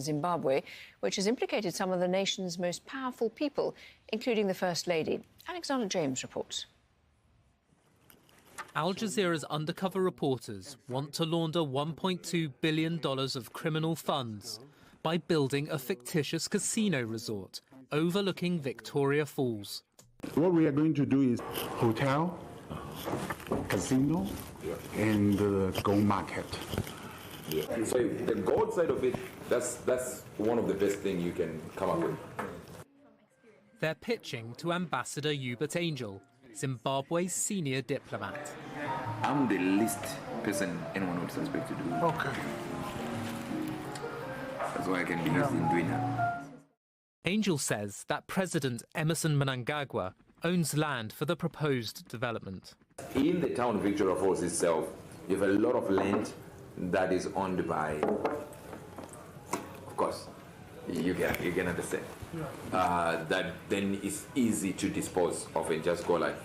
Zimbabwe, which has implicated some of the nation's most powerful people, including the First Lady. Alexander James reports. Al Jazeera's undercover reporters want to launder $1.2 billion of criminal funds by building a fictitious casino resort overlooking Victoria Falls. What we are going to do is hotel, casino, and gold market. So the gold side of it, that's one of the best things you can come up with. They're pitching to Ambassador Uebert Angel, Zimbabwe's senior diplomat. I'm the least person anyone would suspect to do. Okay. That's why I can be used in doing that. Angel says that President Emmerson Mnangagwa owns land for the proposed development. In the town of Victoria Falls itself, you have a lot of land that is owned by, of course, you can understand. That then is easy to dispose of and just go like,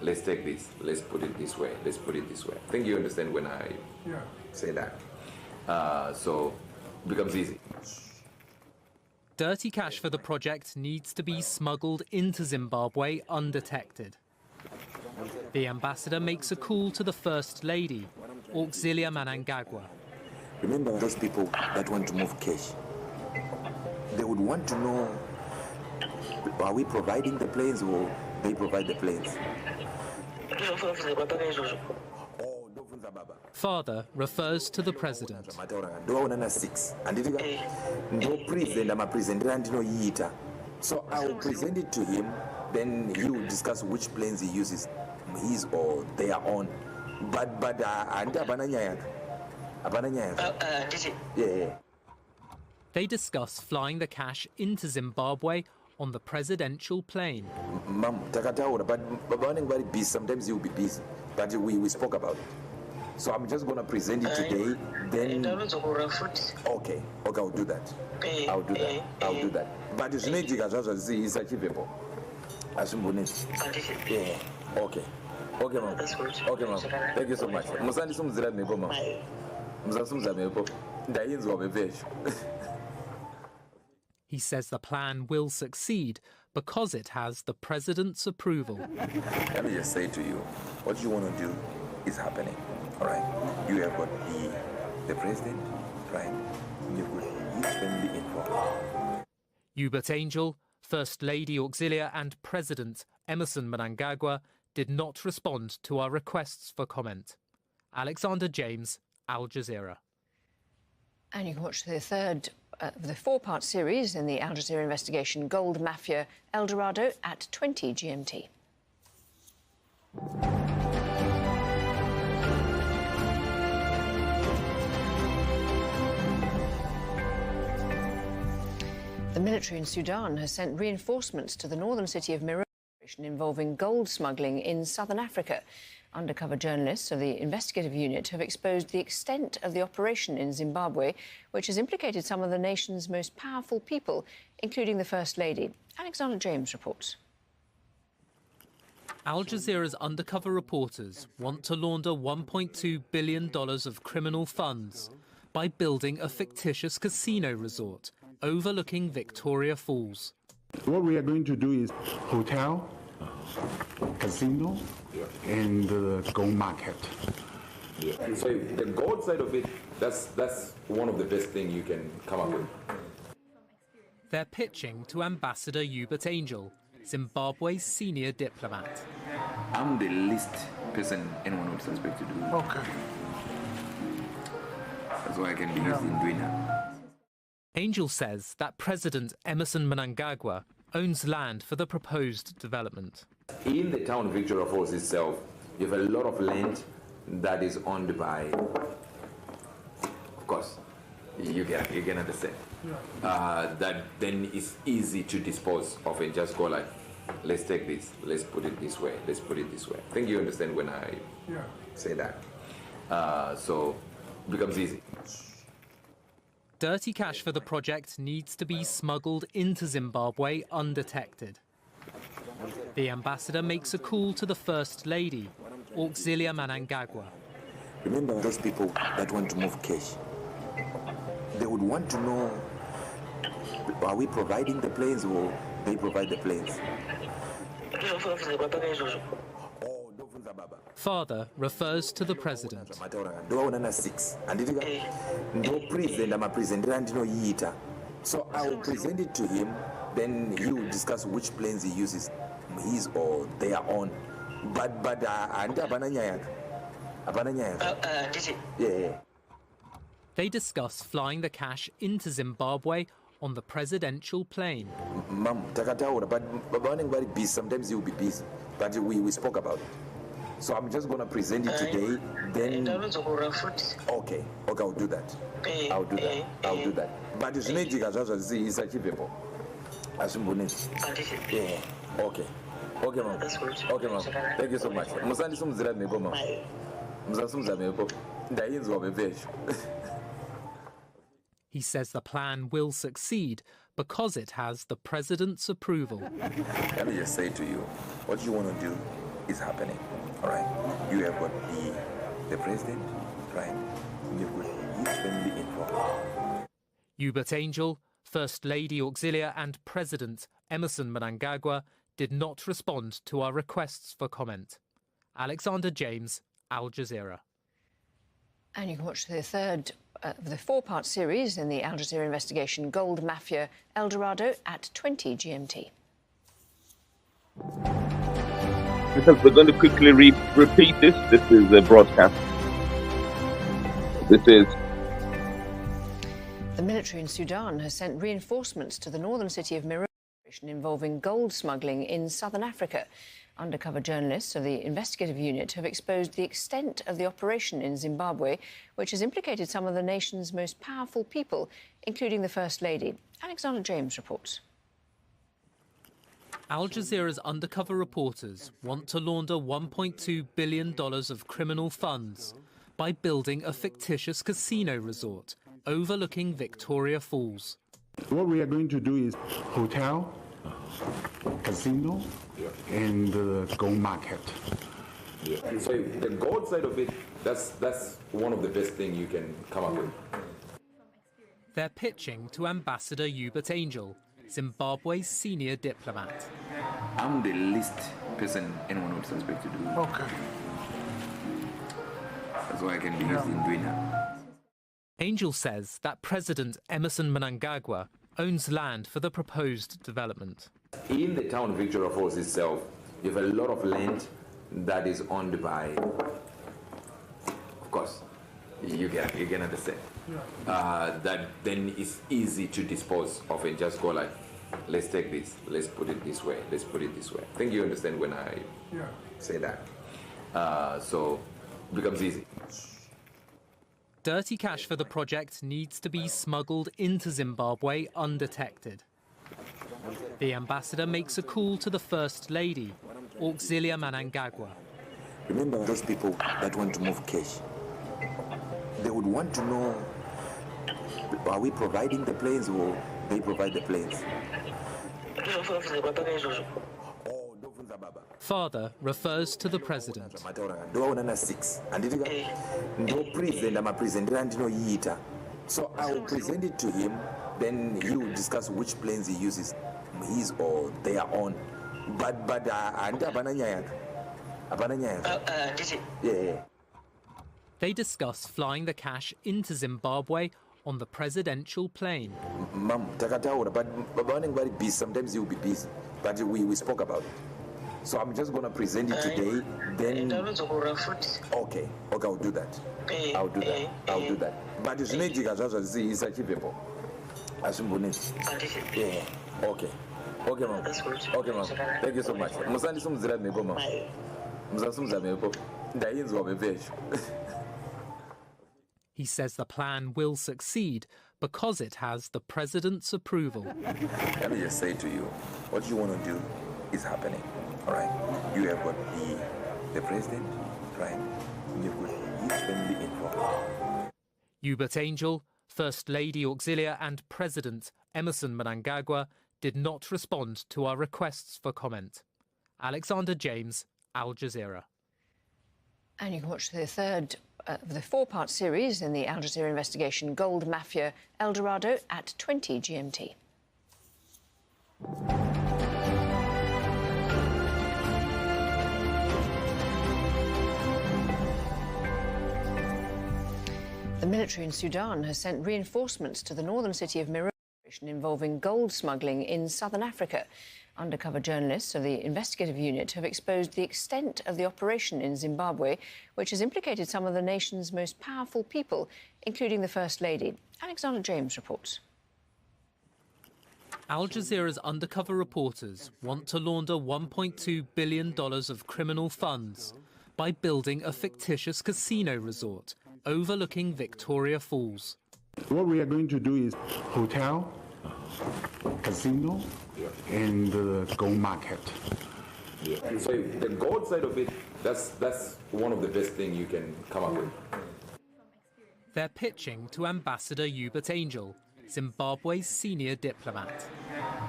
let's take this, let's put it this way, let's put it this way. I think you understand when I say that. So it becomes easy. Dirty cash for the project needs to be smuggled into Zimbabwe undetected. The ambassador makes a call to the First Lady, Auxillia Mnangagwa. Remember those people that want to move cash? They would want to know, are we providing the planes or they provide the planes? Father refers to the president. So I'll present it to him, then he will discuss which planes he uses, his or their own. They discuss flying the cash into Zimbabwe on the presidential plane. But sometimes he'll be busy, but we spoke about it. So I'm just going to present it today, then... Okay, I'll do that. I'll do that. But it's achievable. Yeah, okay. Okay, ma'am. Okay, ma'am. Thank you so much. He says the plan will succeed because it has the president's approval. Let me just say to you, what you want to do is happening. All right? You have got the president, right? You've got his family involved. Uebert Angel, First Lady Auxilia and President Emmerson Mnangagwa did not respond to our requests for comment. Alexander James, Al Jazeera. And you can watch the third of the four-part series in the Al Jazeera investigation, Gold Mafia El Dorado, at 20 GMT. The military in Sudan has sent reinforcements to the northern city of Meroe involving gold smuggling in southern Africa. Undercover journalists of the investigative unit have exposed the extent of the operation in Zimbabwe, which has implicated some of the nation's most powerful people, including the First Lady. Alexander James reports. Al Jazeera's undercover reporters want to launder $1.2 billion of criminal funds by building a fictitious casino resort overlooking Victoria Falls. What we are going to do is hotel, casino, and gold market. So the gold side of it, that's one of the best things you can come up with. They're pitching to Ambassador Uebert Angel, Zimbabwe's senior diplomat. I'm the least person anyone would suspect to do. Okay. That's why I can be used in doing that. Angel says that President Emmerson Mnangagwa owns land for the proposed development. In the town of Victoria Falls itself, you have a lot of land that is owned by, of course, you can understand. That then is easy to dispose of and just go like, let's take this, let's put it this way, let's put it this way. I think you understand when I say that. So it becomes easy. Dirty cash for the project needs to be smuggled into Zimbabwe undetected. The ambassador makes a call to the First Lady, Auxillia Mnangagwa. Remember those people that want to move cash? They would want to know, Are we providing the planes or they provide the planes? Father refers to the president. So I will present it to him, then he will discuss which planes he uses, his or their own. But yeah. They discuss flying the cash into Zimbabwe on the presidential plane. Mom, takataura, but very busy. Sometimes he will be busy. But we spoke about it. So I'm just gonna present it today. Then okay, I'll do that. I'll do that. But it's not is achievable. Yeah. Okay, mom. Okay, mom. Thank you so much. He says the plan will succeed because it has the president's approval. Let me just say to you, what you want to do is happening. All right? You have got the president, right? You've got his family involved. Uebert Angel, First Lady Auxillia and President Emerson Mnangagwa did not respond to our requests for comment. Alexander James, Al Jazeera. And you can watch the third of the four-part series in the Al Jazeera investigation, Gold Mafia El Dorado, at 20 GMT. Because we're going to quickly repeat this. This is a broadcast. This is. The military in Sudan has sent reinforcements to the northern city of Misuse involving gold smuggling in southern Africa. Undercover journalists of the investigative unit have exposed the extent of the operation in Zimbabwe, which has implicated some of the nation's most powerful people, including the First Lady. Alexander James reports. Al Jazeera's undercover reporters want to launder $1.2 billion of criminal funds by building a fictitious casino resort overlooking Victoria Falls. What we are going to do is hotel, casino, and the gold market. Yeah. So the gold side of it, that's one of the best things you can come up with. They're pitching to Ambassador Uebert Angel, Zimbabwe's senior diplomat. I'm the least person anyone would suspect to do. Okay. That's why I can be used in doing that. Angel says that President Emerson Mnangagwa owns land for the proposed development. In the town of Victoria Falls itself, you have a lot of land that is owned by, of course, you can understand. That then is easy to dispose of and just go like, let's take this, let's put it this way, let's put it this way. I think you understand when I say that. So it becomes easy. Dirty cash for the project needs to be smuggled into Zimbabwe undetected. The ambassador makes a call to the First Lady, Auxillia Mnangagwa. Remember those people that want to move cash? They would want to know, are we providing the planes or they provide the planes? Father refers to the president. So I will present it to him, then he will discuss which planes he uses, his or their own. But yeah. They discuss flying the cash into Zimbabwe on the presidential plane. Mom, takataura, but very busy. Sometimes he will be busy. But we spoke about it. So I'm just going to present it today, then okay, I'll do that. I'll do that. But it's not is achievable. Yeah. Okay, mom. Okay, mom. Thank you so much. He says the plan will succeed because it has the president's approval. Let me just say to you, what you want to do is happening. All right? You have got the president, right? You've got his family involved. Uebert Angel, First Lady Auxillia and President Emerson Mnangagwa did not respond to our requests for comment. Alexander James, Al Jazeera. And you can watch the third of the four-part series in the Al Jazeera investigation, Gold Mafia El Dorado, at 20 GMT. The military in Sudan has sent reinforcements to the northern city of Misuse involving gold smuggling in southern Africa. Undercover journalists of the investigative unit have exposed the extent of the operation in Zimbabwe, which has implicated some of the nation's most powerful people, including the First Lady. Alexander James reports. Al Jazeera's undercover reporters want to launder $1.2 billion of criminal funds by building a fictitious casino resort overlooking Victoria Falls. What we are going to do is hotel, casino, and the gold market. Yeah. So the gold side of it, that's one of the best things you can come up with. They're pitching to Ambassador Uebert Angel, Zimbabwe's senior diplomat.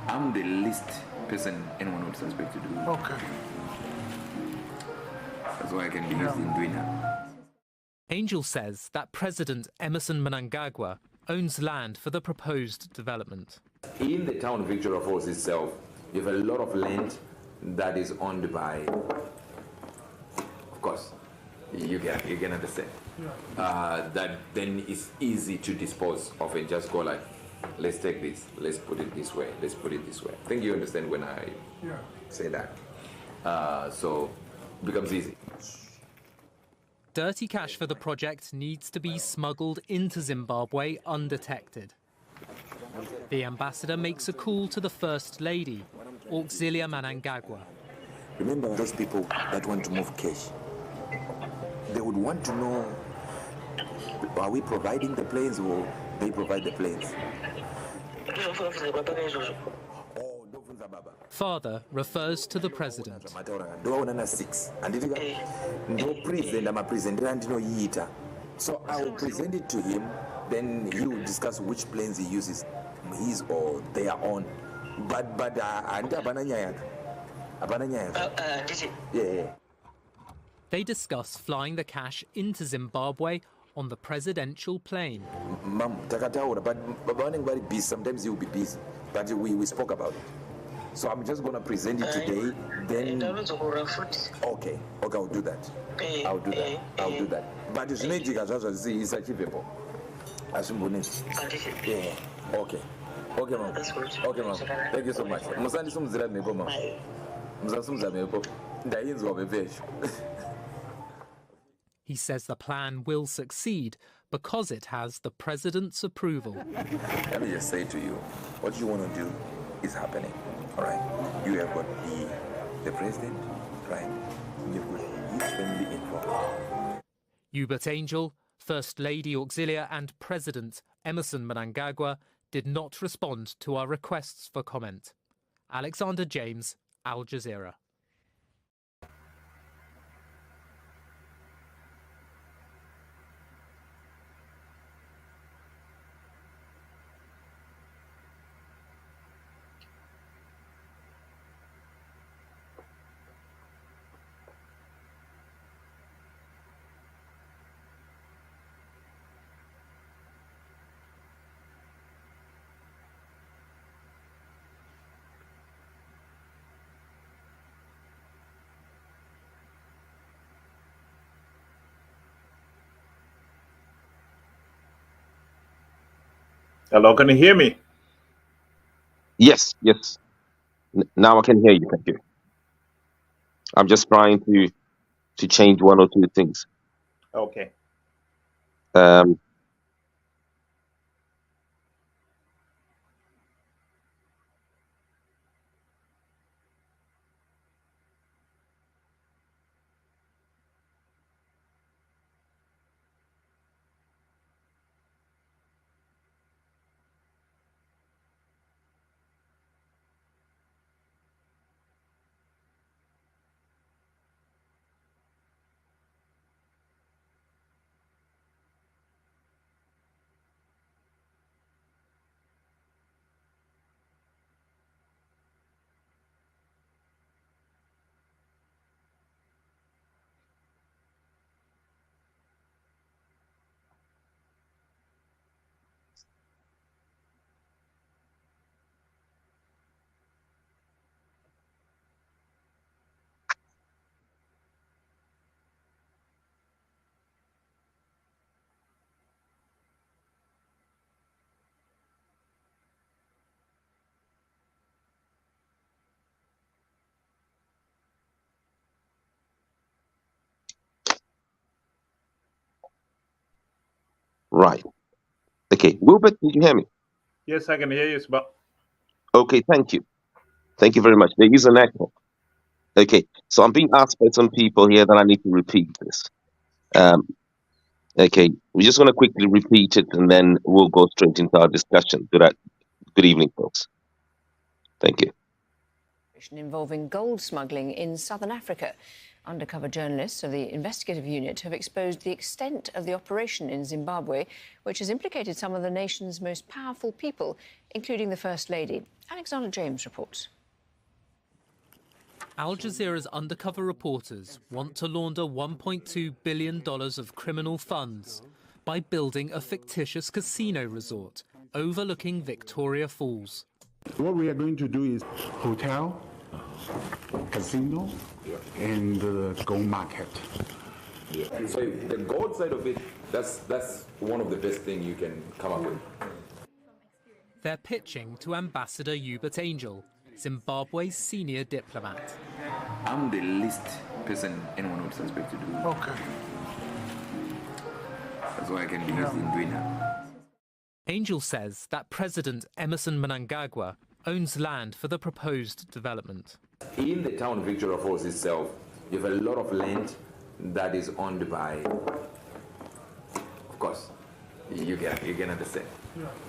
I'm the least person anyone would suspect to do. Okay. That's why I can be used in doing that. Angel says that President Emerson Mnangagwa owns land for the proposed development. In the town of Victoria Falls itself, you have a lot of land that is owned by, of course, you can understand. That then is easy to dispose of and just go like, let's take this, let's put it this way, let's put it this way. I think you understand when I say that. So it becomes easy. Dirty cash for the project needs to be smuggled into Zimbabwe undetected. The ambassador makes a call to the First Lady, Auxillia Mnangagwa. Remember those people that want to move cash? They would want to know, are we providing the planes or they provide the planes? Father refers to the president. So I will present it to him, then he will discuss which planes he uses, his or their own. But yeah. They discuss flying the cash into Zimbabwe on the presidential plane. Mom, but busy. Sometimes he will be busy, but we spoke about it. So I'm just going to present it today, then... Okay, I'll do that. I'll do that. But it's not it's achievable. Yeah, okay. Okay, ma'am. Okay, ma'am. Thank you so much. He says the plan will succeed because it has the president's approval. Let me just say to you, what you want to do is happening. All right, you have got the president, right? You've got his family involved. Uebert Angel, First Lady Auxilia and President Emerson Mnangagwa did not respond to our requests for comment. Alexander James, Al Jazeera. Hello, can you hear me? Yes, yes. Now I can hear you. Thank you. I'm just trying to change one or two things. Okay. Um, Right. Okay. Wilbert, did you hear me? Yes, I can hear you, but Okay, thank you. Thank you very much. There is an echo. Okay, so I'm being asked by some people here that I need to repeat this. Okay, we're just going to quickly repeat it and then we'll go straight into our discussion. Good evening, folks. Thank you. Involving gold smuggling in southern Africa. Undercover journalists of the investigative unit have exposed the extent of the operation in Zimbabwe, which has implicated some of the nation's most powerful people, including the First Lady. Alexander James reports. Al Jazeera's undercover reporters want to launder $1.2 billion of criminal funds by building a fictitious casino resort overlooking Victoria Falls. What we are going to do is hotel, casino, and the gold market. Yeah. So the gold side of it, that's one of the best things you can come up with. They're pitching to Ambassador Uebert Angel, Zimbabwe's senior diplomat. I'm the least person anyone would suspect to do. Okay. That's why I can be used in doing that. Angel says that President Emerson Mnangagwa owns land for the proposed development. In the town of Victoria Falls itself, you have a lot of land that is owned by, of course, you can understand.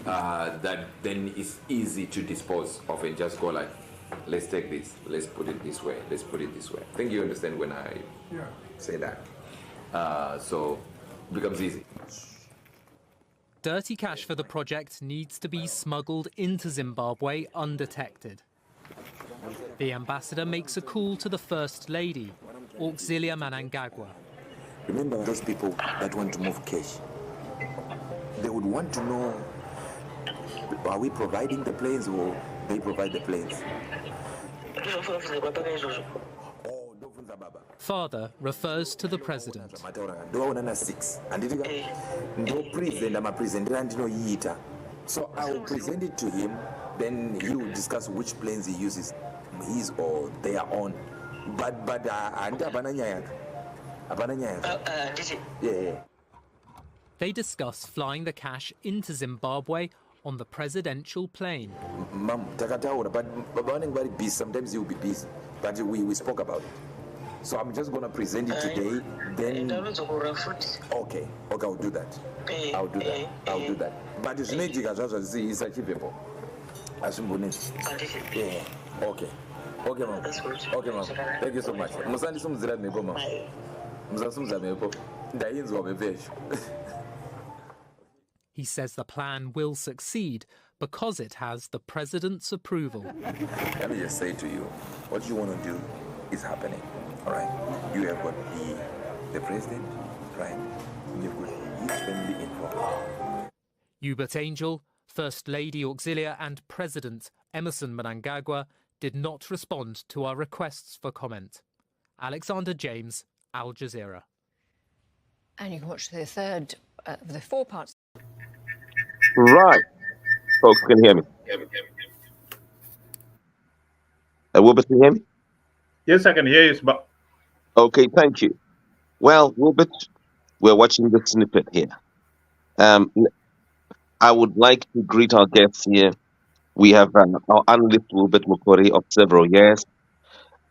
That then is easy to dispose of and just go like, let's take this, let's put it this way, let's put it this way. I think you understand when I say that. So it becomes easy. Dirty cash for the project needs to be smuggled into Zimbabwe undetected. The ambassador makes a call to the First Lady, Auxillia Mnangagwa. Remember those people that want to move cash? They would want to know, are we providing the planes or they provide the planes? Father refers to the president. So I will present it to him, then he will discuss which planes he uses, his or their own. They discuss flying the cash into Zimbabwe on the presidential plane. But sometimes he will be busy, but we spoke about it. So I'm just going to present it today, then... Okay, I'll do that. I'll do that. But it's achievable. Yeah, okay. Okay, ma'am. Okay, ma'am. Thank you so much. He says the plan will succeed because it has the president's approval. Let me just say to you, what you want to do is happening, all right? You have got the president, right? You've got his family involved. Uebert Angel, First Lady Auxilia and President Emerson Mnangagwa did not respond to our requests for comment. Alexander James, Al Jazeera. And you can watch the third of the 4 parts. Right. Folks can hear me. Wilbert, can you hear me? yes, I can hear you, but Okay, thank you. Well, Wilbert, we're watching the snippet here. I would like to greet our guests here. We have our analyst, Wilbert Mukori, of several years,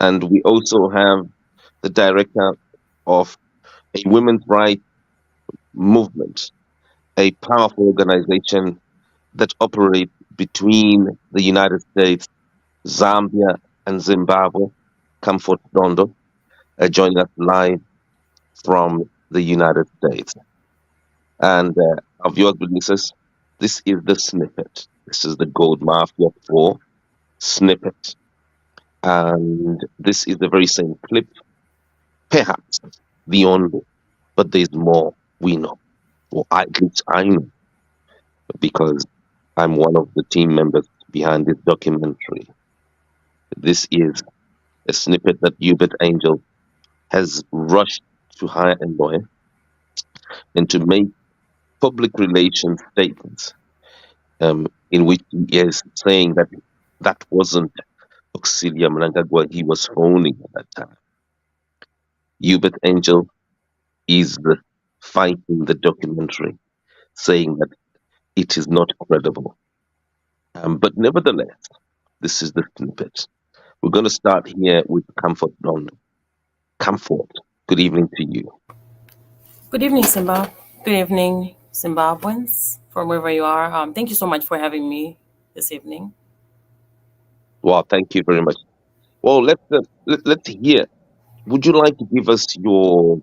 and we also have the director of a women's rights movement, a powerful organization that operates between the United States, Zambia, and Zimbabwe, Comfort Dondo, joining us live from the United States. And our viewers and listeners, this is the snippet. This is the Gold Mafia 4 snippet. And this is the very same clip, perhaps the only, but there's more we know, or at least I know, because I'm one of the team members behind this documentary. This is a snippet that Uebert Angel has rushed to hire a lawyer and to make public relations statements in which he is saying that that wasn't Auxilia Mnangagwa he was phoning at that time. Uebert Angel is fighting the documentary saying that it is not credible. But nevertheless, this is the snippet. We're going to start here with Comfort London. Comfort, good evening to you. Good evening, Simba. Good evening, Zimbabweans, from wherever you are. Thank you so much for having me this evening. Well, thank you very much. Well, let's hear. Would you like to give us your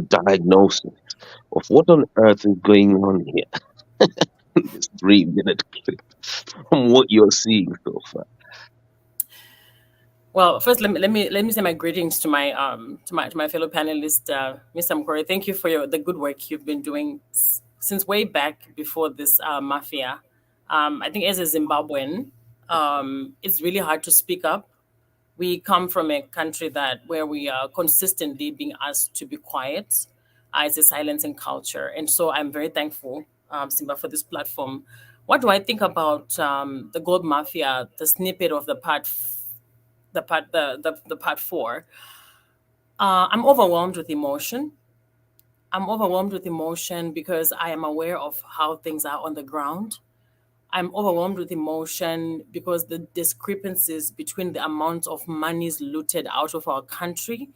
diagnosis of what on earth is going on here? This 3-minute clip from what you're seeing so far. Well, first, let me say my greetings to my fellow panelist, Mr. Mkore. Thank you for the good work you've been doing since way back before this mafia. I think as a Zimbabwean, it's really hard to speak up. We come from a country where we are consistently being asked to be quiet. It's a silencing culture, and so I'm very thankful, Simba, for this platform. What do I think about the gold mafia? The snippet of the part 4. I'm overwhelmed with emotion. I'm overwhelmed with emotion because I am aware of how things are on the ground. I'm overwhelmed with emotion because the discrepancies between the amount of monies looted out of our country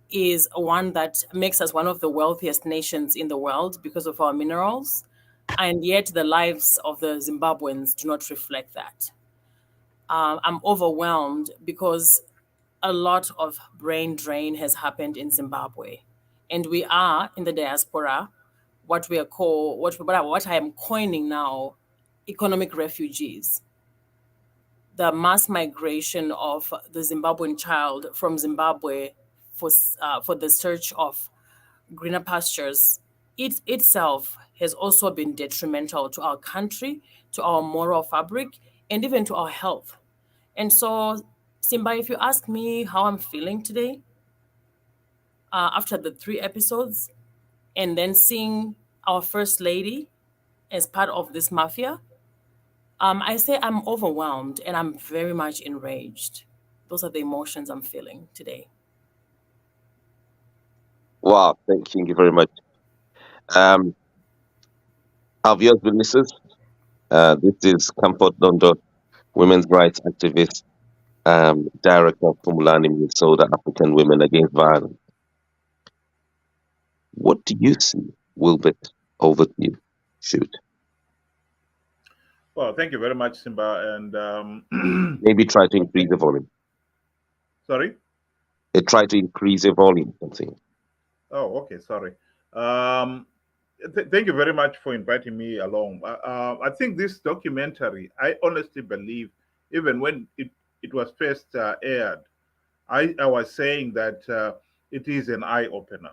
is one that makes us one of the wealthiest nations in the world because of our minerals. And yet the lives of the Zimbabweans do not reflect that. I'm overwhelmed because a lot of brain drain has happened in Zimbabwe. And we are in the diaspora, what I am coining now, economic refugees. The mass migration of the Zimbabwean child from Zimbabwe for the search of greener pastures, it itself has also been detrimental to our country, to our moral fabric, and even to our health. And so, Simba, if you ask me how I'm feeling today, after the 3 episodes, and then seeing our First Lady as part of this mafia, I say I'm overwhelmed and I'm very much enraged. Those are the emotions I'm feeling today. Wow, thank you very much. Our viewers and listeners, this is Comfort London, women's rights activist, director of Pumulani, Minnesota, African Women Against Violence. What do you see, Wilbert? Over to you. Shoot. Well, thank you very much, Simba. And maybe try to increase the volume. Sorry? Try to increase the volume, something. Oh, okay. Sorry. Thank you very much for inviting me along. I think this documentary, I honestly believe, even when it was first aired, I was saying that it is an eye-opener.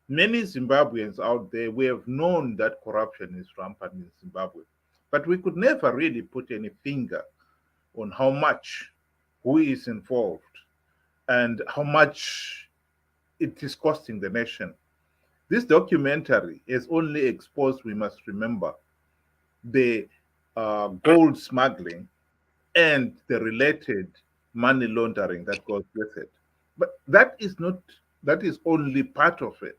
Many Zimbabweans out there, we have known that corruption is rampant in Zimbabwe, but we could never really put any finger on how much, who is involved, and how much it is costing the nation. This documentary has only exposed, we must remember, the gold smuggling and the related money laundering that goes with it. But that is only part of it.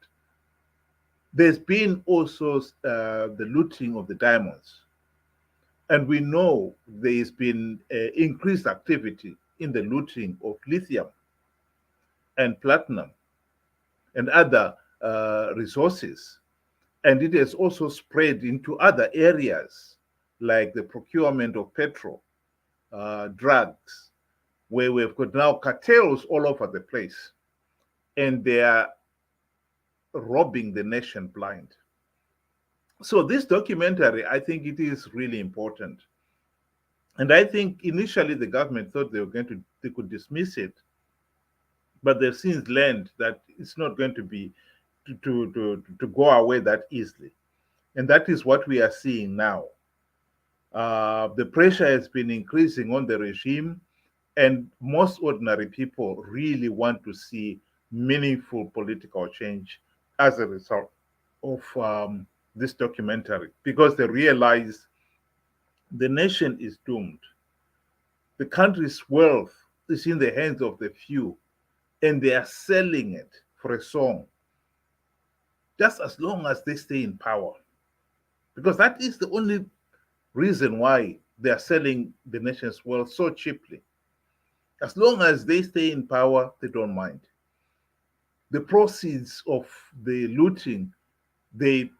There's been also the looting of the diamonds. And we know there's been increased activity in the looting of lithium and platinum and other resources. And it has also spread into other areas like the procurement of petrol, drugs, where we've got now cartels all over the place. And they are robbing the nation blind. So this documentary, I think it is really important. And I think initially the government thought they could dismiss it, but they've since learned that it's not going to be to go away that easily. And that is what we are seeing now. The pressure has been increasing on the regime, and most ordinary people really want to see meaningful political change as a result of this documentary, because they realize the nation is doomed. The country's wealth is in the hands of the few, and they are selling it for a song. just as long as they stay in power. Because that is the only reason why they are selling the nation's wealth so cheaply. As long as they stay in power, they don't mind. The proceeds of the looting, they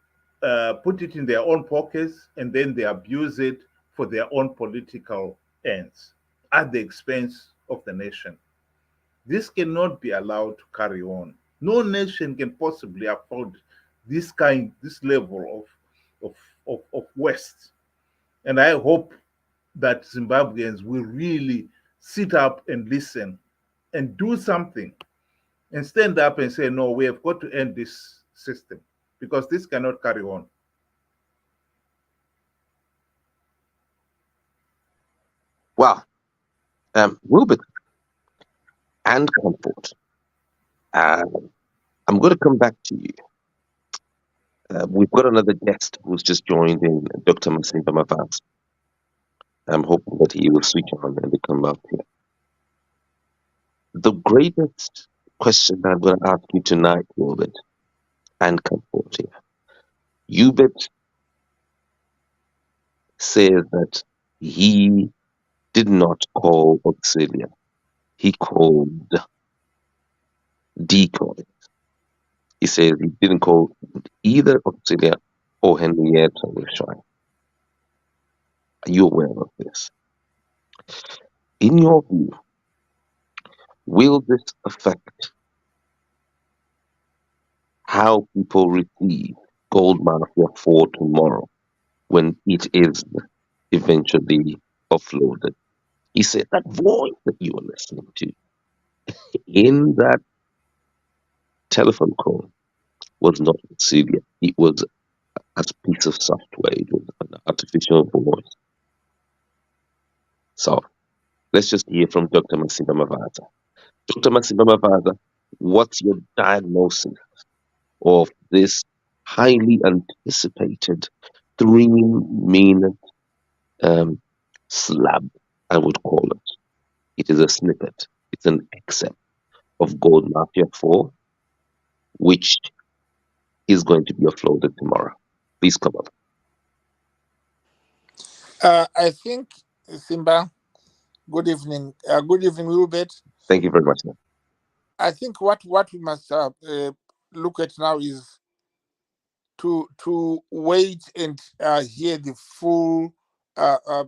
put it in their own pockets and then they abuse it for their own political ends at the expense of the nation. This cannot be allowed to carry on. No nation can possibly afford this level of waste. And I hope that Zimbabweans will really sit up and listen and do something and stand up and say, no, we have got to end this system because this cannot carry on. Wow. Wilbert and Comfort, I'm going to come back to you. We've got another guest who's just joined in, Dr. Masimba Mavaz. I'm hoping that he will switch on and come up here. The greatest question that I'm going to ask you tonight, Wilbert and Comfort here. Uebert says that he did not call Auxillia. He called decoy. He says he didn't call either Auxilia or Henrietta Wilshire. Are you aware of this? In your view, will this affect how people receive Gold Mafia 4 tomorrow when it is eventually offloaded? He said that voice that you were listening to in that telephone call was not Auxilia. It was a piece of software. It was an artificial voice. So let's just hear from Dr. Masimba Mavaza. Dr. Masimba Mavaza, what's your diagnosis of this highly anticipated 3-minute slab, I would call it? It is a snippet. It's an excerpt of Gold Mafia 4, which is going to be offloaded tomorrow. Please come up. I think, Simba, good evening. Good evening, Uebert. Thank you very much, man. I think what we must look at now is to wait and hear the full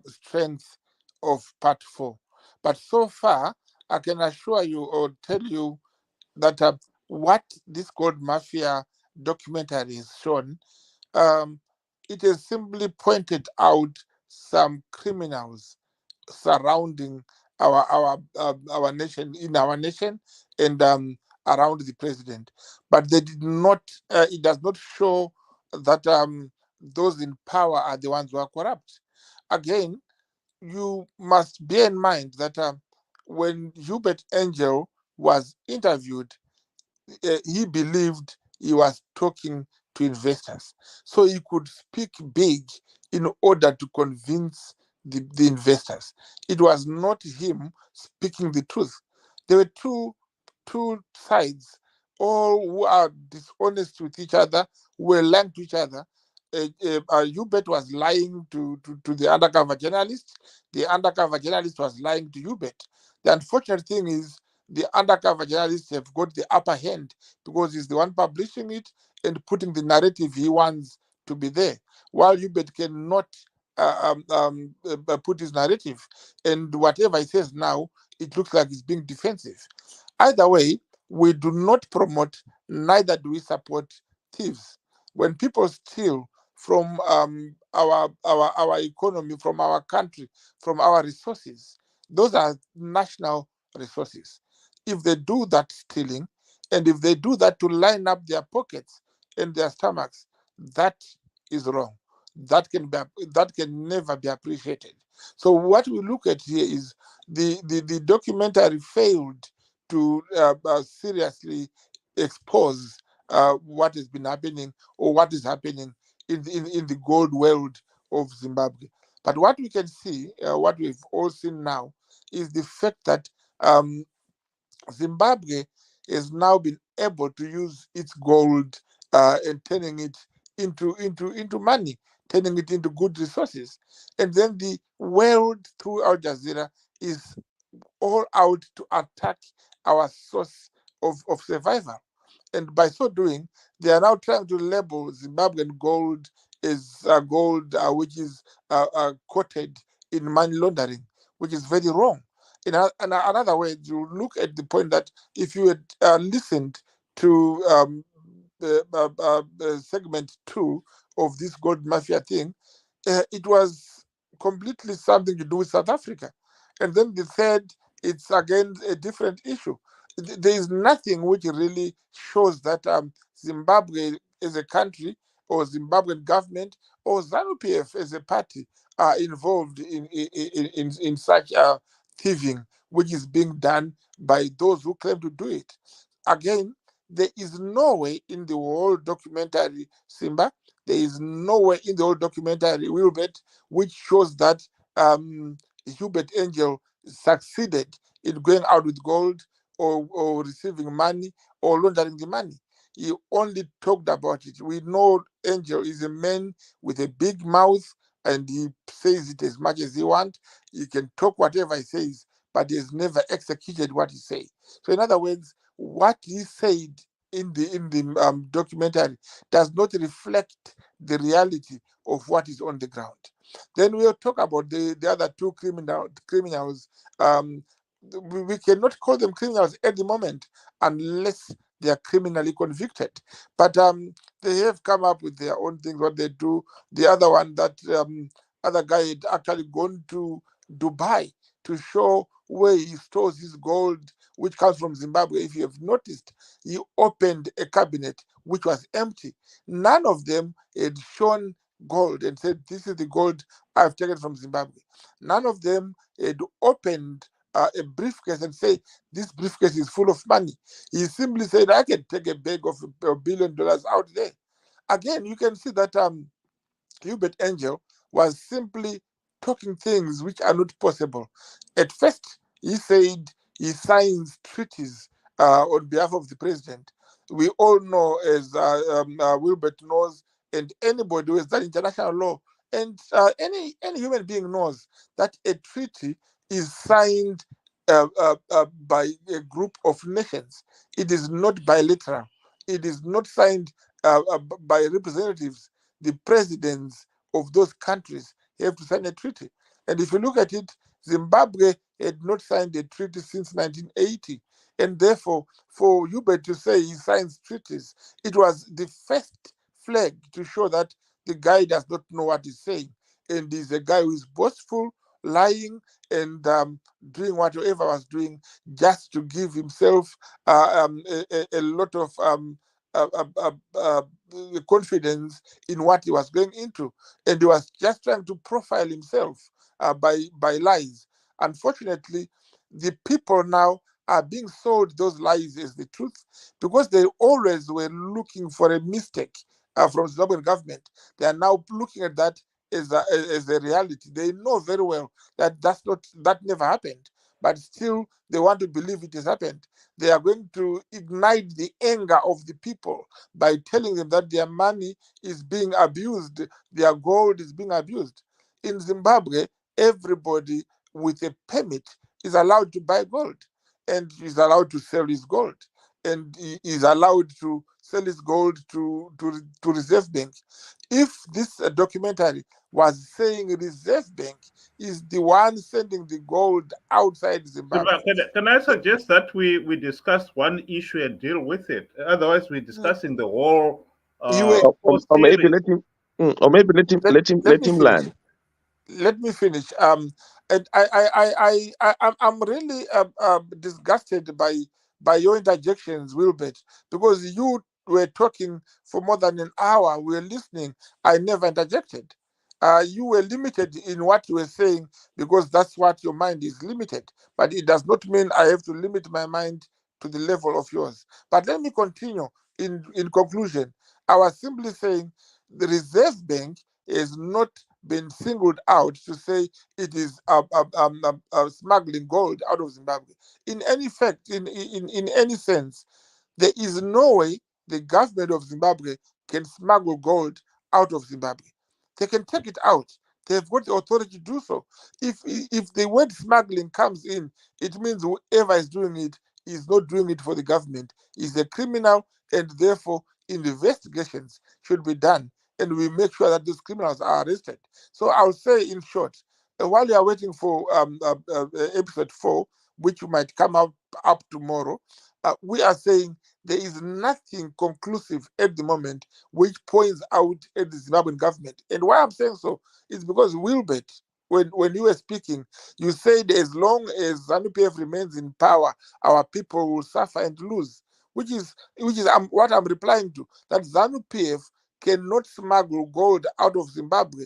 strength of Part 4. But so far, I can assure you or tell you that what this Gold Mafia documentary has shown, it has simply pointed out some criminals surrounding our nation, in our nation, and around the president. But they did not. It does not show that those in power are the ones who are corrupt. Again, you must bear in mind that when Uebert Angel was interviewed, he believed he was talking to investors. So he could speak big in order to convince the investors. It was not him speaking the truth. There were two sides, all who are dishonest with each other, were lying to each other. Uebert was lying to the undercover journalist. The undercover journalist was lying to Uebert. The unfortunate thing is the undercover journalists have got the upper hand because he's the one publishing it and putting the narrative he wants to be there, while Uebert cannot put his narrative. And whatever he says now, it looks like he's being defensive. Either way, we do not promote, neither do we support thieves. When people steal from our economy, from our country, from our resources, those are national resources. If they do that stealing, and if they do that to line up their pockets and their stomachs, that is wrong. That can never be appreciated. So what we look at here is the documentary failed to seriously expose what has been happening or what is happening in the gold world of Zimbabwe. But what we can see, what we've all seen now, is the fact that Zimbabwe has now been able to use its gold and turning it into money, turning it into good resources. And then the world through Al Jazeera is all out to attack our source of survival. And by so doing, they are now trying to label Zimbabwean gold as gold which is quoted in money laundering, which is very wrong. In another way, you look at the point that if you had listened to segment 2 of this gold mafia thing, it was completely something to do with South Africa. And then the third, it's again a different issue. There is nothing which really shows that Zimbabwe as a country or Zimbabwean government or ZANU-PF as a party are involved in such thieving, which is being done by those who claim to do it. Again, there is no way in the whole documentary, Simba, there is nowhere in the whole documentary, Uebert, which shows that Uebert Angel succeeded in going out with gold or receiving money or laundering the money. He only talked about it. We know Angel is a man with a big mouth and he says it as much as he wants. He can talk whatever he says, but he has never executed what he says. So in other words, what he said in the documentary does not reflect the reality of what is on the ground. Then we'll talk about the other two criminals. We cannot call them criminals at the moment unless they are criminally convicted. But they have come up with their own things, what they do. The other one, that other guy had actually gone to Dubai to show where he stores his gold, which comes from Zimbabwe. If you have noticed, he opened a cabinet which was empty. None of them had shown gold and said, this is the gold I've taken from Zimbabwe. None of them had opened a briefcase and say, this briefcase is full of money. He simply said, I can take a bag of $1 billion out there. Again, you can see that Uebert Angel was simply talking things which are not possible. At first, he said he signs treaties on behalf of the president. We all know, as Uebert knows, and anybody who has done international law, and any human being knows that a treaty is signed by a group of nations. It is not bilateral. It is not signed by representatives. The presidents of those countries have to sign a treaty. And if you look at it, Zimbabwe had not signed a treaty since 1980. And therefore, for Uebert to say he signs treaties, it was the first flag to show that the guy does not know what he's saying. And he's a guy who is boastful, lying, and doing whatever was doing just to give himself a lot of confidence in what he was going into. And he was just trying to profile himself by lies. Unfortunately, the people now are being sold those lies as the truth because they always were looking for a mistake from the Zimbabwean government. They are now looking at that as a reality. They know very well that that never happened, but still they want to believe it has happened. They are going to ignite the anger of the people by telling them that their money is being abused, their gold is being abused. In Zimbabwe, everybody with a permit is allowed to buy gold and is allowed to sell his gold, and he is allowed to sell his gold to Reserve Bank. If this documentary was saying Reserve Bank is the one sending the gold outside Zimbabwe. Can I suggest that we discuss one issue and deal with it? Otherwise, we're discussing the whole or maybe let him, let him land. Let me finish. And I'm really disgusted by your interjections, Wilbert, because you were talking for more than an hour. We were listening. I never interjected. You were limited in what you were saying because that's what your mind is limited. But it does not mean I have to limit my mind to the level of yours. But let me continue. In conclusion, I was simply saying the Reserve Bank is not been singled out to say it is smuggling gold out of Zimbabwe. In any fact, in any sense, there is no way the government of Zimbabwe can smuggle gold out of Zimbabwe. They can take it out. They've got the authority to do so. If the word smuggling comes in, it means whoever is doing it is not doing it for the government. Is a criminal, and therefore investigations should be done, and we make sure that these criminals are arrested. So I'll say in short, while you are waiting for episode 4, which might come up tomorrow, we are saying there is nothing conclusive at the moment which points out at the Zimbabwean government. And why I'm saying so is because Uebert, when you were speaking, you said as long as ZANU-PF remains in power, our people will suffer and lose, which is what I'm replying to, that ZANU-PF cannot smuggle gold out of Zimbabwe.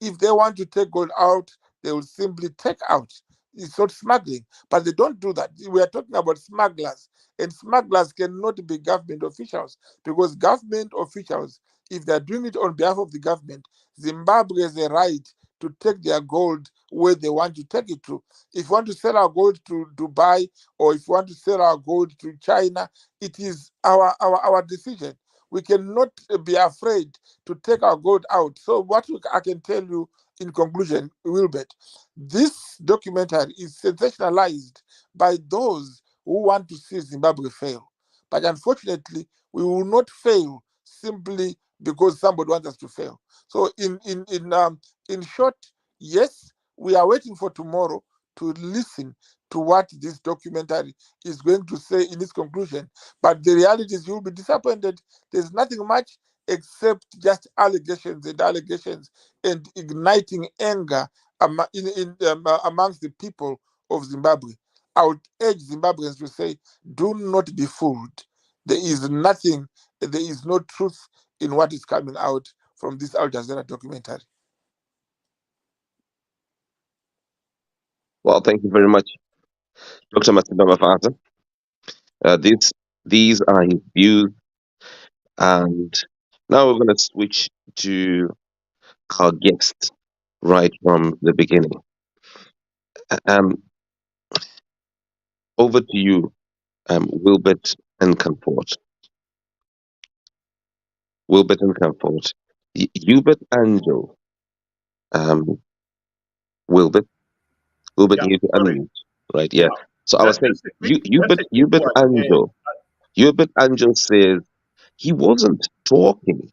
If they want to take gold out, they will simply take out. It's not smuggling, but they don't do that. We are talking about smugglers, and smugglers cannot be government officials, because government officials, if they're doing it on behalf of the government, Zimbabwe has a right to take their gold where they want to take it to. If you want to sell our gold to Dubai, or if you want to sell our gold to China, it is our decision. We cannot be afraid to take our gold out. So what I can tell you in conclusion, Uebert, this documentary is sensationalized by those who want to see Zimbabwe fail. But unfortunately, we will not fail simply because somebody wants us to fail. So in short, yes, we are waiting for tomorrow to listen to what this documentary is going to say in its conclusion. But the reality is you'll be disappointed. There's nothing much except just allegations and igniting anger amongst the people of Zimbabwe. I would urge Zimbabweans to say, do not be fooled. There is nothing, there is no truth in what is coming out from this Al Jazeera documentary. Well, thank you very much, Dr. Masiba Mafasa. These are his views, and now we're going to switch to our guest right from the beginning. Um, over to you, Uebert and Comfort. Uebert and Comfort. Uebert Angel. Uebert, you need to unmute, right? Yeah. So I was saying, Uebert Angel. Uebert Angel says he wasn't talking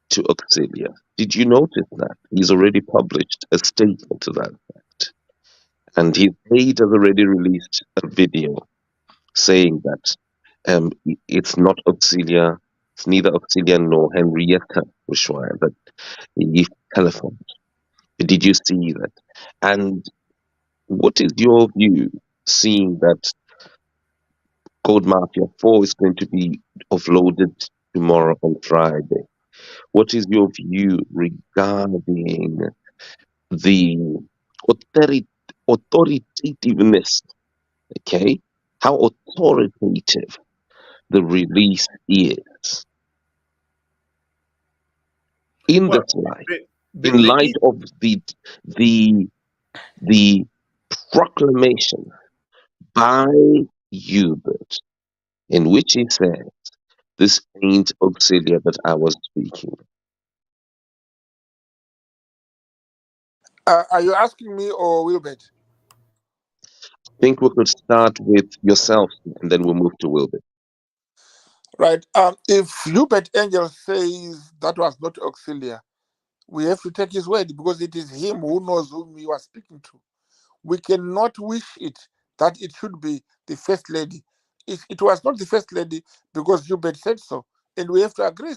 to Auxillia. Did you notice that? He's already published a statement to that effect. And his aide has already released a video saying that it's not Auxilia, it's neither Auxilia nor Henrietta Bushwire that he telephoned. Did you see that? And what is your view, seeing that Gold Mafia 4 is going to be offloaded tomorrow on Friday? What is your view regarding the authoritativeness, okay? How authoritative the release is in this light, in light of the proclamation by Uebert, in which he said, "This ain't Auxilia that I was speaking." Are you asking me or Uebert? I think we could start with yourself, and then we'll move to Uebert. Right. If Uebert Angel says that was not Auxilia, we have to take his word, because it is him who knows whom you are speaking to. We cannot wish it that it should be the First Lady. It was not the First Lady because Uebert said so, and we have to agree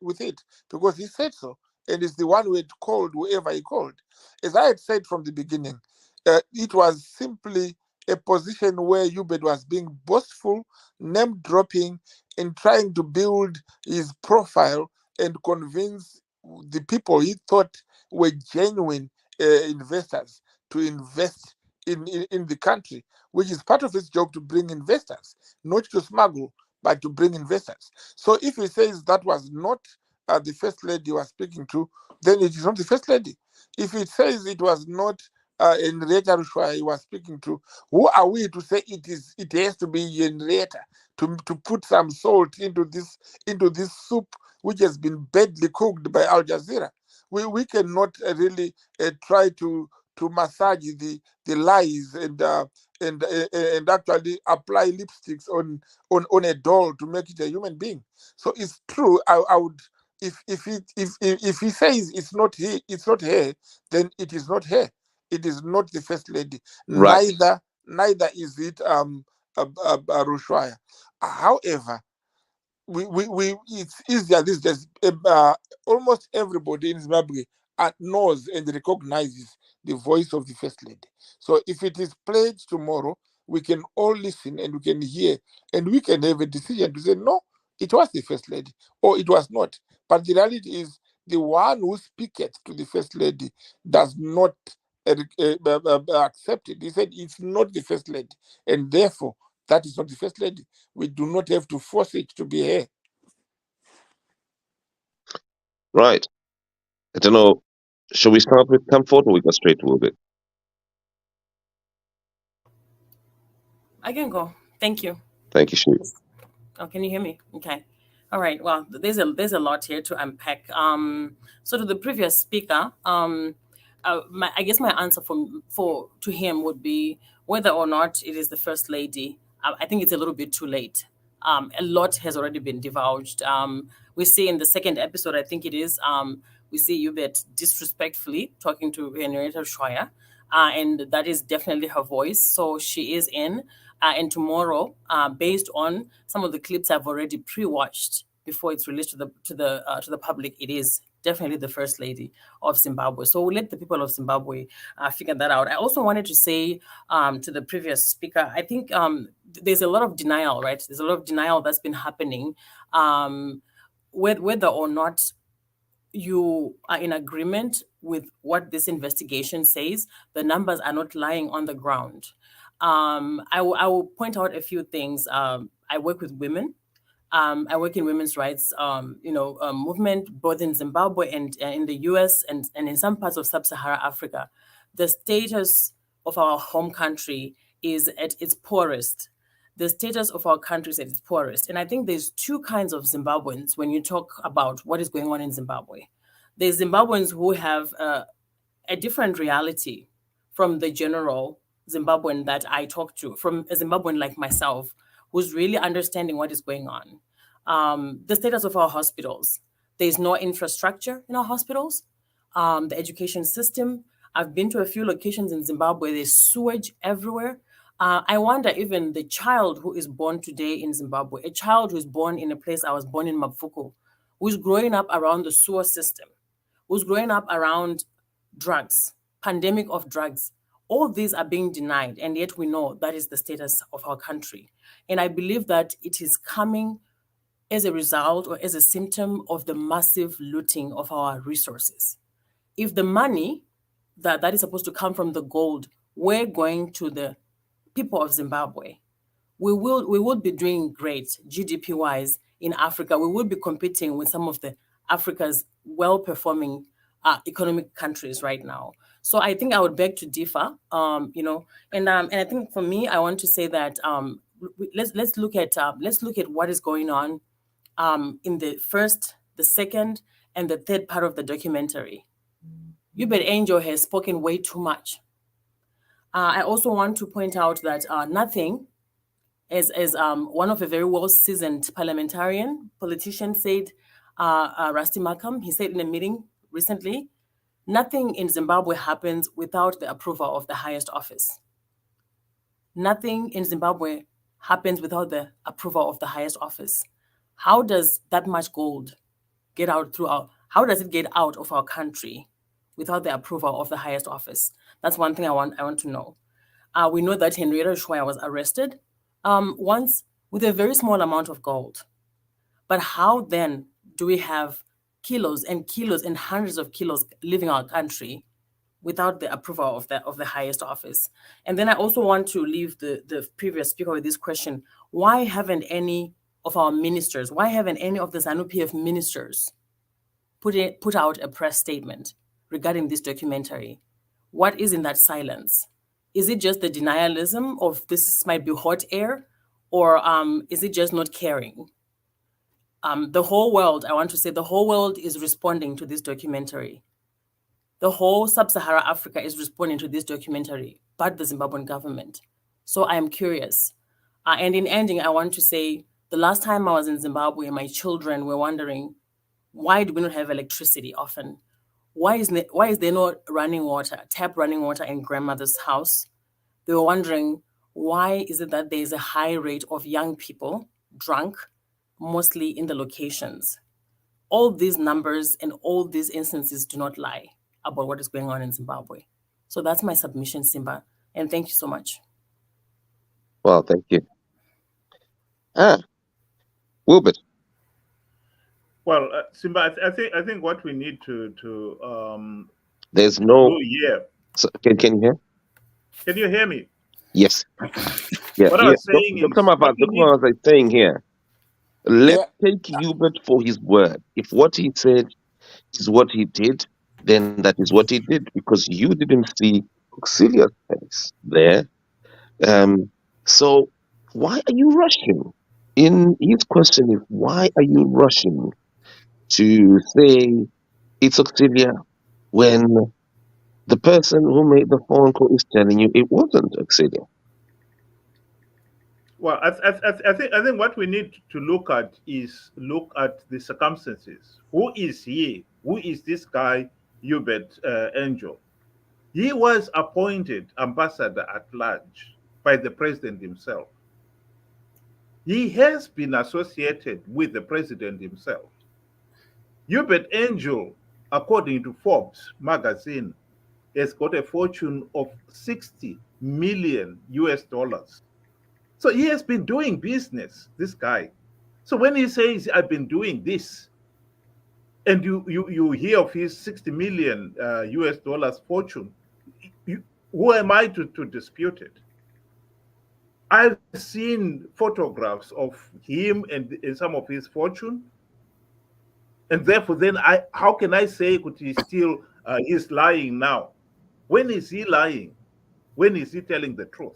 with it because he said so, and it's the one who had called whoever he called. As I had said from the beginning, it was simply a position where Uebert was being boastful, name-dropping, and trying to build his profile and convince the people he thought were genuine investors to invest in the country, which is part of his job, to bring investors, not to smuggle, but to bring investors. So if he says that was not the First Lady he was speaking to, then it is not the First Lady. If he says it was not Henrietta Rushwa was speaking to, who are we to say it has to be Henrietta to put some salt into this soup which has been badly cooked by Al Jazeera? We cannot really try to massage the lies and actually apply lipsticks on a doll to make it a human being. So it's true. I would, if he says it's not her, then it is not her. It is not the first lady. Right. Neither is it Rushwaya. However, we it's easier these days. Almost everybody in Zimbabwe knows and recognizes the voice of the first lady. So if it is played tomorrow, we can all listen and we can hear and we can have a decision to say no, it was the first lady or it was not. But the reality is the one who speaks to the first lady does not accept it. He said it's not the first lady, and therefore that is not the first lady. We do not have to force it to be her. Right. I don't know. Shall we start with Comfort or we go straight to Uebert? I can go. Thank you. Thank you, Shu. Oh, can you hear me? Okay. All right. Well, there's a lot here to unpack. So to the previous speaker, I guess my answer to him would be whether or not it is the first lady. I think it's a little bit too late. A lot has already been divulged. We see in the second episode, I think it is, we see Uebert disrespectfully talking to Henrietta Schreier, and that is definitely her voice. So she is in. And tomorrow, based on some of the clips I've already pre-watched before it's released to the public, it is definitely the first lady of Zimbabwe. So we'll let the people of Zimbabwe figure that out. I also wanted to say to the previous speaker, I think there's a lot of denial, right? There's a lot of denial that's been happening, whether or not you are in agreement with what this investigation says. The numbers are not lying on the ground. I will point out a few things. I work with women. I work in women's rights, movement, both in Zimbabwe and in the US and in some parts of sub-Saharan Africa. The status of our home country is at its poorest. The status of our country is at its poorest. And I think there's two kinds of Zimbabweans when you talk about what is going on in Zimbabwe. There's Zimbabweans who have a different reality from the general Zimbabwean that I talk to, from a Zimbabwean like myself, who's really understanding what is going on. The status of our hospitals. There's no infrastructure in our hospitals. The education system. I've been to a few locations in Zimbabwe. There's sewage everywhere. I wonder even the child who is born today in Zimbabwe, a child who's born in a place I was born in Maputo, who's growing up around the sewer system, who's growing up around drugs, pandemic of drugs. All these are being denied, and yet we know that is the status of our country. And I believe that it is coming as a result or as a symptom of the massive looting of our resources. If the money that is supposed to come from the gold were going to the people of Zimbabwe, we would be doing great GDP-wise in Africa. We would be competing with some of the Africa's well-performing economic countries right now. So I think I would beg to differ, and I think for me, I want to say that let's look at what is going on in the first, the second, and the third part of the documentary. Uebert Angel has spoken way too much. I also want to point out that nothing, as one of a very well-seasoned politician said, Rusty Markham, he said in a meeting recently, nothing in Zimbabwe happens without the approval of the highest office. Nothing in Zimbabwe happens without the approval of the highest office. How does that much gold get out how does it get out of our country without the approval of the highest office? That's one thing I want to know. We know that Henrietta Schreier was arrested once with a very small amount of gold. But how then do we have kilos and kilos and hundreds of kilos leaving our country without the approval of the highest office? And then I also want to leave the previous speaker with this question. Why haven't any of our ministers, why haven't any of the ZANU-PF ministers put out a press statement regarding this documentary? What is in that silence? Is it just the denialism of this might be hot air, or is it just not caring? The whole world, I want to say, the whole world is responding to this documentary. The whole sub-Saharan Africa is responding to this documentary, but the Zimbabwean government. So I am curious. And in ending, I want to say, the last time I was in Zimbabwe, my children were wondering, why do we not have electricity often? Why is there no running water, tap running water in grandmother's house? They were wondering, why is it that there's a high rate of young people drunk, mostly in the locations? All these numbers and all these instances do not lie about what is going on in Zimbabwe. So that's my submission, Simba. And thank you so much. Well, thank you. Uebert. Well, Simba, I think what we need to there's no. do here. So, can you hear? Can you hear me? Yes. Yeah. What I was saying Dr. Mafat, what I was saying here. Let's take Uebert for his word. If what he said is what he did, then that is what he did, because you didn't see Auxilia's face there. So why are you rushing? His question is, why are you rushing to say it's Auxilia when the person who made the phone call is telling you it wasn't Auxiliia? Well, I think what we need to look at is the circumstances. Who is he? Who is this guy, Uebert Angel? He was appointed ambassador at large by the president himself. He has been associated with the president himself. Uebert Angel, according to Forbes magazine, has got a fortune of 60 million US dollars. So he has been doing business, this guy. So when he says, I've been doing this, and you hear of his 60 million US dollars fortune, who am I to dispute it? I've seen photographs of him and some of his fortune, and therefore then how can I say that he still is lying now? When is he lying? When is he telling the truth?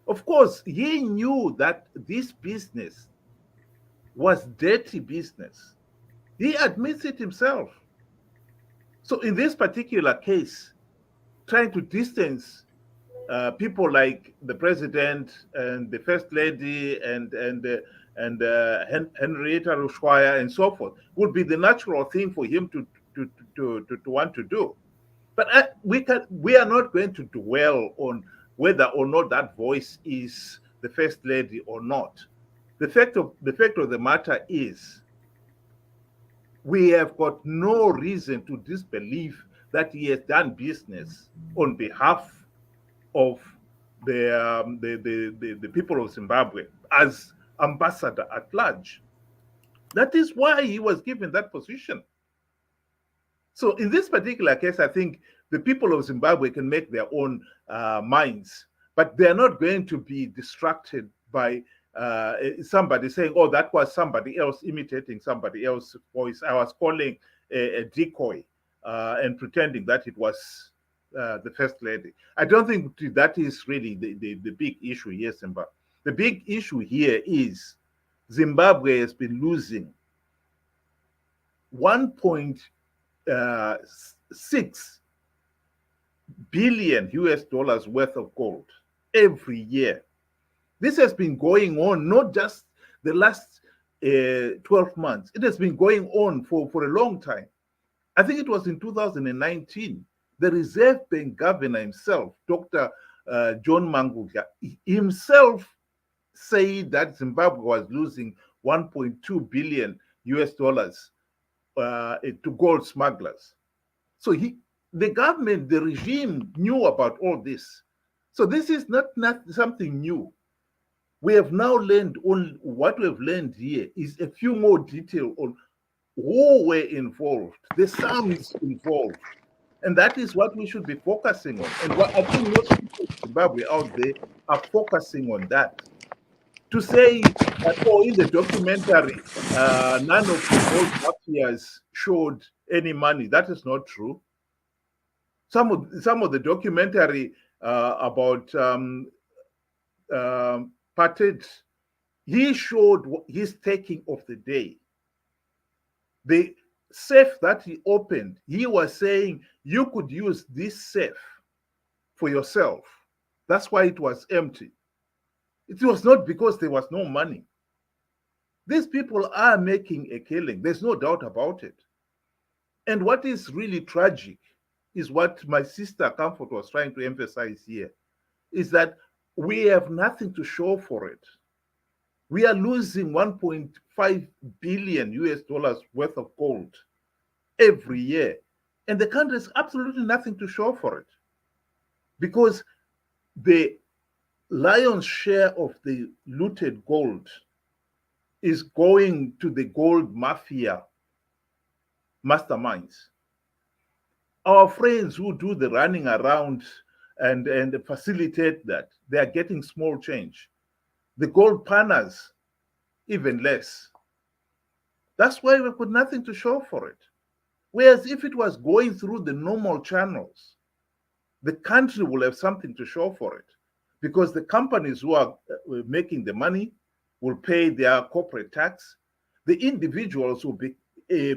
Of course, he knew that this business was dirty business. He admits it himself. So in this particular case, trying to distance people like the president and the first lady and Henrietta Rushwaya and so forth would be the natural thing for him to want to do. But we are not going to dwell on whether or not that voice is the first lady or not. The fact of the matter is, we have got no reason to disbelieve that he has done business on behalf of the people of Zimbabwe as ambassador at large. That is why he was given that position. So in this particular case, I think the people of Zimbabwe can make their own minds, but they're not going to be distracted by somebody saying, oh, that was somebody else imitating somebody else's voice. I was calling a decoy and pretending that it was the first lady. I don't think that is really the big issue here, Simba. The big issue here is Zimbabwe has been losing 1.6 billion US dollars worth of gold every year. This has been going on not just the last 12 months. It has been going on for a long time. I think it was in 2019, the Reserve Bank governor himself, Dr. John Mangudya, himself said that Zimbabwe was losing 1.2 billion US dollars to gold smugglers. So the government, the regime knew about all this. So this is not something new. We have now learned, on what we have learned here is a few more detail on who were involved, the sums involved. And that is what we should be focusing on. And what I think most people in Zimbabwe out there are focusing on that. To say that, oh, in the documentary, none of the old mafias showed any money, that is not true. Some of the documentary about Patet, he showed his taking of the day. The safe that he opened, he was saying you could use this safe for yourself. That's why it was empty. It was not because there was no money. These people are making a killing. There's no doubt about it. And what is really tragic is what my sister Comfort was trying to emphasize here, is that we have nothing to show for it. We are losing 1.5 billion US dollars worth of gold every year. And the country has absolutely nothing to show for it, because the lion's share of the looted gold is going to the gold mafia masterminds. Our friends who do the running around and facilitate that, they are getting small change. The gold panners, even less. That's why we've got nothing to show for it. Whereas if it was going through the normal channels, the country will have something to show for it, because the companies who are making the money will pay their corporate tax. The individuals will be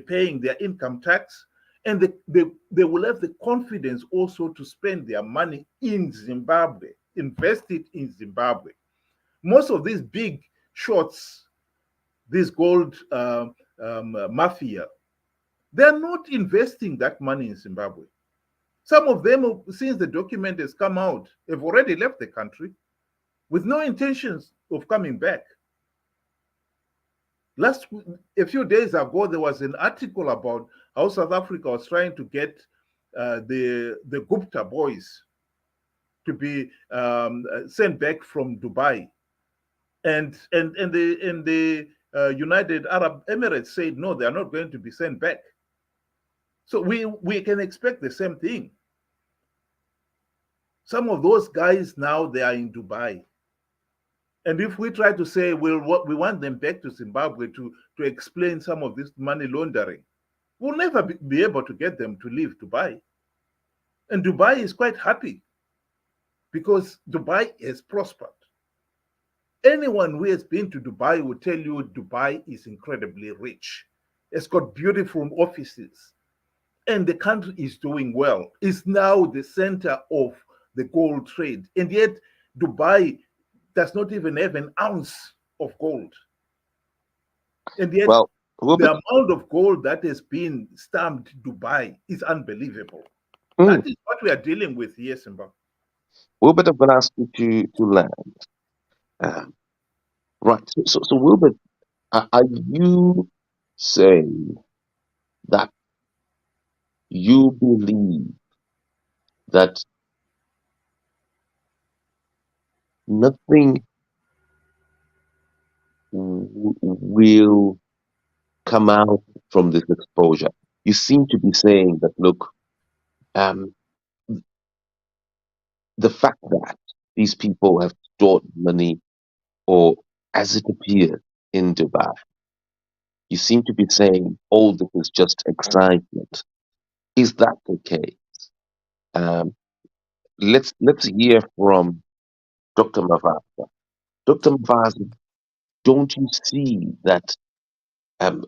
paying their income tax, and they will have the confidence also to spend their money in Zimbabwe, invest it in Zimbabwe. Most of these big shots, this gold mafia, they're not investing that money in Zimbabwe. Some of them, since the document has come out, have already left the country with no intentions of coming back. A few days ago, there was an article about how South Africa was trying to get the Gupta boys to be sent back from Dubai, and the United Arab Emirates said no, they are not going to be sent back. So we can expect the same thing. Some of those guys now, they are in Dubai. And if we try to say, well, we want them back to Zimbabwe to explain some of this money laundering, we'll never be able to get them to leave Dubai. And Dubai is quite happy because Dubai has prospered. Anyone who has been to Dubai will tell you Dubai is incredibly rich. It's got beautiful offices. And the country is doing well. It's now the center of the gold trade. And yet Dubai does not even have an ounce of gold. And yet the amount of gold that has been stamped Dubai is unbelievable. That is what we are dealing with here, Simba. Uebert, I'm going to ask you to land. Right. So Uebert, are you saying that you believe that nothing will come out from this exposure? You seem to be saying that, look, the fact that these people have stored money, or as it appears in Dubai, you seem to be saying all this is just excitement. Is that the case? Let's hear from Dr. Mavasa. Dr. Mavasa, don't you see that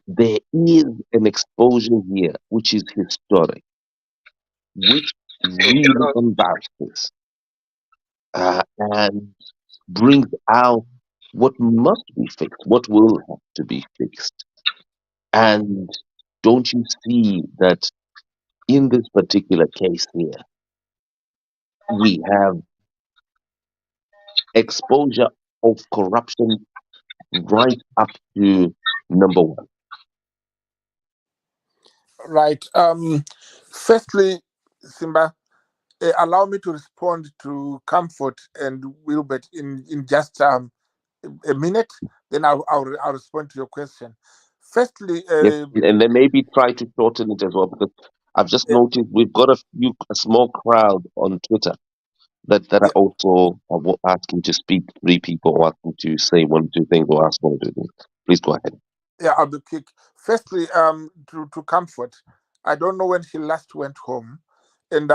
there is an exposure here which is historic, which really embarrasses and brings out what must be fixed, what will have to be fixed? And don't you see that in this particular case here, we have exposure of corruption right up to number one? Right. Firstly, Simba, allow me to respond to Comfort and Uebert in just a minute. Then I'll respond to your question. Firstly, yes, and then maybe try to shorten it as well, because I've just noticed we've got a small crowd on Twitter that are also asking to speak. 3 people asking to say 1 or 2 things or ask 1 or 2 things. Please go ahead. Yeah, I'll be quick. Firstly, to Comfort, I don't know when she last went home, and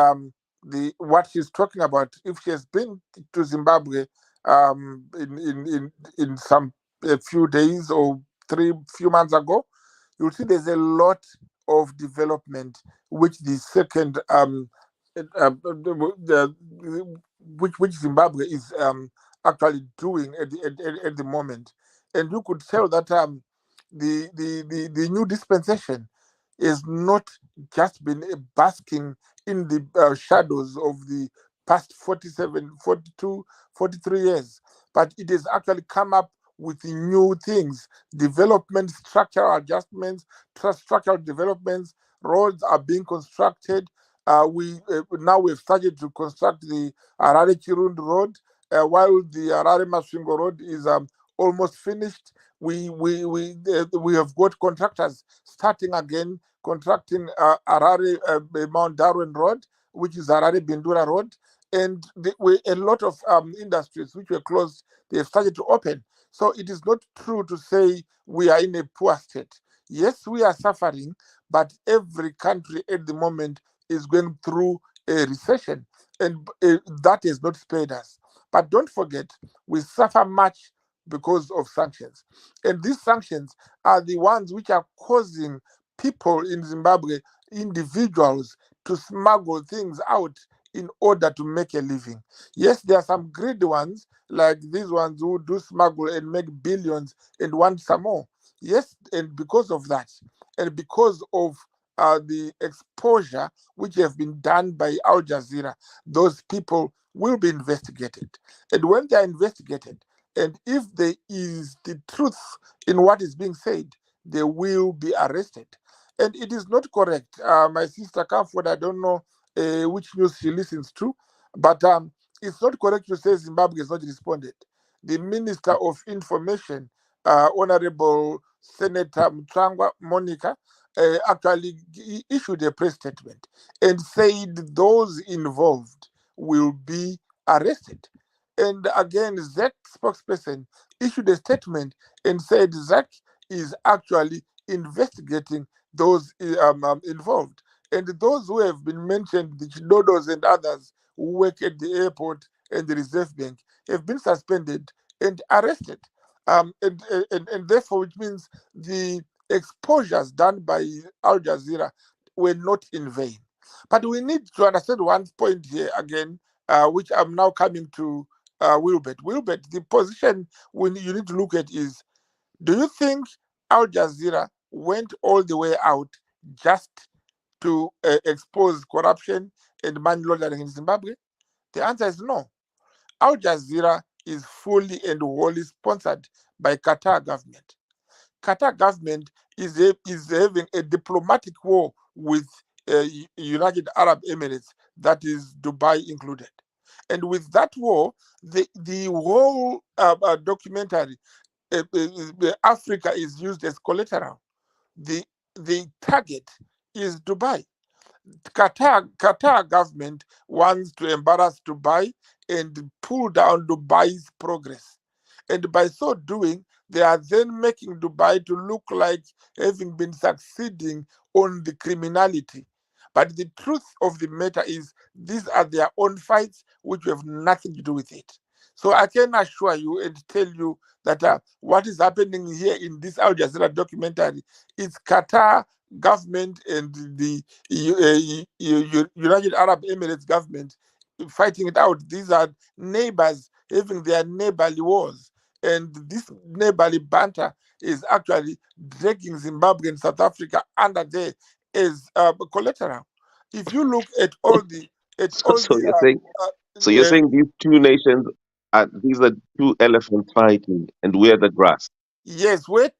what she's talking about, if she has been to Zimbabwe in some a few days or few months ago, you'll see there's a lot of development which the second which Zimbabwe is actually doing at the moment, and you could tell that the new dispensation is not just been basking in the shadows of the past 47, 42, 43 years, but it has actually come up with new things, development, structural adjustments, structural developments. Roads are being constructed. We now we've started to construct the Harare Kirundi Road, while the Harare Masvingo Road is almost finished. We have got contractors starting again constructing Harare Mount Darwin Road, which is Harare Bindura Road, and a lot of industries which were closed, they have started to open. So it is not true to say we are in a poor state. Yes, we are suffering, but every country at the moment is going through a recession, and that has not spared us. But don't forget, we suffer much because of sanctions. And these sanctions are the ones which are causing people in Zimbabwe, individuals, to smuggle things out in order to make a living. Yes, there are some greedy ones, like these ones who do smuggle and make billions and want some more. Yes, and because of that, and because of the exposure which have been done by Al Jazeera, those people will be investigated. And when they are investigated, and if there is the truth in what is being said, they will be arrested. And it is not correct. My sister Comfort, I don't know which news she listens to, but it's not correct to say Zimbabwe has not responded. The Minister of Information, Honorable Senator Mtrangwa Monica, actually issued a press statement and said those involved will be arrested. And again, ZAC spokesperson issued a statement and said ZAC is actually investigating those involved. And those who have been mentioned, the Chidodos and others who work at the airport and the Reserve Bank, have been suspended and arrested. And therefore, which means the exposures done by Al Jazeera were not in vain. But we need to understand one point here again, which I'm now coming to Uebert. Uebert, the position you need to look at is, do you think Al Jazeera went all the way out just to expose corruption and money laundering in Zimbabwe? The answer is no. Al Jazeera is fully and wholly sponsored by Qatar government. Qatar government is having a diplomatic war with United Arab Emirates, that is Dubai included. And with that war, the whole documentary, Africa is used as collateral. The target is Dubai. Qatar government wants to embarrass Dubai and pull down Dubai's progress. And by so doing, they are then making Dubai to look like having been succeeding on the criminality. But the truth of the matter is, these are their own fights which have nothing to do with it. So I can assure you and tell you that what is happening here in this Al Jazeera documentary is Qatar government and the United Arab Emirates government fighting it out. These are neighbors having their neighborly wars. And this neighborly banter is actually dragging Zimbabwe and South Africa under there as collateral. If you look at all the you're saying these two nations these are two elephants fighting, and we're the grass. Yes, where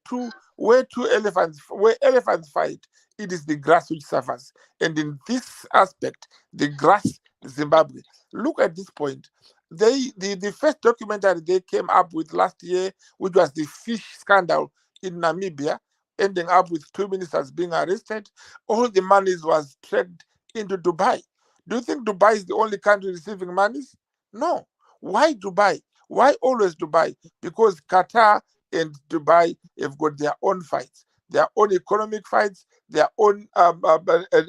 elephants fight, it is the grass which suffers. And in this aspect, the grass, Zimbabwe. Look at this point. The first documentary they came up with last year, which was the fish scandal in Namibia, ending up with 2 ministers being arrested. All the monies was tracked into Dubai. Do you think Dubai is the only country receiving monies? No. Why Dubai? Why always Dubai? Because Qatar and Dubai have got their own fights, their own economic fights, their own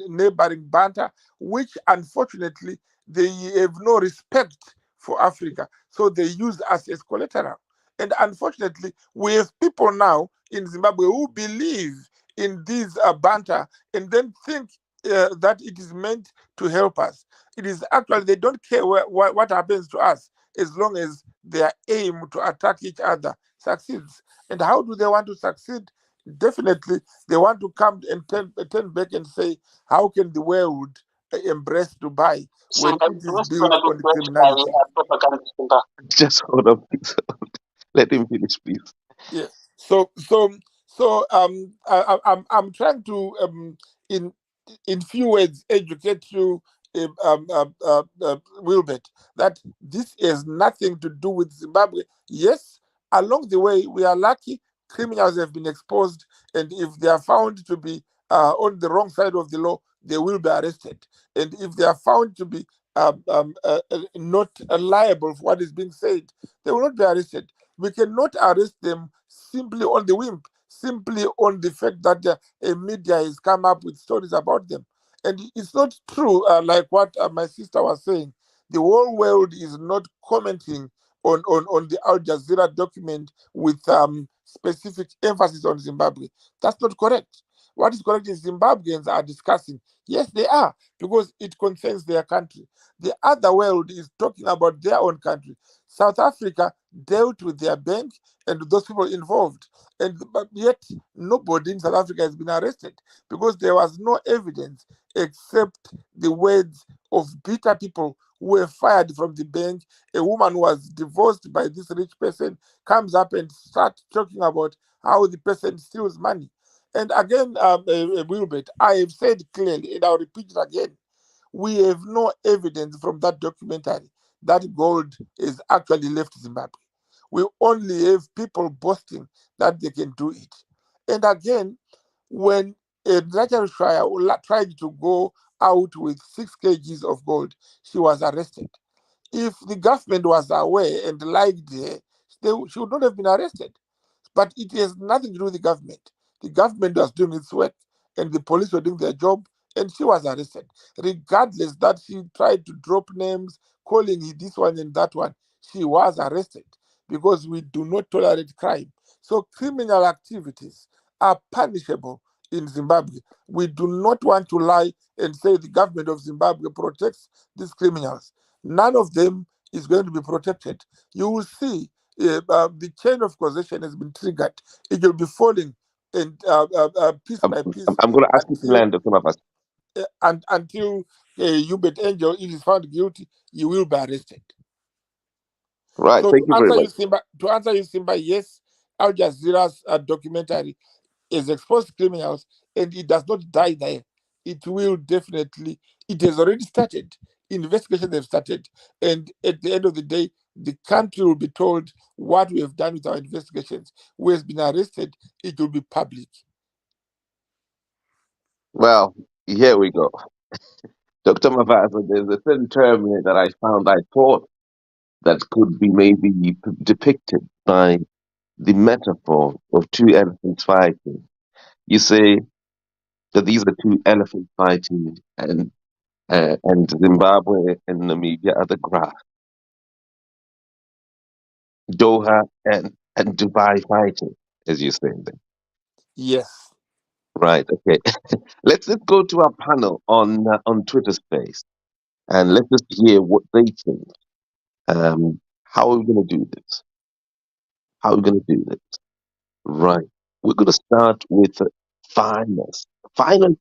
neighboring banter, which unfortunately they have no respect for Africa, so they use us as collateral. And unfortunately, we have people now in Zimbabwe who believe in this banter and then think that it is meant to help us. It is actually, they don't care what happens to us as long as their aim to attack each other succeeds. And how do they want to succeed? Definitely, they want to come and turn back and say, how can the world embrace Dubai when it is built on criminality? Just hold on, please. Let him finish, please. Yes. I'm trying to in few words educate you, Wilbert, that this has nothing to do with Zimbabwe. Yes, along the way we are lucky criminals have been exposed, and if they are found to be on the wrong side of the law, they will be arrested. And if they are found to be not liable for what is being said, they will not be arrested. We cannot arrest them simply on the whim, simply on the fact that a media has come up with stories about them. And it's not true, like what my sister was saying. The whole world is not commenting on the Al Jazeera document with specific emphasis on Zimbabwe. That's not correct. What is correct is Zimbabweans are discussing. Yes, they are, because it concerns their country. The other world is talking about their own country. South Africa dealt with their bank and those people involved. But yet, nobody in South Africa has been arrested because there was no evidence except the words of bitter people who were fired from the bank. A woman who was divorced by this rich person comes up and starts talking about how the person steals money. And again, Wilbert, I have said clearly, and I'll repeat it again, we have no evidence from that documentary that gold is actually left Zimbabwe. We only have people boasting that they can do it. And again, when Rachel Shire tried to go out with 6 kgs of gold, she was arrested. If the government was aware and liked her, she would not have been arrested. But it has nothing to do with the government. The government was doing its work, and the police were doing their job, and she was arrested. Regardless that she tried to drop names, calling it this one and that one, she was arrested because we do not tolerate crime. So criminal activities are punishable in Zimbabwe. We do not want to lie and say the government of Zimbabwe protects these criminals. None of them is going to be protected. You will see the chain of causation has been triggered. It will be falling and piece by piece I'm going to ask you to land, Dr. Mavas. Until Uebert Angel, if is found guilty, you will be arrested. Right. So Thank you very much. to answer you, Simba, yes, Al Jazeera's documentary is exposed criminals, and it does not die there. It will definitely. It has already started. Investigations have started, and at the end of the day, the country will be told what we have done with our investigations. Who has been arrested? It will be public. Well, here we go. Dr. Mavasa, there's a certain term here that I thought that could be maybe depicted by the metaphor of 2 elephants fighting. You say that these are 2 elephants fighting, and Zimbabwe and Namibia are the grass. Doha and Dubai fighting, as you say. Yes. Right. Okay. Let's go to our panel on Twitter Space, and let's just hear what they think. How are we going to do this? How are we going to do this? Right. We're going to start with Finance. Finance,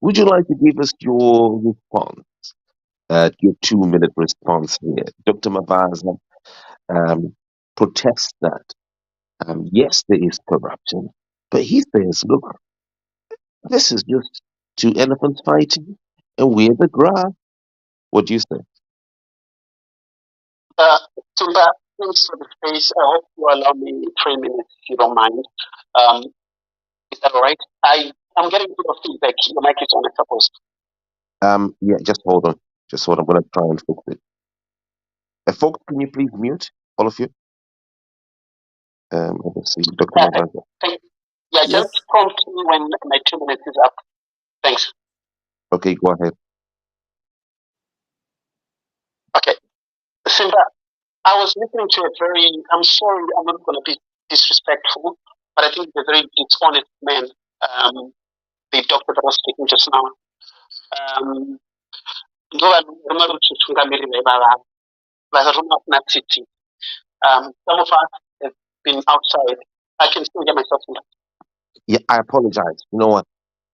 would you like to give us your response? Your 2-minute response here. Dr. Mavaza protests that, yes, there is corruption, but he says, look, this is just 2 elephants fighting, and we're the grass. What do you say? Tumba, thanks for the space. I hope you allow me 3 minutes if you don't mind. Is that all right? I'm getting a bit of feedback. Your mic is on, I suppose. Yeah, just hold on. Just hold on. I'm going to try and fix it. Folks, can you please mute, all of you? Let's see, Dr. Mavaza. Yeah, just prompt me when my 2 minutes is up. Thanks. Okay, go ahead. Okay. Simba, I was listening to a very, I'm sorry, I'm not going to be disrespectful, but I think the very dishonest man, the doctor that was speaking just now. Some of us have been outside. I can still hear myself. Yeah, I apologize. You know what?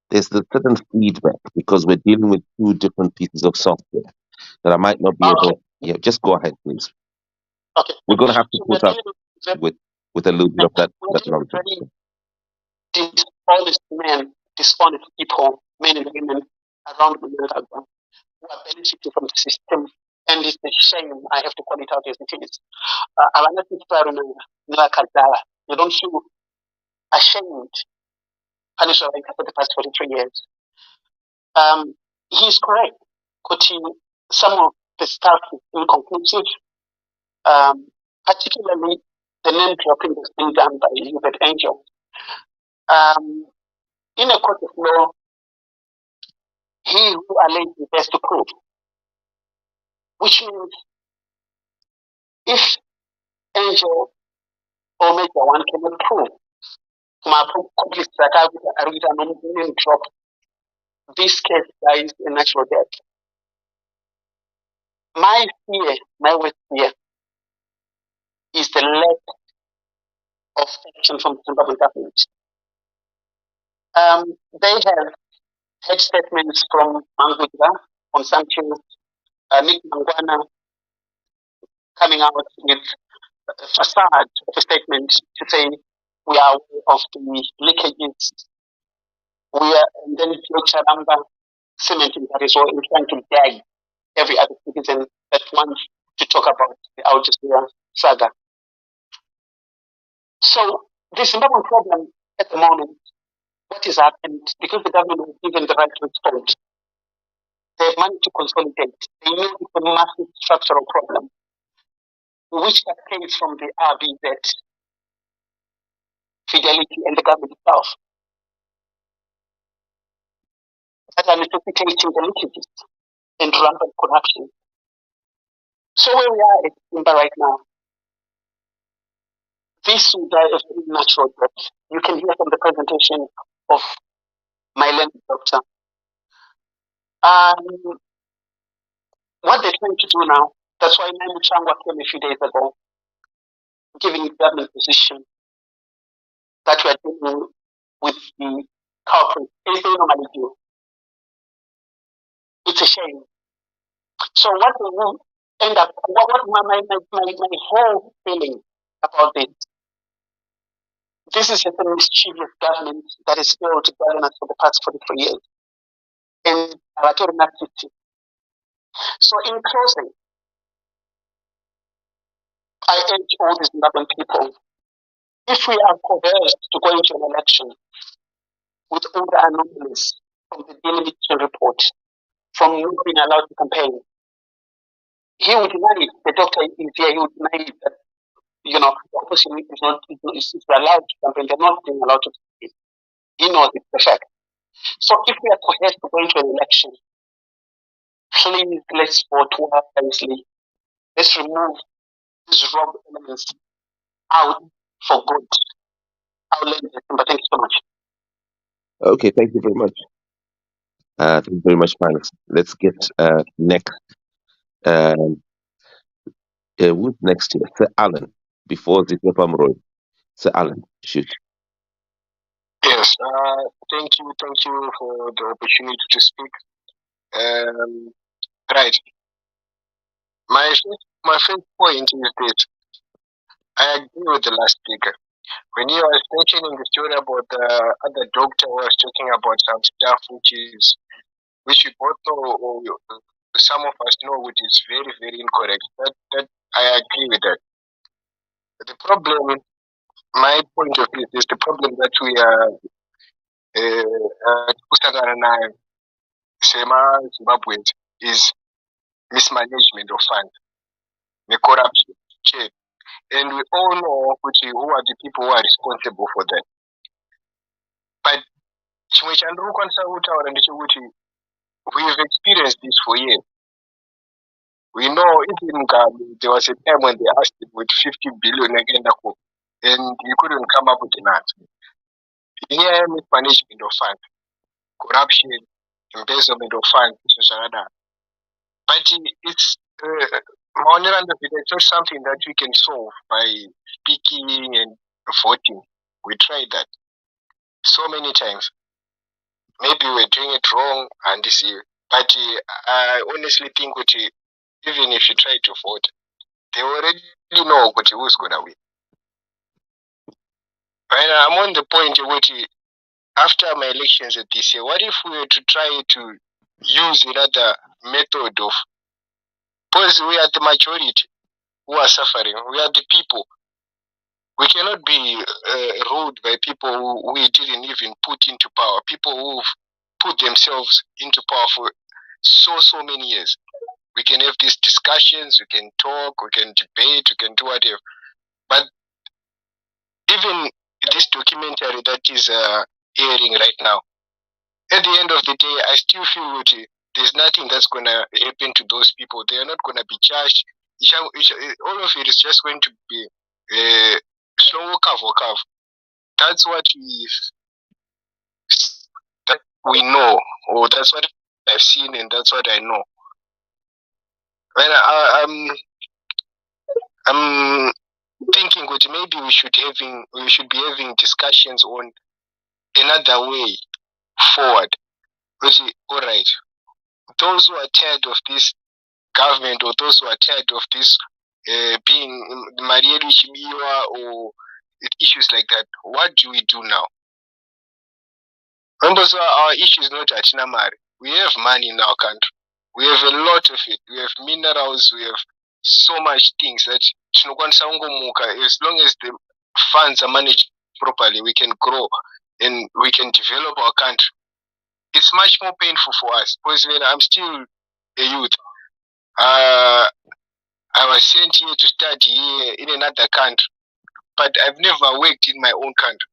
There's the certain feedback because we're dealing with two different pieces of software that I might not be able. Yeah, just go ahead, please. Okay. We're going to have to So put up with a little bit of that nonsense. Very dishonest men, dishonest people, men and women around the world who are benefiting from the system. And it's a shame I have to call it out as it is. You don't feel ashamed, punished for the past 43 years. He's correct. Some of the stuff is inconclusive, particularly the name dropping that's being done by Uebert Angel. In a court of law, he who alleges has to prove, which means if Angel or Major One cannot prove, my accomplice that I would name drop, this case dies a natural death. My fear, my worst fear, is the lack of action from the Zimbabwe government. They have had statements from Mangudra on sanctions, Nick Mangwana coming out with a facade of a statement to say we are aware of the leakages. And then Joe Charamba cementing that as well in trying to gag every other citizen that wants to talk about the Auxillia saga. So the Zimbabwean problem at the moment, what has happened, because the government was given the right to respond, they have managed to consolidate. They know it's a massive structural problem, which cascades from the RBZ, Fidelity, and the government itself, that are necessitating the leakages and rampant corruption. So where we are at Simba right now, this will die of natural death. You can hear from the presentation of my learned doctor. What they're trying to do now, that's why Nani Changwa came a few days ago, giving the government position that we are dealing with the culprits, as they normally do. It's a shame. So what we will end up, what my whole feeling about this is just a mischievous government that has failed to govern us for the past 43 years. And our city. So in closing, I urge all these Zimbabwean people, if we are coerced to go into an election with all the anomalies from the delegation report, from not being allowed to campaign, he would deny it. The doctor is here, he would deny it that, the opposition is allowed to campaign, they're not being allowed to campaign. He knows it's the fact. So if we are coerced to go into an election, please let's vote wisely. Let's remove these wrong elements out for good. I'll learn this, but thank you so much. Okay, thank you very much. Thank you very much, panelists. Let's get next. Who's next here? Sir Alan, before Zitopam Roy. Sir Alan, shoot. Yes, thank you for the opportunity to speak. Right. My first point is this. I agree with the last speaker. When he was mentioning the story about the other doctor who was talking about some stuff which we both know, or some of us know, which is very, very incorrect. That I agree with that. The problem, my point of view, is the problem that we are Zimbabweans is mismanagement of funds, the corruption, check. And we all know who are the people who are responsible for that. But we've experienced this for years. We know even there was a time when they asked him with 50 billion again, and he couldn't come up with an answer. Here, mismanagement of funds, corruption, embezzlement of funds, but it's it's not something that we can solve by speaking and voting. We tried that so many times. Maybe we're doing it wrong, and this year. But I honestly think that even if you try to vote, they already know who's going to win. And I'm on the point which after my elections this year, what if we were to try to use another method of, because we are the majority who are suffering, we are the people. We cannot be ruled by people who we didn't even put into power, people who've put themselves into power for so many years. We can have these discussions, we can talk, we can debate, we can do whatever. But even this documentary that is airing right now, at the end of the day, I still feel that there's nothing that's going to happen to those people. They are not going to be charged. All of it is just going to be slow cover. That's what we know, or that's what I've seen, and that's what I know. And I'm thinking that maybe we should be having discussions on another way forward. All right, those who are tired of this government, or those who are tired of this being Marielu Shimiwa or issues like that, what do we do now? Remember, so our issue is not Atinamari. We have money in our country. We have a lot of it. We have minerals. We have so much things that as long as the funds are managed properly, we can grow and we can develop our country. It's much more painful for us because when I'm still a youth, I was sent here to study here in another country, but I've never worked in my own country.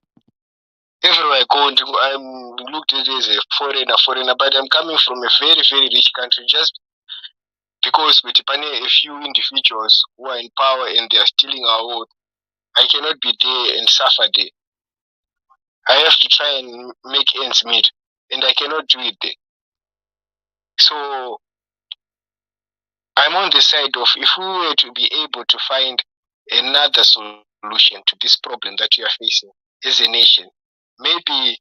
Everywhere I go, I'm looked at as a foreigner, but I'm coming from a very, very rich country just because with a few individuals who are in power and they are stealing our vote. I cannot be there and suffer there. I have to try and make ends meet, and I cannot do it there. So I'm on the side of, if we were to be able to find another solution to this problem that we are facing as a nation, maybe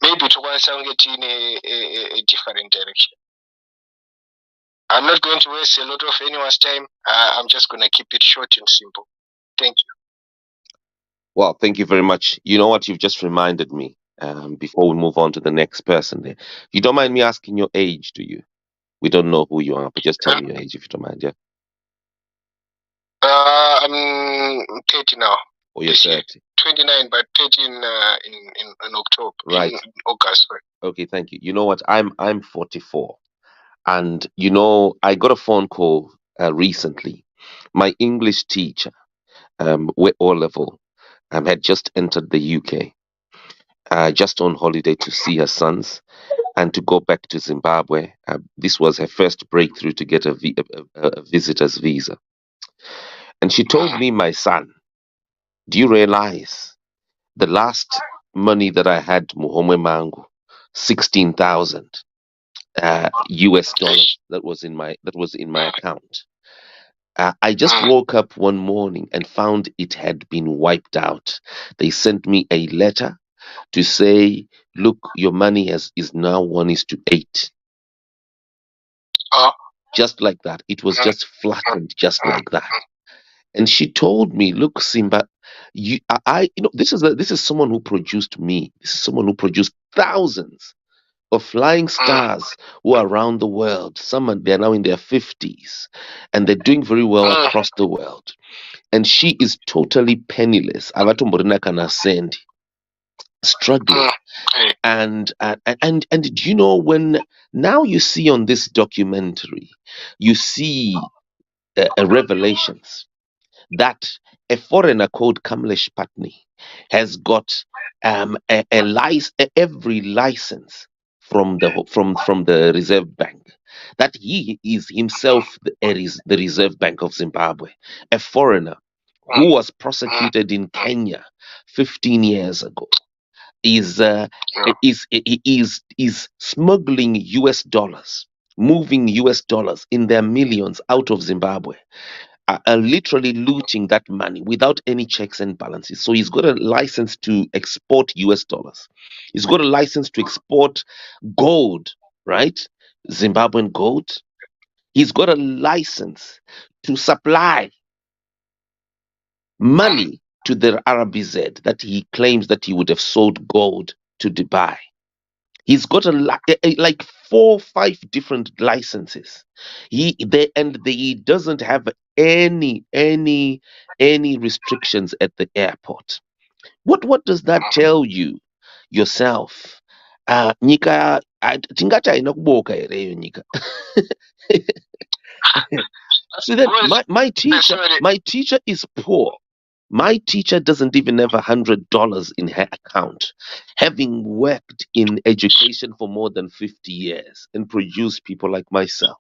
to want to get in a different direction. I'm not going to waste a lot of anyone's time. I'm just going to keep it short and simple. Thank you. Well, thank you very much. You know what? You've just reminded me before we move on to the next person there. You don't mind me asking your age, do you? We don't know who you are, but just tell me your age if you don't mind, yeah? I'm 30 now. Oh, you're 30. 29, but 30 in October. Right. In August. Right. Okay, thank you. You know what? I'm 44. And, you know, I got a phone call recently. My English teacher, with O level, had just entered the UK, just on holiday to see her sons and to go back to Zimbabwe. This was her first breakthrough to get a visitor's visa. And she told me, my son, do you realize the last money that I had, Muhome Mangu, 16,000 US dollars that was in my account. I just woke up one morning and found it had been wiped out. They sent me a letter to say, look, your money is now 1:8. Just like that. It was just flattened just like that. And she told me, look, Simba, this is someone who produced me. This is someone who produced thousands of flying stars who are around the world. They're now in their 50s and they're doing very well across the world. And she is totally penniless. Struggling. And do you know, when now you see on this documentary, you see revelations that a foreigner called Kamlesh Patni has got every license from the Reserve Bank, that he is himself the Reserve Bank of Zimbabwe, a foreigner who was prosecuted in Kenya 15 years ago, is smuggling US dollars, moving US dollars in their millions out of Zimbabwe, are literally looting that money without any checks and balances. So he's got a license to export US dollars. He's got a license to export gold, right? Zimbabwean gold. He's got a license to supply money to the RBZ that he claims that he would have sold gold to Dubai. He's got like 4 or 5 different licenses. He doesn't have any restrictions at the airport. What does that tell you yourself? Nyika tingati haina kuboka here iyo nyika. So then my teacher is poor. My teacher doesn't even have $100 in her account, having worked in education for more than 50 years and produced people like myself.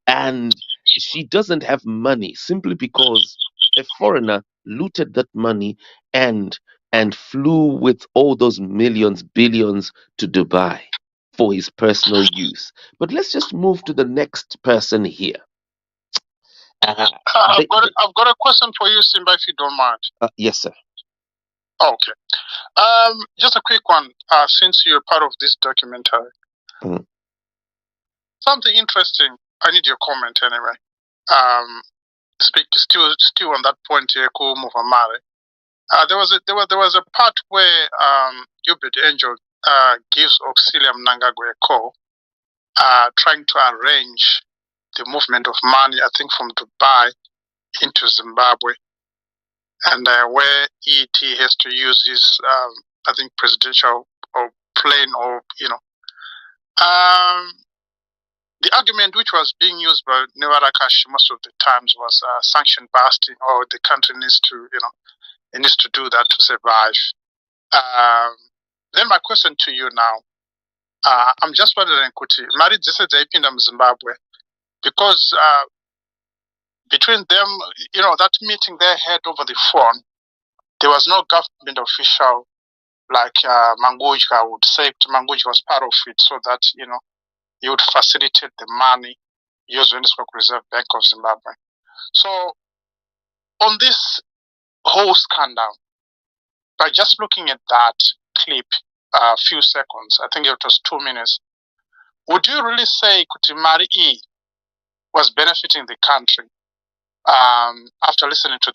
And she doesn't have money simply because a foreigner looted that money and flew with all those millions, billions to Dubai for his personal use. But let's just move to the next person here. I've got a question for you, Simba, if you don't mind. Yes, sir. Okay. Just a quick one. Since you're part of this documentary, something interesting. I need your comment anyway. Speak still on that point here. Cool move on there was a part where Uebert Angel gives Auxillia Mnangagwa a call, trying to arrange the movement of money, I think from Dubai into Zimbabwe, and where ET has to use his, I think, presidential or plane or, the argument which was being used by Newarakash most of the times was sanction busting, or the country needs to, it needs to do that to survive. Then my question to you now, I'm just wondering, Kuti, Mari Jisejapinda Zimbabwe, because between them, that meeting they had over the phone, there was no government official like Mangujka would say. Mangujka was part of it, so that he would facilitate the money used in the Reserve Bank of Zimbabwe. So on this whole scandal, by just looking at that clip, a few seconds, I think it was 2 minutes, would you really say Kutimari E was benefiting the country after listening to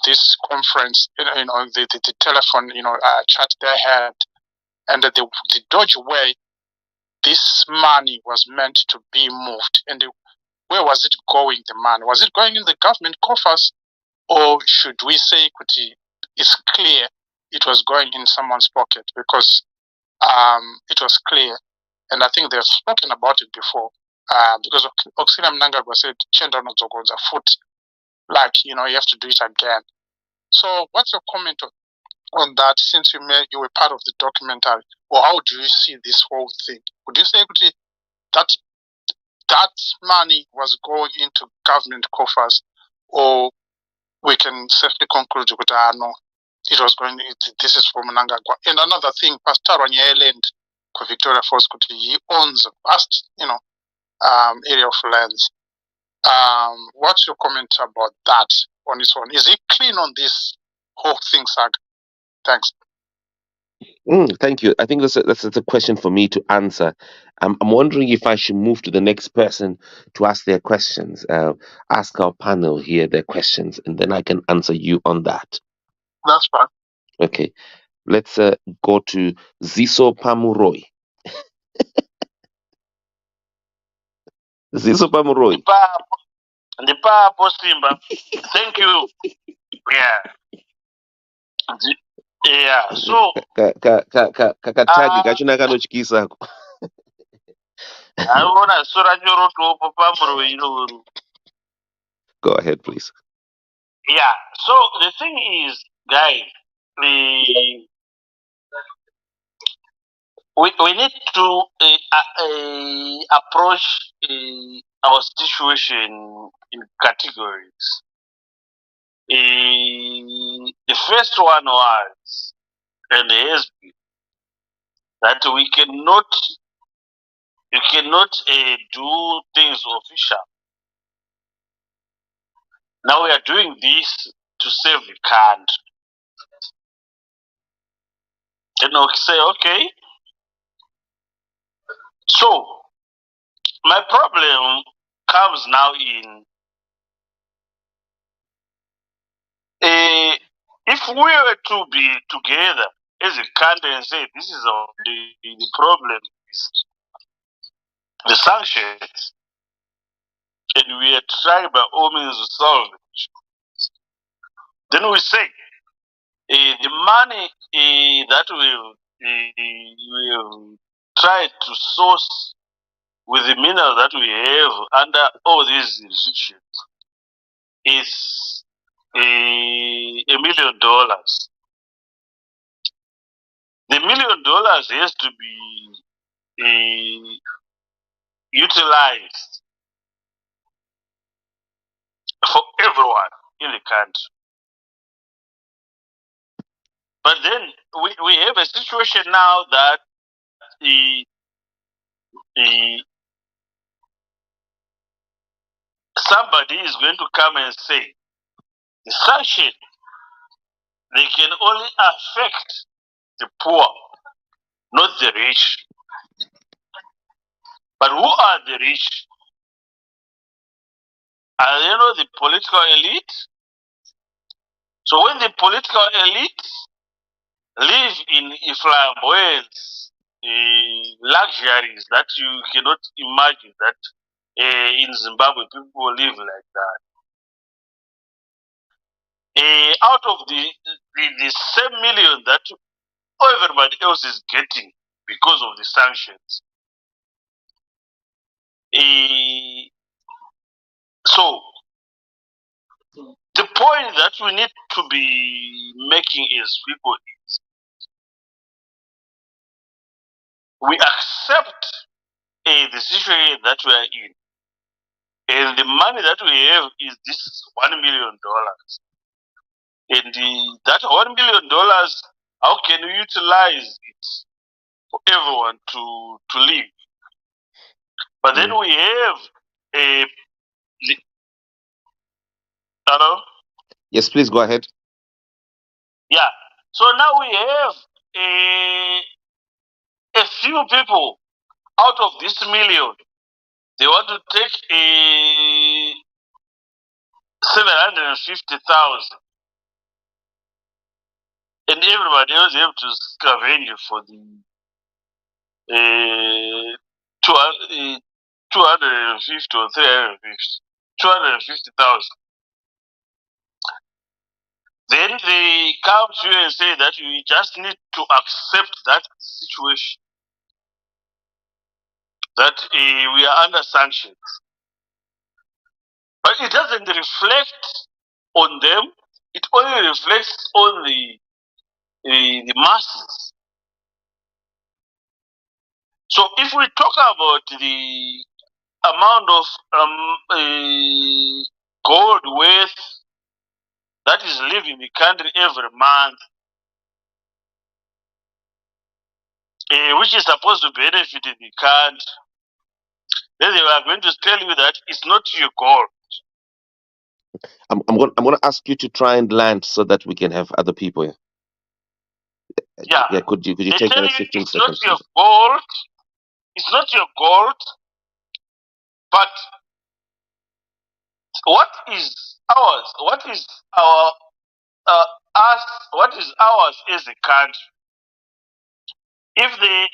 this conference, the telephone, chat they had, and the dodgy way this money was meant to be moved, and where was it going? The money, was it going in the government coffers, or should we say it's clear it was going in someone's pocket? Because it was clear, and I think they've spoken about it before. Because Auxillia Mnangagwa said, "Chenda nozogonza foot," like you have to do it again. So, what's your comment on that? Since you were part of the documentary, or how do you see this whole thing? Would you say that money was going into government coffers, or we can safely conclude that no, it was going. This is from Mnangagwa. And another thing, Pastor Wanyelend, Victoria Falls, he owns a vast, area of lands. What's your comment about that on his own? Is he clean on this whole thing, Sag? Thanks. Thank you. I think that's a question for me to answer. I'm wondering if I should move to the next person to ask their questions. Ask our panel here their questions, and then I can answer you on that. That's fine. Okay. Let's go to Ziso Pamuroy. Ziso Pamuroy. Ndipapo Simba. Thank you. Yeah. So kakatagi kachina kanochikisako. I wanna sura nyoroto Pamuro Iluru. Go ahead, please. Yeah. So the thing is, guys, we need to approach our situation in categories. The first one was, and has been, that you cannot do things official. Now we are doing this to save the country. And we say, okay. So my problem comes now in if we were to be together as a country and say this is the problem is the sanctions, and we are trying by all means to solve it, then we say the money that we've tried to source with the minerals that we have under all these restrictions is $1 million. The $1 million has to be utilized for everyone in the country. But then we have a situation now that somebody is going to come and say the sanction, they can only affect the poor, not the rich. But who are the rich? Are they the political elite? So when the political elite live in flamboyance, luxuries that you cannot imagine that in Zimbabwe people live like that. Out of the same million that everybody else is getting because of the sanctions. So the point that we need to be making is people is we accept the situation that we are in. And the money that we have is this $1 million. And that $1 million, how can we utilize it for everyone to live? But then we have hello? Yes, please go ahead. Yeah. So now we have a few people out of this million. They want to take 750,000. And everybody else have to scavenge for the 250 or 350, 250,000. Then they come to you and say that we just need to accept that situation, that we are under sanctions. But it doesn't reflect on them. It only reflects on the masses. So if we talk about the amount of gold worth that is leaving the country every month, which is supposed to benefit the country, then they are going to tell you that it's not your gold. I'm going to ask you to try and land so that we can have other people here. Yeah. Could you take the next 15 it's seconds? Not your gold. It's not your gold. But what is ours? What is our us? What is ours as a country? If the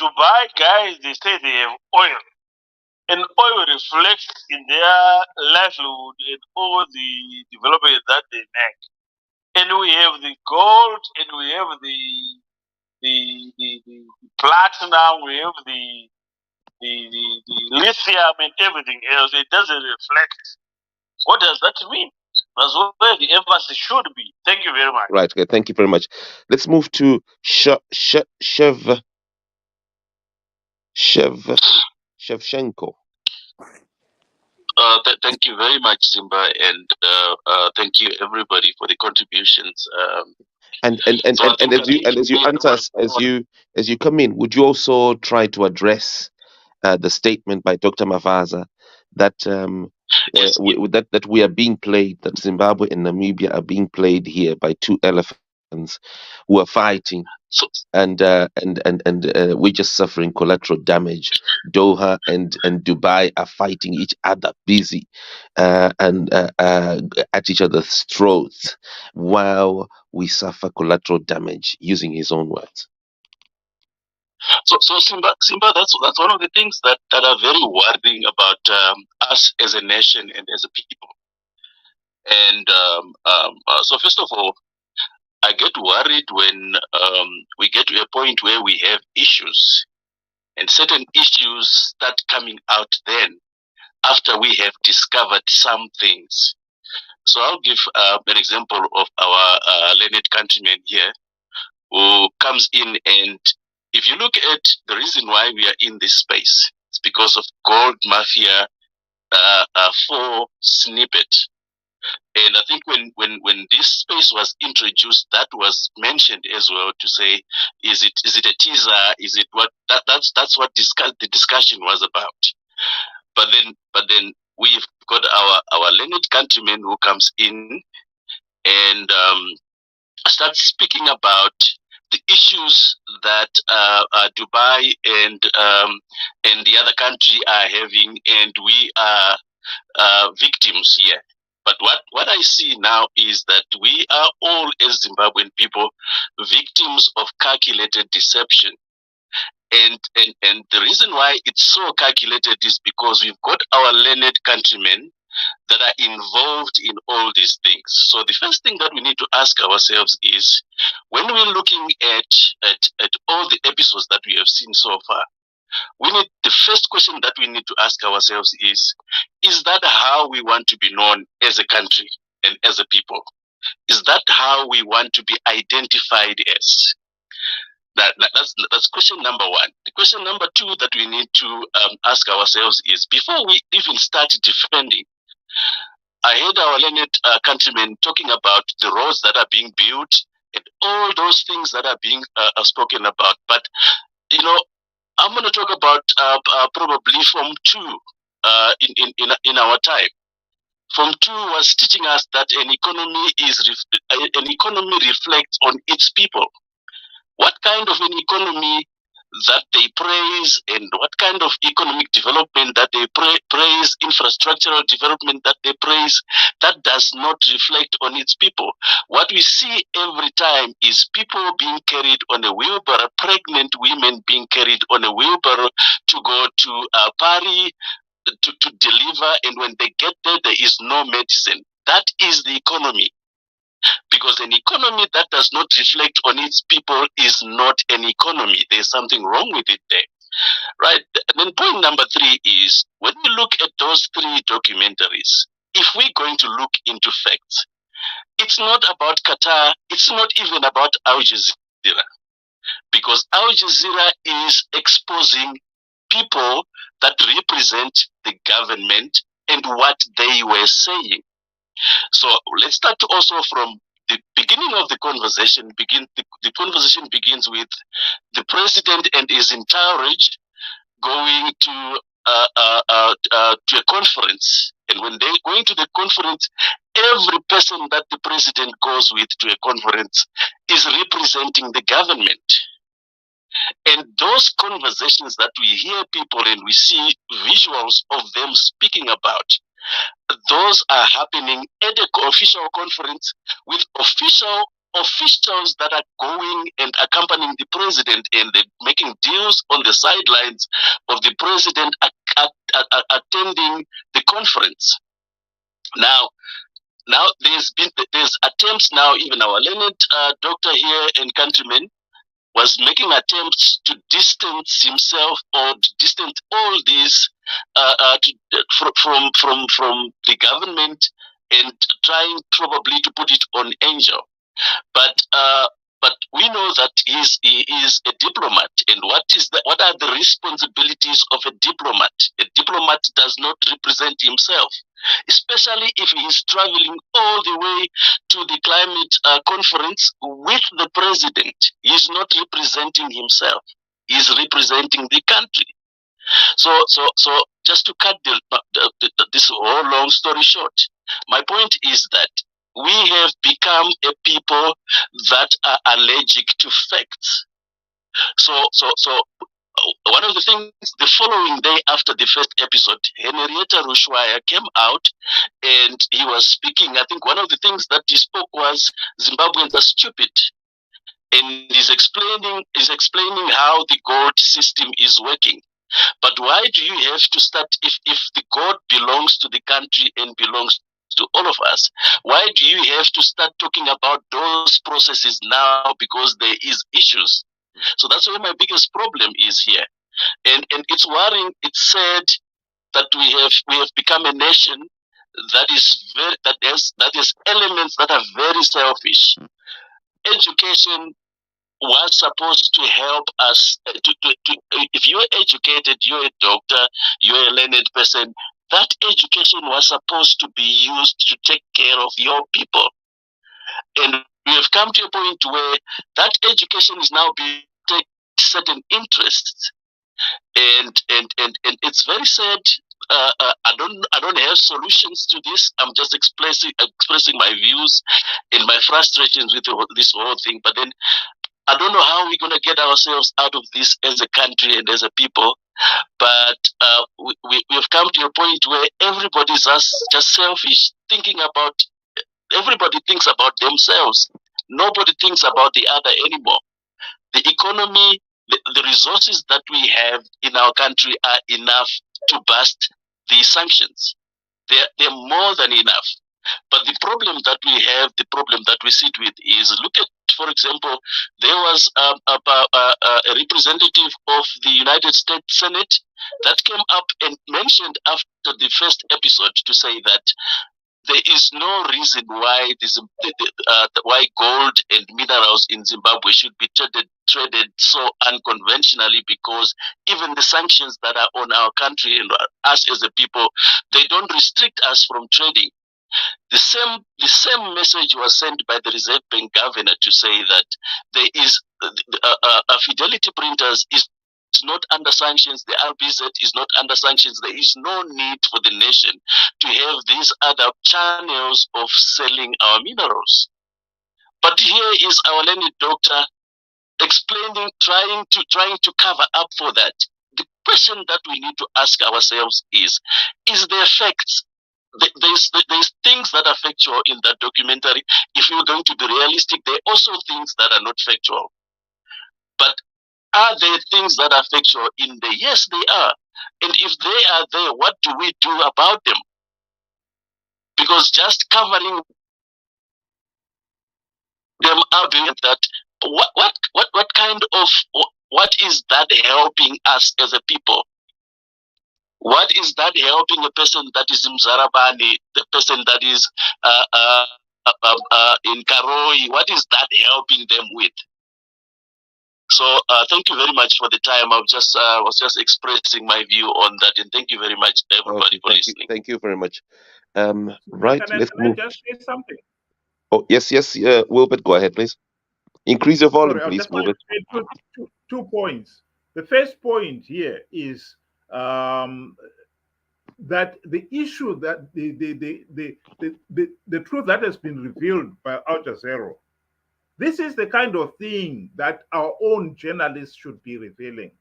Dubai guys, they say they have oil, and oil reflects in their livelihood and all the development that they make. And we have the gold, and we have the platinum, we have the lithium and everything else. It doesn't reflect. What does that mean? That's where the emphasis should be. Thank you very much. Right. Okay. Thank you very much. Let's move to Chev Shevchenko. Thank you very much, Simba, and thank you everybody for the contributions. And So as you answer us, as you come in, would you also try to address the statement by Dr. Mavaza that that we are being played, that Zimbabwe and Namibia are being played here by two elephants who are fighting, and we're just suffering collateral damage. Doha and Dubai are fighting each other, busy and at each other's throats, while we suffer collateral damage, using his own words. So Simba, that's one of the things that are very worrying about us as a nation and as a people. And so first of all, I get worried when we get to a point where we have issues, and certain issues start coming out then after we have discovered some things. So I'll give an example of our learned countryman here who comes in, and if you look at the reason why we are in this space, it's because of gold mafia 4 snippet. And I think when this space was introduced, that was mentioned as well, to say, is it a teaser? Is it what? That's what the discussion was about. But then we've got our learned countryman who comes in and starts speaking about the issues that Dubai and the other country are having, and we are victims here. But what I see now is that we are all, as Zimbabwean people, victims of calculated deception. And the reason why it's so calculated is because we've got our learned countrymen that are involved in all these things. So the first thing that we need to ask ourselves is, when we're looking at all the episodes that we have seen so far, the first question that we need to ask ourselves is that how we want to be known as a country and as a people? Is that how we want to be identified as? That's question number one. The question number two that we need to ask ourselves is, before we even start defending, I heard our learned countrymen talking about the roads that are being built and all those things that are being spoken about. But, you know, I'm going to talk about probably Form 2 in our time. Form 2 was teaching us that an economy reflects on its people. What kind of an economy that they praise, and what kind of economic development that they praise, infrastructural development that they praise, that does not reflect on its people. What we see every time is people being carried on a wheelbarrow, pregnant women being carried on a wheelbarrow to go to Paris to deliver, and when they get there, there is no medicine. That is the economy. Because an economy that does not reflect on its people is not an economy. There's something wrong with it there. Right? And then point number 3 is, when we look at those 3 documentaries, if we're going to look into facts, it's not about Qatar, it's not even about Al Jazeera. Because Al Jazeera is exposing people that represent the government and what they were saying. So let's start also from the beginning of the conversation. The conversation begins with the president and his entourage going to a conference. And when they're going to the conference, every person that the president goes with to a conference is representing the government. And those conversations that we hear people and we see visuals of them speaking about, those are happening at an official conference with officials that are going and accompanying the president, and they're making deals on the sidelines of the president attending the conference. Now there's attempts now, even our learned doctor here and countryman was making attempts to distance himself or to distance all this from the government, and trying probably to put it on Angel. But But we know that he is a diplomat, and what are the responsibilities of a diplomat? A diplomat does not represent himself, especially if he is traveling all the way to the climate conference with the president. He is not representing himself; he is representing the country. So just to cut this whole long story short, my point is that we have become a people that are allergic to facts. So one of the things, the following day after the first episode, Henrietta Rushwaya came out and he was speaking. I think one of the things that he spoke was Zimbabweans are stupid. And he's explaining how the gold system is working. But why do you have to start, if the God belongs to the country and belongs to all of us, why do you have to start talking about those processes now because there is issues? So that's where my biggest problem is here. And it's worrying, it's sad that we have become a nation that has elements that are very selfish. Education was supposed to help us if you're educated, you're a doctor, you're a learned person, that education was supposed to be used to take care of your people. And we have come to a point where that education is now being taken certain interests. And it's very sad. I don't have solutions to this. I'm just expressing my views and my frustrations with this whole thing. But then I don't know how we're going to get ourselves out of this as a country and as a people, but we've come to a point where everybody's just selfish, everybody thinks about themselves. Nobody thinks about the other anymore. The economy, the resources that we have in our country are enough to bust the sanctions. They're more than enough. But the problem that we have, the problem that we sit with is, look at, for example, there was a representative of the United States Senate that came up and mentioned after the first episode to say that there is no reason why why gold and minerals in Zimbabwe should be traded so unconventionally, because even the sanctions that are on our country and us as a people, they don't restrict us from trading. The same message was sent by the Reserve Bank governor to say that there is Fidelity Printers is not under sanctions, the RBZ is not under sanctions. There is no need for the nation to have these other channels of selling our minerals. But here is our learned doctor explaining, trying to cover up for that. The question that we need to ask ourselves is there facts? There's things that are factual in that documentary. If you're going to be realistic, there are also things that are not factual. But are there things that are factual in there? Yes, they are. And if they are there, what do we do about them? Because just covering them up, that what kind of, what is that helping us as a people? What is that helping a person that is in Mzarabani, the person that is in Karoi? What is that helping them with? So thank you very much for the time. I was just expressing my view on that, and thank you very much, everybody, for listening. Thank you very much. Right, let's move. Can I just say something? Oh, yes, Uebert, go ahead, please. Increase your volume, please, Uebert. Two points. The first point here is that the issue that the truth that has been revealed by Al Jazeera, this is the kind of thing that our own journalists should be revealing.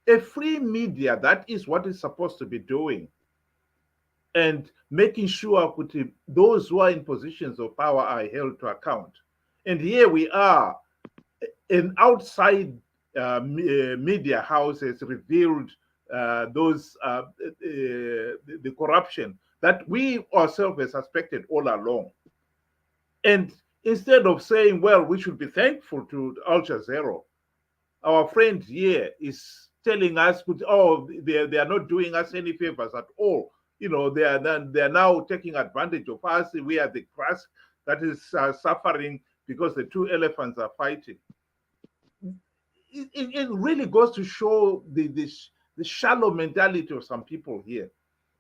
A free media, that is what it's supposed to be doing, and making sure that those who are in positions of power are held to account. And here we are, an outside media house has revealed the corruption that we ourselves have suspected all along. And instead of saying, well, we should be thankful to Al Jazeera, our friend here is telling us, oh, they are not doing us any favors at all. You know, they are now taking advantage of us. We are the class that is suffering because the two elephants are fighting. It really goes to show the shallow mentality of some people here.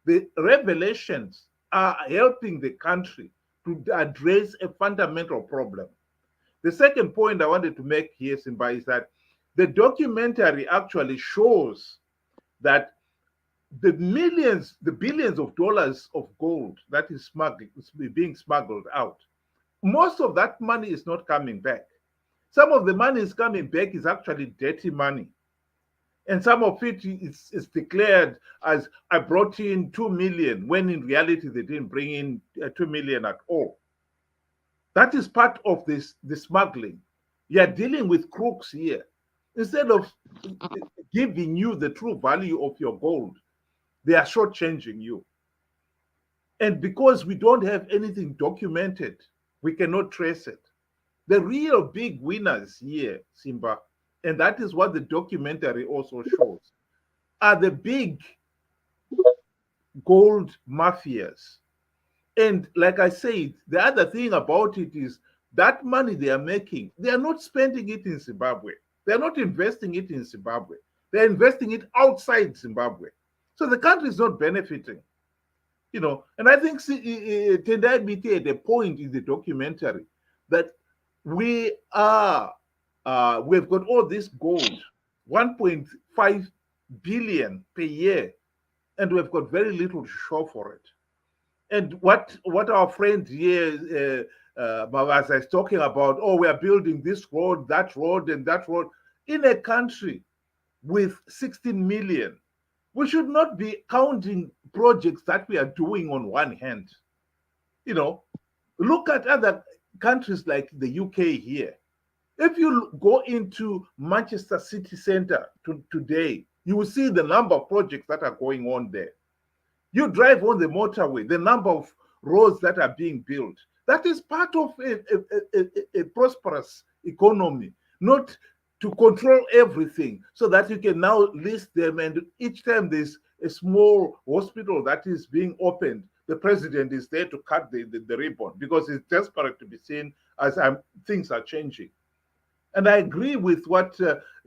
The revelations are helping the country to address a fundamental problem. The second point I wanted to make here, Simba, is that the documentary actually shows that the billions of dollars of gold that is being smuggled out, most of that money is not coming back. Some of the money is coming back is actually dirty money. And some of it is declared as I brought in 2 million, when in reality they didn't bring in 2 million at all. That is part of the smuggling. You are dealing with crooks here. Instead of giving you the true value of your gold, they are shortchanging you. And because we don't have anything documented, we cannot trace it. The real big winners here, Simba, and that is what the documentary also shows, are the big gold mafias. And like I said, the other thing about it is that money they are making, they are not spending it in Zimbabwe. They are not investing it in Zimbabwe. They are investing it outside Zimbabwe. So the country is not benefiting. And I think Tendai Biti had a point in the documentary that we've got all this gold, 1.5 billion per year, and we've got very little to show for it. And what our friend here, Mavaza, is talking about, we are building this road, and that road, in a country with 16 million. We should not be counting projects that we are doing on one hand. Look at other countries like the UK here. If you go into Manchester city centre today, you will see the number of projects that are going on there. You drive on the motorway, the number of roads that are being built. That is part of a prosperous economy, not to control everything so that you can now list them. And each time there's a small hospital that is being opened, the president is there to cut the ribbon because he's desperate to be seen as things are changing. And I agree with what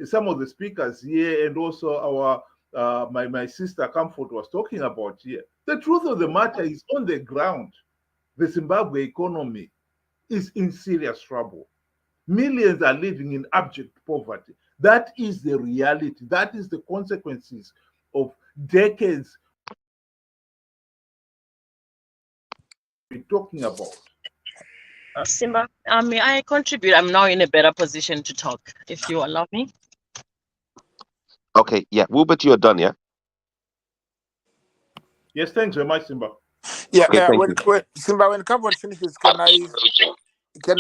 some of the speakers here and also my sister Comfort was talking about here. The truth of the matter is, on the ground, the Zimbabwe economy is in serious trouble. Millions are living in abject poverty. That is the reality. That is the consequences of decades we're talking about. Simba, may I contribute? I'm now in a better position to talk, if you allow me. Okay, yeah. Uebert, you're done, yeah? Yes, thanks very much, Simba. Yeah, okay, when Simba, when Comfort finishes, can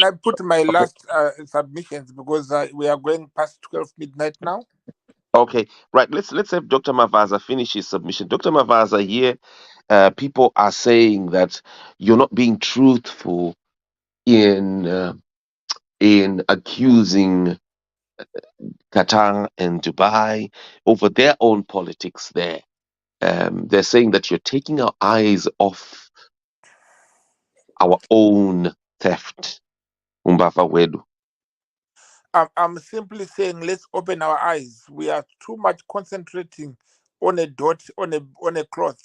I put my last submissions, because we are going past 12 midnight now? Okay, right. Let's have Dr. Mavaza finish his submission. Dr. Mavaza, here, people are saying that you're not being truthful in accusing Qatar and Dubai over their own politics there. They're saying that you're taking our eyes off our own theft. Umbava Wedu. I'm simply saying, let's open our eyes. We are too much concentrating on a dot, on a cloth.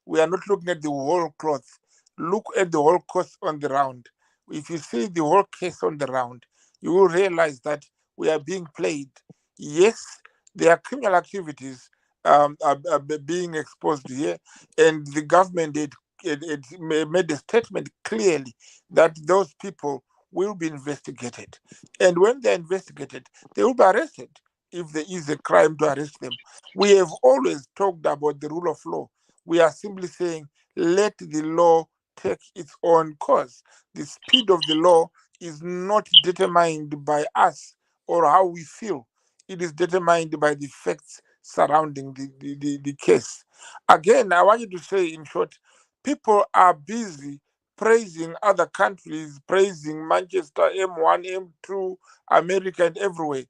We are not looking at the whole cloth. Look at the whole cloth on the round. If you see the whole case on the round, you will realize that we are being played. Yes, there are criminal activities are being exposed here, and the government it made a statement clearly that those people will be investigated. And when they're investigated, they will be arrested if there is a crime to arrest them. We have always talked about the rule of law. We are simply saying, let the law take its own course. The speed of the law is not determined by us or how we feel. It is determined by the facts surrounding the case. Again, I want you to say, in short, people are busy praising other countries, praising Manchester, M1, M2, America, and everywhere.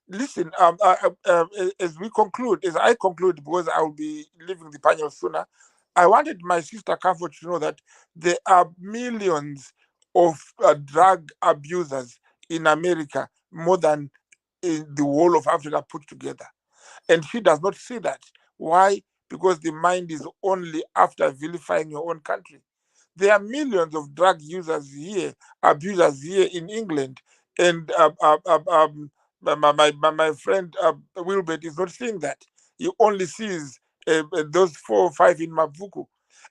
Listen, as I conclude, because I will be leaving the panel sooner, I wanted my sister Comfort to know that there are millions of drug abusers in America more than in the whole of Africa put together. And she does not see that. Why? Because the mind is only after vilifying your own country. There are millions of drug users here, abusers here in England, and my friend Uebert is not seeing that. He only sees those 4 or 5 in Mavuku.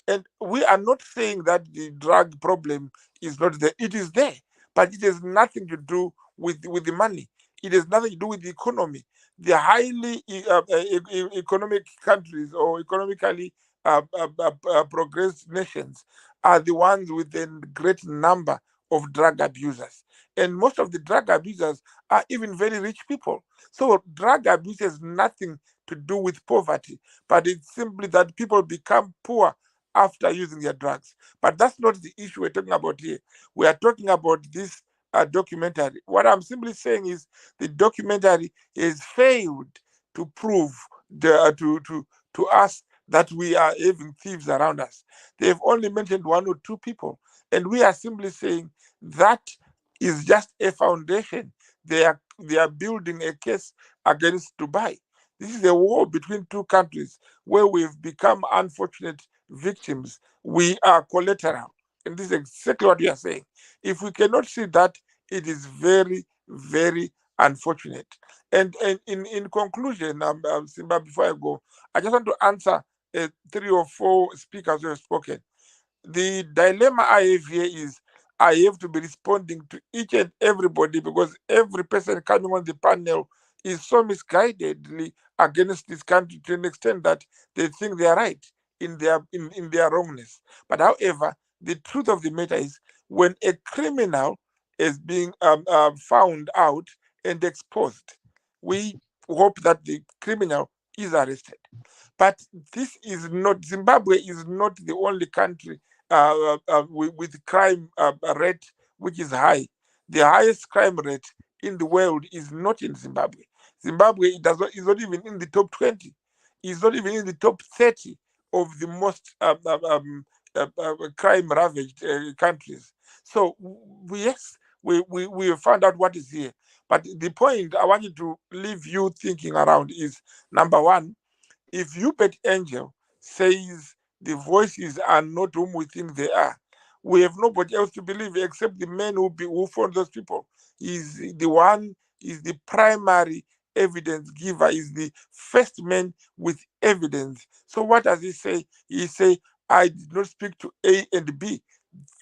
And we are not saying that the drug problem is not there. It is there, but it has nothing to do with the money. It has nothing to do with the economy. The highly economic countries or economically progressed nations are the ones with a great number of drug abusers. And most of the drug abusers are even very rich people. So drug abuse has nothing to do with poverty, but it's simply that people become poor after using their drugs. But that's not the issue we're talking about here. We are talking about this documentary. What I'm simply saying is the documentary has failed to prove to us that we are having thieves around us. They've only mentioned 1 or 2 people, and we are simply saying that is just a foundation. They are building a case against Dubai. This is a war between 2 countries where we've become unfortunate victims. We are collateral, and this is exactly what we are saying. If we cannot see that, it is very, very unfortunate. And in conclusion, Simba, before I go, I just want to answer 3 or 4 speakers who have spoken. The dilemma I have here is I have to be responding to each and everybody because every person coming on the panel is so misguidedly against this country to an extent that they think they are right in their wrongness. But however, the truth of the matter is when a criminal is being found out and exposed, we hope that the criminal is arrested. But this is not, Zimbabwe is not the only country with crime rate which is high. The highest crime rate in the world is not in Zimbabwe. Zimbabwe is not even in the top 20. It's not even in the top 30 of the most crime ravaged countries. So yes, we found out what is here. But the point I want you to leave you thinking around is, number 1, if Uebert Angel says the voices are not whom we think they are, we have nobody else to believe except the men who found those people. He's the one, is the primary evidence giver, is the first man with evidence. So what does he say? He say, I did not speak to A and B.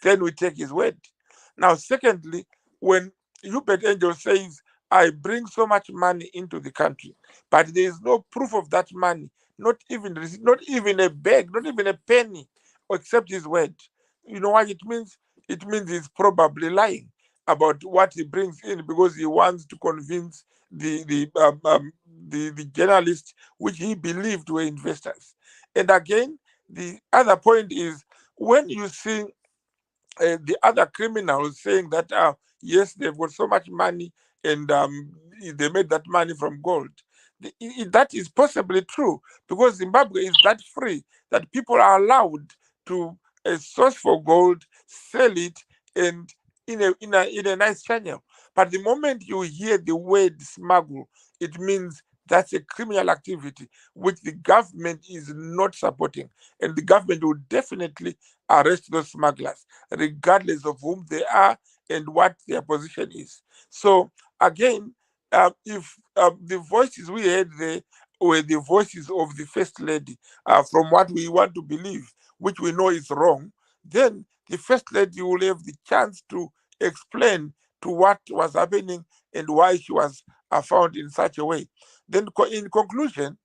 Then we take his word. Now, secondly, when Uebert Angel says, I bring so much money into the country, but there is no proof of that money, not even a bag, not even a penny, except his word. You know what it means? It means he's probably lying about what he brings in because he wants to convince the journalists, which he believed were investors. And again, the other point is when you see the other criminals saying that yes, they've got so much money and they made that money from gold. That is possibly true because Zimbabwe is that free that people are allowed to source for gold, sell it, and in a nice channel. But the moment you hear the word smuggle, it means that's a criminal activity which the government is not supporting, and the government will definitely arrest those smugglers, regardless of whom they are and what their position is. So again, if the voices we heard there were the voices of the First Lady, from what we want to believe, which we know is wrong, then the First Lady will have the chance to explain to what was happening and why she was found in such a way. Then in conclusion,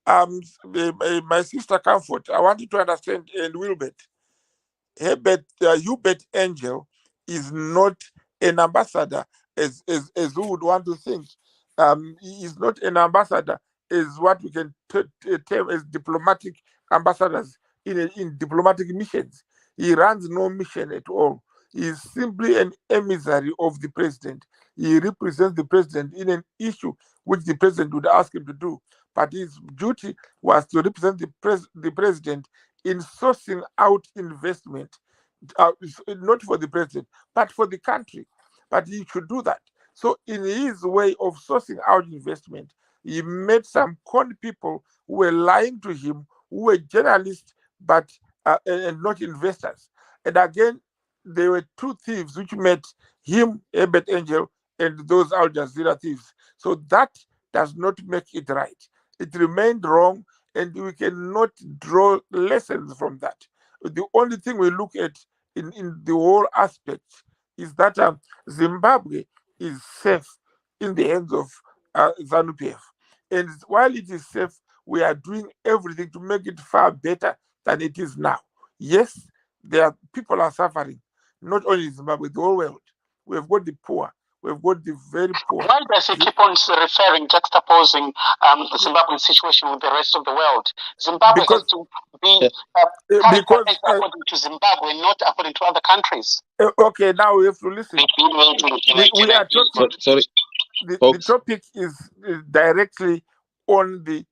my sister Comfort, I want you to understand, and Uebert, Uebert Angel is not an ambassador as who would want to think. He is not an ambassador as what we can term as diplomatic ambassadors in diplomatic missions. He runs no mission at all. He is simply an emissary of the president. He represents the president in an issue which the president would ask him to do. But his duty was to represent the president in sourcing out investment not for the president, but for the country. But he should do that. So in his way of sourcing out investment, he met some con people who were lying to him, who were journalists, but and not investors. And again, there were two thieves which met him, Uebert Angel, and those Al Jazeera thieves. So that does not make it right. It remained wrong, and we cannot draw lessons from that. The only thing we look at in the whole aspect is that Zimbabwe is safe in the hands of ZANU-PF. And while it is safe, we are doing everything to make it far better than it is now. Yes, people are suffering, not only in Zimbabwe, the whole world. We've got the poor, we've got the very poor. Why does he keep on juxtaposing the Zimbabwean situation with the rest of the world? Zimbabwe has to be according to Zimbabwe, not according to other countries. Okay, now we have to listen. We are talking. Sorry, the topic is directly on the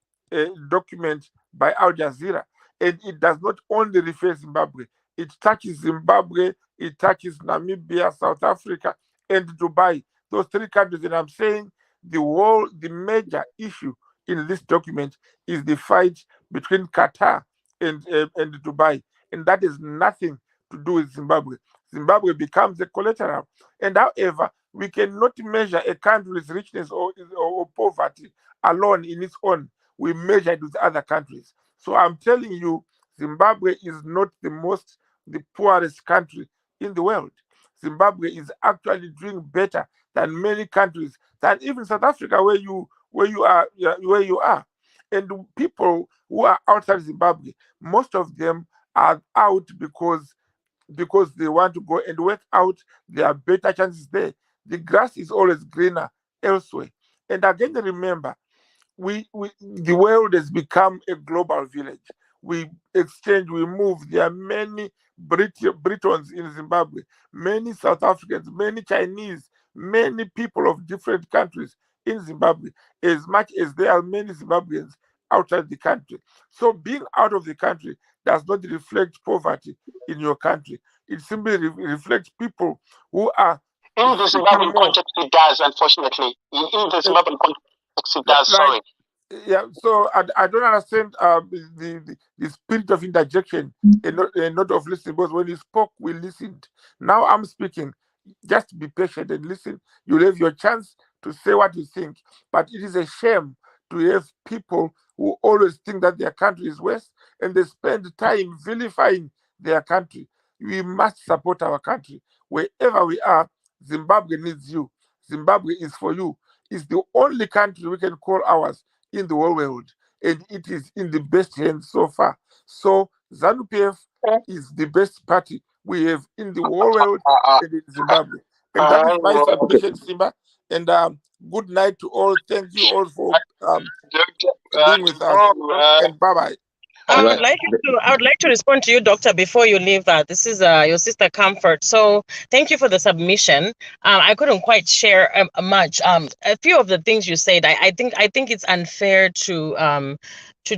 document by Al Jazeera, and it does not only refer to Zimbabwe. It touches Zimbabwe, it touches Namibia, South Africa, and Dubai. Those three countries, and I'm saying the major issue in this document is the fight between Qatar and Dubai, and that is nothing to do with Zimbabwe. Zimbabwe becomes a collateral, and however, we cannot measure a country's richness or poverty alone in its own. We measure it with other countries. So I'm telling you, Zimbabwe is not the poorest country in the world. Zimbabwe is actually doing better than many countries, than even South Africa, where you are. And people who are outside Zimbabwe, most of them are out because they want to go and work out. There are better chances there. The grass is always greener elsewhere. And again, remember, the world has become a global village. We exchange, we move. There are many Britons in Zimbabwe, many South Africans, many Chinese, many people of different countries in Zimbabwe, as much as there are many Zimbabweans outside the country. So being out of the country does not reflect poverty in your country. It simply reflects people who are in the Zimbabwean context. It does, unfortunately. In the Zimbabwean context, it does. Sorry. Yeah, so I don't understand the spirit of interjection and not of listening, because when you spoke, we listened. Now I'm speaking. Just be patient and listen. You'll have your chance to say what you think. But it is a shame to have people who always think that their country is worse, and they spend time vilifying their country. We must support our country. Wherever we are, Zimbabwe needs you. Zimbabwe is for you. It's the only country we can call ours in the whole world, and it is in the best hands so far. So ZANU-PF is the best party we have in the whole world and in Zimbabwe. And that is my submission, Simba. And good night to all. Thank you all for being with us. And bye-bye. I would like to respond to you, Doctor, before you leave. This is your sister Comfort. So thank you for the submission. I couldn't quite share much. A few of the things you said, I think it's unfair to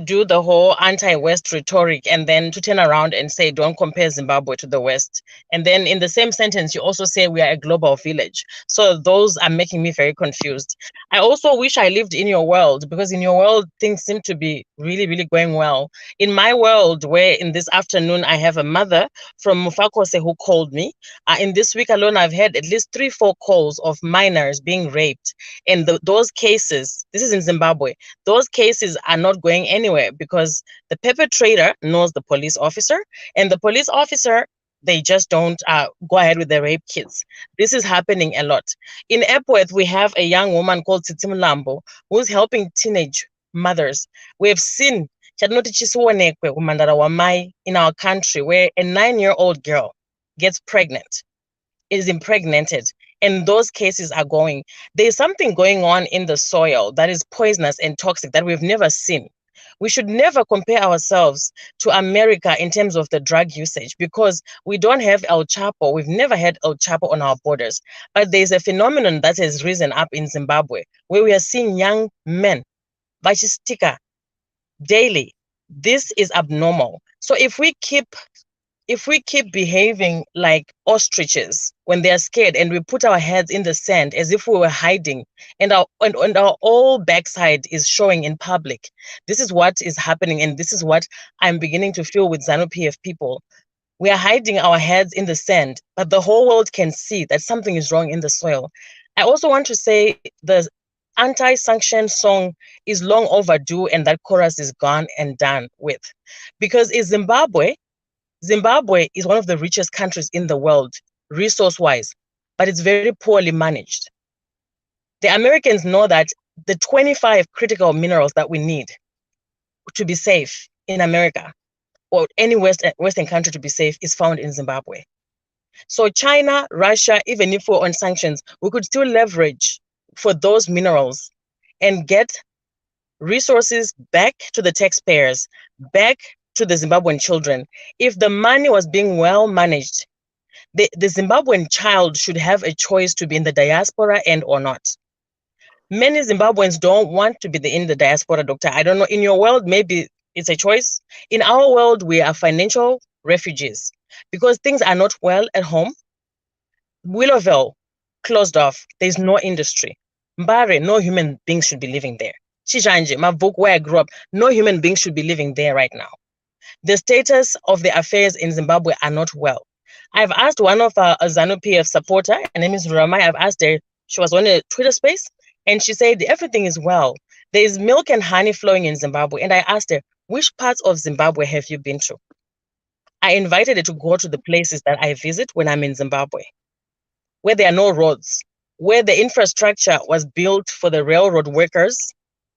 do the whole anti-West rhetoric and then to turn around and say, don't compare Zimbabwe to the West. And then in the same sentence, you also say we are a global village. So those are making me very confused. I also wish I lived in your world, because in your world, things seem to be really, really going well. In my world, where in this afternoon, I have a mother from Mufakose who called me. In this week alone, I've had at least 3-4 calls of minors being raped. And those cases, this is in Zimbabwe, those cases are not going anywhere because the perpetrator knows the police officer, and the police officer, they just don't go ahead with the rape kits. This is happening a lot. In Epworth, we have a young woman called Tsitsi Mlambo who's helping teenage mothers. We have seen in our country where a 9-year-old girl gets pregnant, is impregnated, and those cases are going. There's something going on in the soil that is poisonous and toxic that we've never seen. We should never compare ourselves to America in terms of the drug usage, because we don't have El Chapo. We've never had El Chapo on our borders. But there's a phenomenon that has risen up in Zimbabwe where we are seeing young men, Vachistika, daily. This is abnormal. So if we keep if we keep behaving like ostriches when they are scared and we put our heads in the sand as if we were hiding and our whole backside is showing in public, this is what is happening, and this is what I'm beginning to feel with ZANU-PF people. We are hiding our heads in the sand, but the whole world can see that something is wrong in the soil. I also want to say the anti-sanction song is long overdue, and that chorus is gone and done with. Because in Zimbabwe is one of the richest countries in the world, resource-wise, but it's very poorly managed. The Americans know that the 25 critical minerals that we need to be safe in America, or any Western country to be safe, is found in Zimbabwe. So China, Russia, even if we're on sanctions, we could still leverage for those minerals and get resources back to the taxpayers, back to the Zimbabwean children. If the money was being well managed, the Zimbabwean child should have a choice to be in the diaspora and or not. Many Zimbabweans don't want to be in the diaspora, Doctor. I don't know, in your world, maybe it's a choice. In our world, we are financial refugees because things are not well at home. Willowville, closed off. There's no industry. Mbare, no human beings should be living there. Chijanje, Mavuk, where I grew up, no human beings should be living there right now. The status of the affairs in Zimbabwe are not well. I've asked one of our ZANU-PF supporter, her name is Ramai, I've asked her, she was on a Twitter space, and she said everything is well. There is milk and honey flowing in Zimbabwe. And I asked her, which parts of Zimbabwe have you been to? I invited her to go to the places that I visit when I'm in Zimbabwe, where there are no roads, where the infrastructure was built for the railroad workers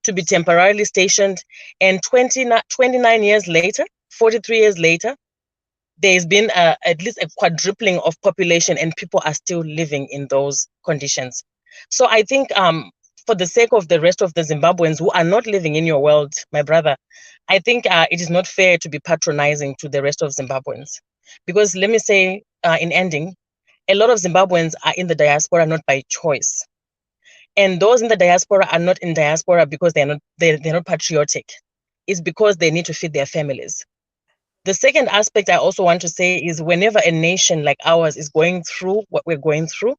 to be temporarily stationed. And 29 years later, 43 years later, there's been at least a quadrupling of population and people are still living in those conditions. So I think for the sake of the rest of the Zimbabweans who are not living in your world, my brother, I think it is not fair to be patronizing to the rest of Zimbabweans. Because let me say in ending, a lot of Zimbabweans are in the diaspora not by choice. And those in the diaspora are not in diaspora because they're not patriotic. It's because they need to feed their families. The second aspect I also want to say is whenever a nation like ours is going through what we're going through,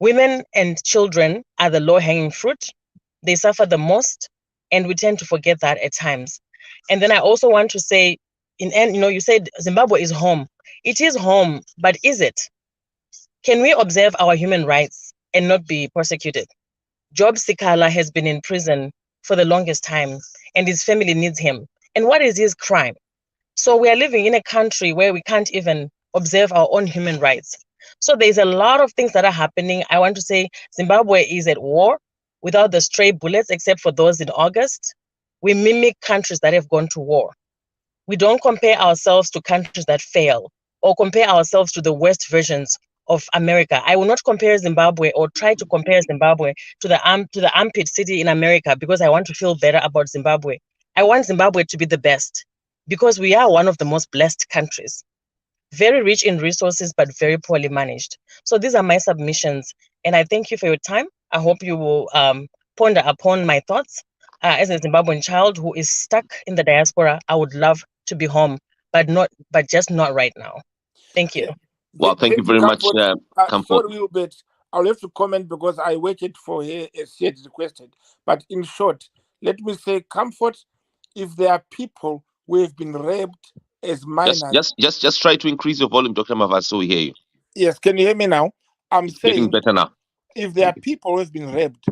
women and children are the low-hanging fruit. They suffer the most, and we tend to forget that at times. And then I also want to say, you said Zimbabwe is home. It is home, but is it? Can we observe our human rights and not be persecuted? Job Sikala has been in prison for the longest time, and his family needs him. And what is his crime? So we are living in a country where we can't even observe our own human rights. So there's a lot of things that are happening. I want to say Zimbabwe is at war without the stray bullets, except for those in August. We mimic countries that have gone to war. We don't compare ourselves to countries that fail or compare ourselves to the worst versions of America. I will not compare Zimbabwe or try to compare Zimbabwe to the armpit city in America because I want to feel better about Zimbabwe. I want Zimbabwe to be the best because we are one of the most blessed countries, very rich in resources, but very poorly managed. So these are my submissions, and I thank you for your time. I hope you will ponder upon my thoughts. As a Zimbabwean child who is stuck in the diaspora, I would love to be home, but just not right now. Thank you. Well, thank you very much, Comfort. Sorry, Uebert. I'll have to comment because I waited for her as she had requested. But in short, let me say, Comfort, if there are people who have been raped as minors... Just try to increase your volume, Dr. Mavas, so we hear you. Yes, can you hear me now? I'm saying... Getting better now. If there are people who have been raped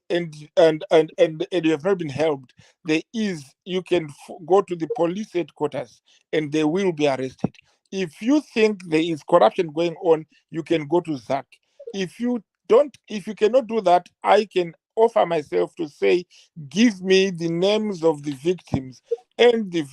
and you have not been helped, you can go to the police headquarters and they will be arrested. If you think there is corruption going on, you can go to ZAC. If you cannot do that, I can offer myself to say, give me the names of the victims and the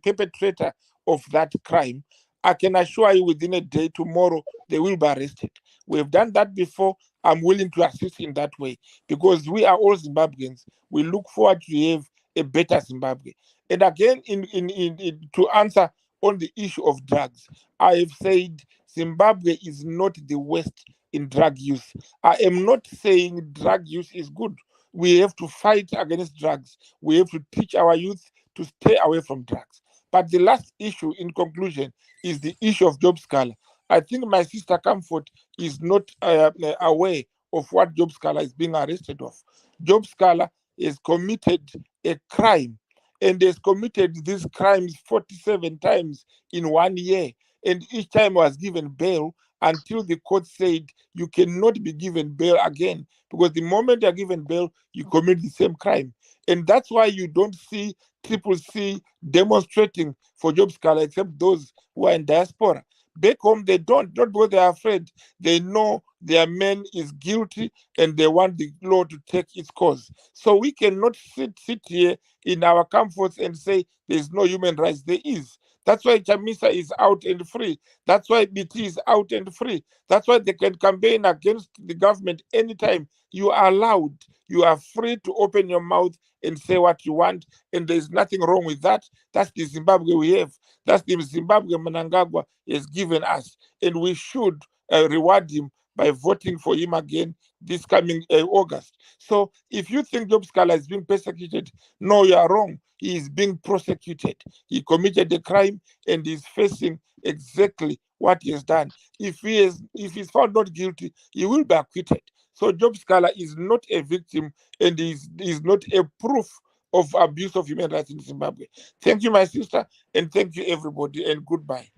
perpetrator of that crime. I can assure you within a day, tomorrow, they will be arrested. We have done that before. I'm willing to assist in that way because we are all Zimbabweans. We look forward to have a better Zimbabwe. And again, to answer on the issue of drugs, I have said Zimbabwe is not the West in drug use. I am not saying drug use is good. We have to fight against drugs. We have to teach our youth to stay away from drugs. But the last issue, in conclusion, is the issue of job scholar. I think my sister Comfort is not aware of what job scholar is being arrested of. Job scholar has committed a crime, and has committed these crimes 47 times in 1 year, and each time was given bail until the court said you cannot be given bail again, because the moment you're given bail, you commit the same crime. And that's why you don't see Triple C demonstrating for job scholar, except those who are in diaspora. Back home, they don't, not because they are afraid. They know their man is guilty and they want the law to take its course. So we cannot sit here in our comforts and say there's no human rights. There is. That's why Chamisa is out and free. That's why BT is out and free. That's why they can campaign against the government anytime. You are allowed. You are free to open your mouth and say what you want, and there's nothing wrong with that. That's the Zimbabwe we have. That's the Zimbabwe Mnangagwa has given us, and we should reward him by voting for him again this coming August. So if you think Job Scholar is being persecuted, no, you are wrong. He is being prosecuted. He committed a crime and is facing exactly what he has done. If he's found not guilty, he will be acquitted. So Job Scholar is not a victim and is not a proof of abuse of human rights in Zimbabwe. Thank you, my sister, and thank you, everybody, and goodbye.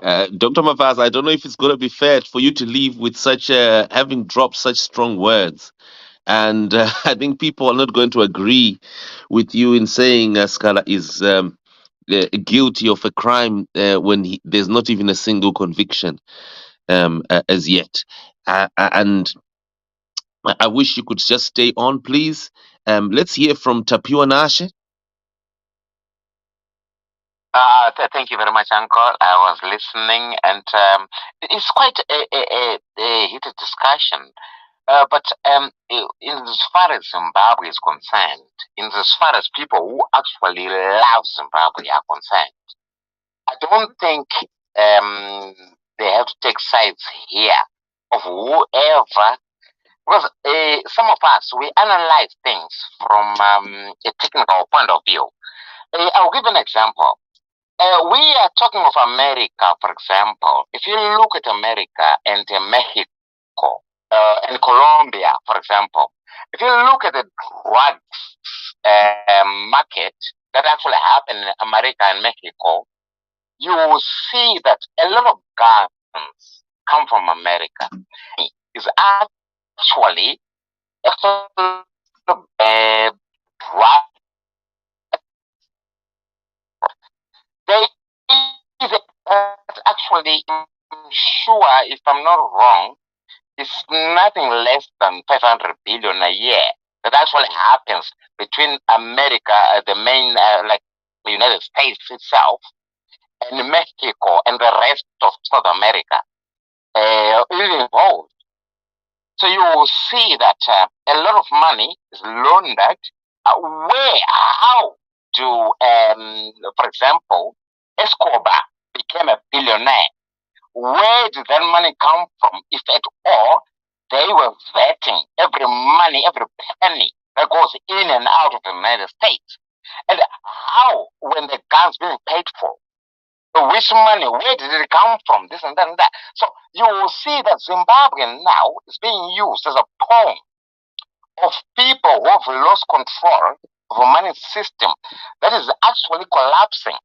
Dr. Mavaz, I don't know if it's going to be fair for you to leave with such having dropped such strong words. And I think people are not going to agree with you in saying Scala is guilty of a crime when there's not even a single conviction as yet. And I wish you could just stay on, please. Let's hear from Tapiwa Nashe. Thank you very much, Uncle. I was listening, and it's quite a heated discussion. But in as far as Zimbabwe is concerned, in as far as people who actually love Zimbabwe are concerned, I don't think they have to take sides here of whoever, because some of us, we analyze things from a technical point of view. I'll give an example. We are talking of America, for example. If you look at America and Mexico and Colombia, for example, if you look at the drugs market that actually happen in America and Mexico, you will see that a lot of guns come from America. It's actually drug. They actually, I'm sure, if I'm not wrong, it's nothing less than 500 billion a year that actually happens between America, the main, like the United States itself, and Mexico and the rest of South America is involved. So you will see that a lot of money is laundered. How do, for example, Escobar became a billionaire? Where did that money come from, if at all? They were vetting every money, every penny that goes in and out of the United States. And how, when the guns being paid for, which money, where did it come from, this and that and that. So you will see that Zimbabwe now is being used as a pawn of people who have lost control of a money system that is actually collapsing.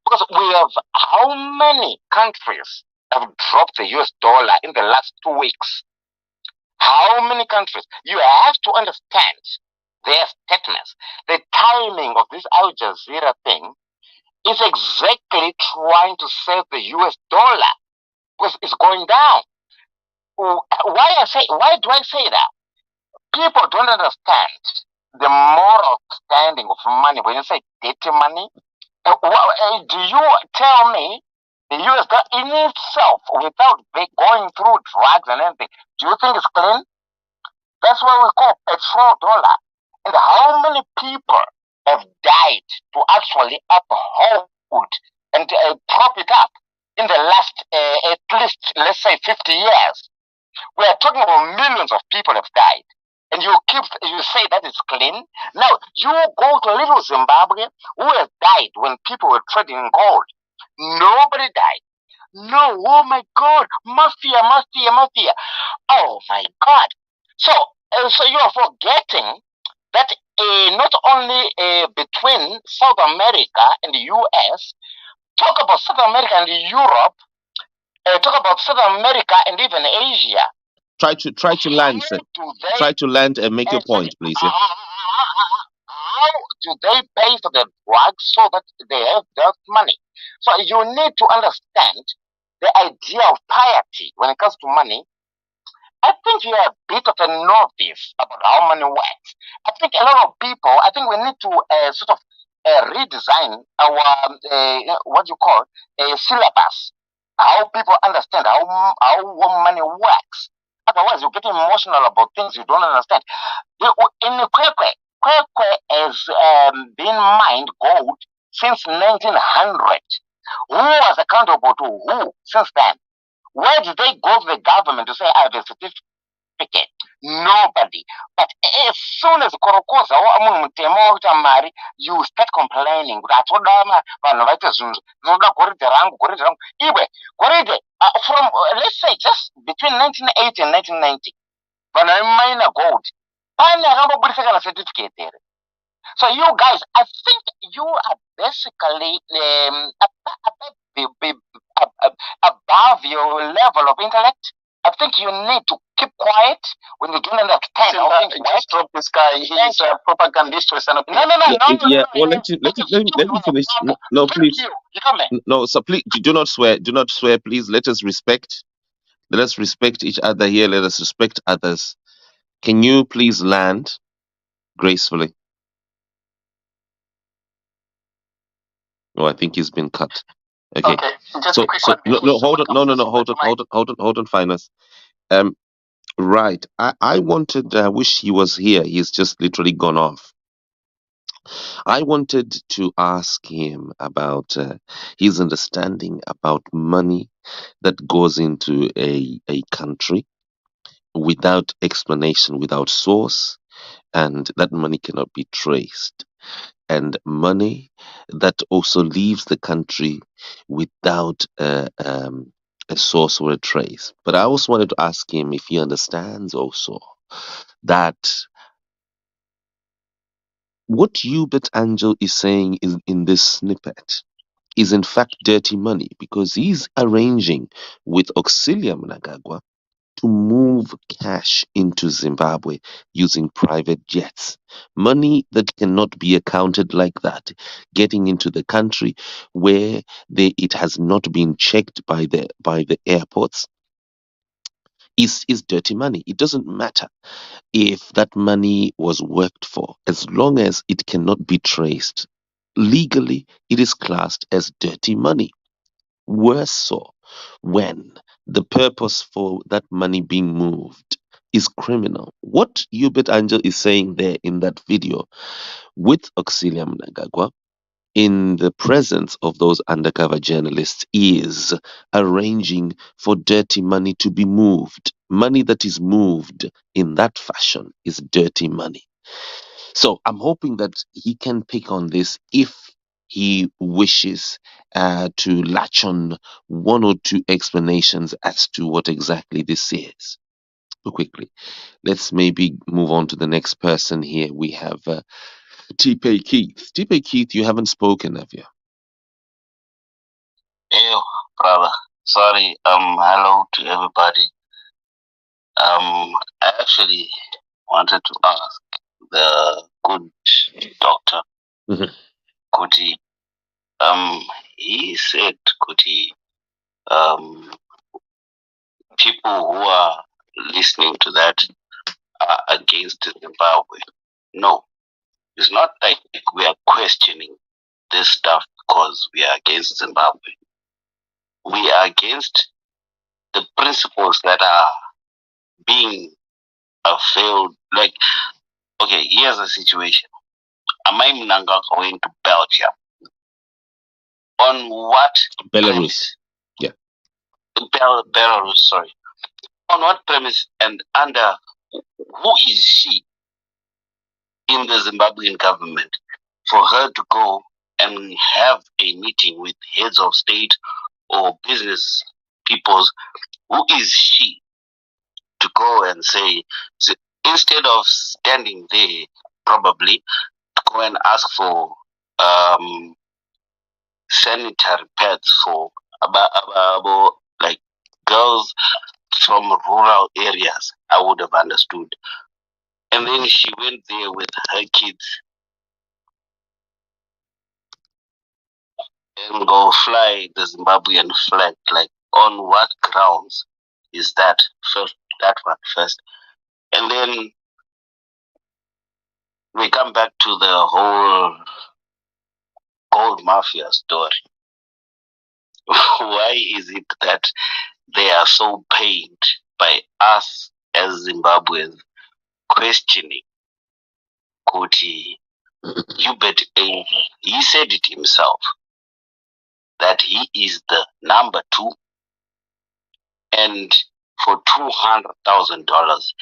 Because we have, how many countries have dropped the US dollar in the last 2 weeks? How many countries? You have to understand their statements. The timing of this Al Jazeera thing is exactly trying to save the US dollar because it's going down. Why do I say that? People don't understand the moral standing of money. When you say dirty money, do you tell me the US dollar in itself, without going through drugs and everything, do you think it's clean? That's what we call petrol dollar. And how many people have died to actually uphold and prop it up in the last, at least, let's say, 50 years? We are talking about millions of people have died. and you say that it's clean. Now you go to little Zimbabwe, who has died when people were trading in gold. Nobody died. No, oh my God, mafia, mafia, mafia. Oh my God. So you are forgetting that not only between South America and the US, talk about South America and Europe, talk about South America and even Asia. Try to land, sir. Try to land and make your point, please. Yeah. How do they pay for the drugs so that they have that money? So you need to understand the idea of piety when it comes to money. I think you are a bit of a novice about how money works. I think a lot of people, we need to sort of redesign our, what you call, a syllabus. How people understand how money works. Otherwise, you get emotional about things you don't understand. In Kwekwe has been mined gold since 1900. Who was accountable to who since then? Where did they go to the government to say, I have a certificate? Nobody. But as soon as you start complaining. From, let's say, just between 1980 and 1990, when I mine gold, certificate. So you guys, I think you are basically above your level of intellect. I think you need to keep quiet when you don't understand how things work. Just drop this guy. He's a propagandist. Yeah. Well, let me finish. No, please. No, so please do not swear. Do not swear, please. Let us respect. Let us respect each other here. Let us respect others. Can you please land gracefully? Oh, I think he's been cut. Okay. Just so, a quick so one. no, hold on, hold on, finance. Right. I wanted. I wish he was here. He's just literally gone off. I wanted to ask him about his understanding about money that goes into a country without explanation, without source, and that money cannot be traced. And money that also leaves the country without a source or a trace. But I also wanted to ask him if he understands also that what Uebert Angel is saying in this snippet is in fact dirty money, because he's arranging with Auxillia Mnangagwa to move cash into Zimbabwe using private jets. Money that cannot be accounted like that, getting into the country where it has not been checked by the airports, is dirty money. It doesn't matter if that money was worked for, as long as it cannot be traced. Legally, it is classed as dirty money. Worse so, when the purpose for that money being moved is criminal. What Uebert Angel is saying there in that video with Auxillia Mnangagwa, in the presence of those undercover journalists, is arranging for dirty money to be moved. Money that is moved in that fashion is dirty money. So I'm hoping that he can pick on this if he wishes to latch on one or two explanations as to what exactly this is. But quickly, let's maybe move on to the next person here. We have T-Pay Keith. T-Pay Keith, you haven't spoken, have you? Ew, brother. Sorry. Hello to everybody. I actually wanted to ask the good doctor, Kuti. He said, Kuti, people who are listening to that are against Zimbabwe. No, it's not like we are questioning this stuff because we are against Zimbabwe. We are against the principles that are being failed. Like, okay, here's the situation. Amai Mnangagwa going to Belgium. On what Belarus. Premise? Yeah. Belarus, sorry. On what premise and under who is she in the Zimbabwean government for her to go and have a meeting with heads of state or business peoples? Who is she to go and say, so instead of standing there, probably to go and ask for sanitary pads for about like girls from rural areas, I would have understood. And then she went there with her kids and go fly the Zimbabwean flag. Like, on what grounds is that? First, that one first. And then we come back to the whole gold mafia story. Why is it that they are so pained by us as Zimbabweans questioning Kuti Uebert? He said it himself that he is the number 2, and for $200,000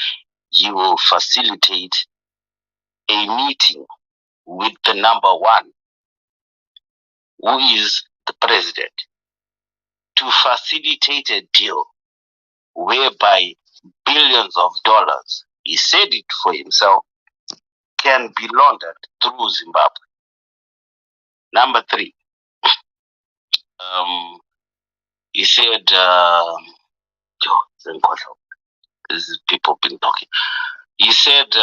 he will facilitate a meeting with the number 1, who is the president, to facilitate a deal whereby billions of dollars, he said it for himself, can be laundered through Zimbabwe. Number 3, he said, this is people been talking. He said,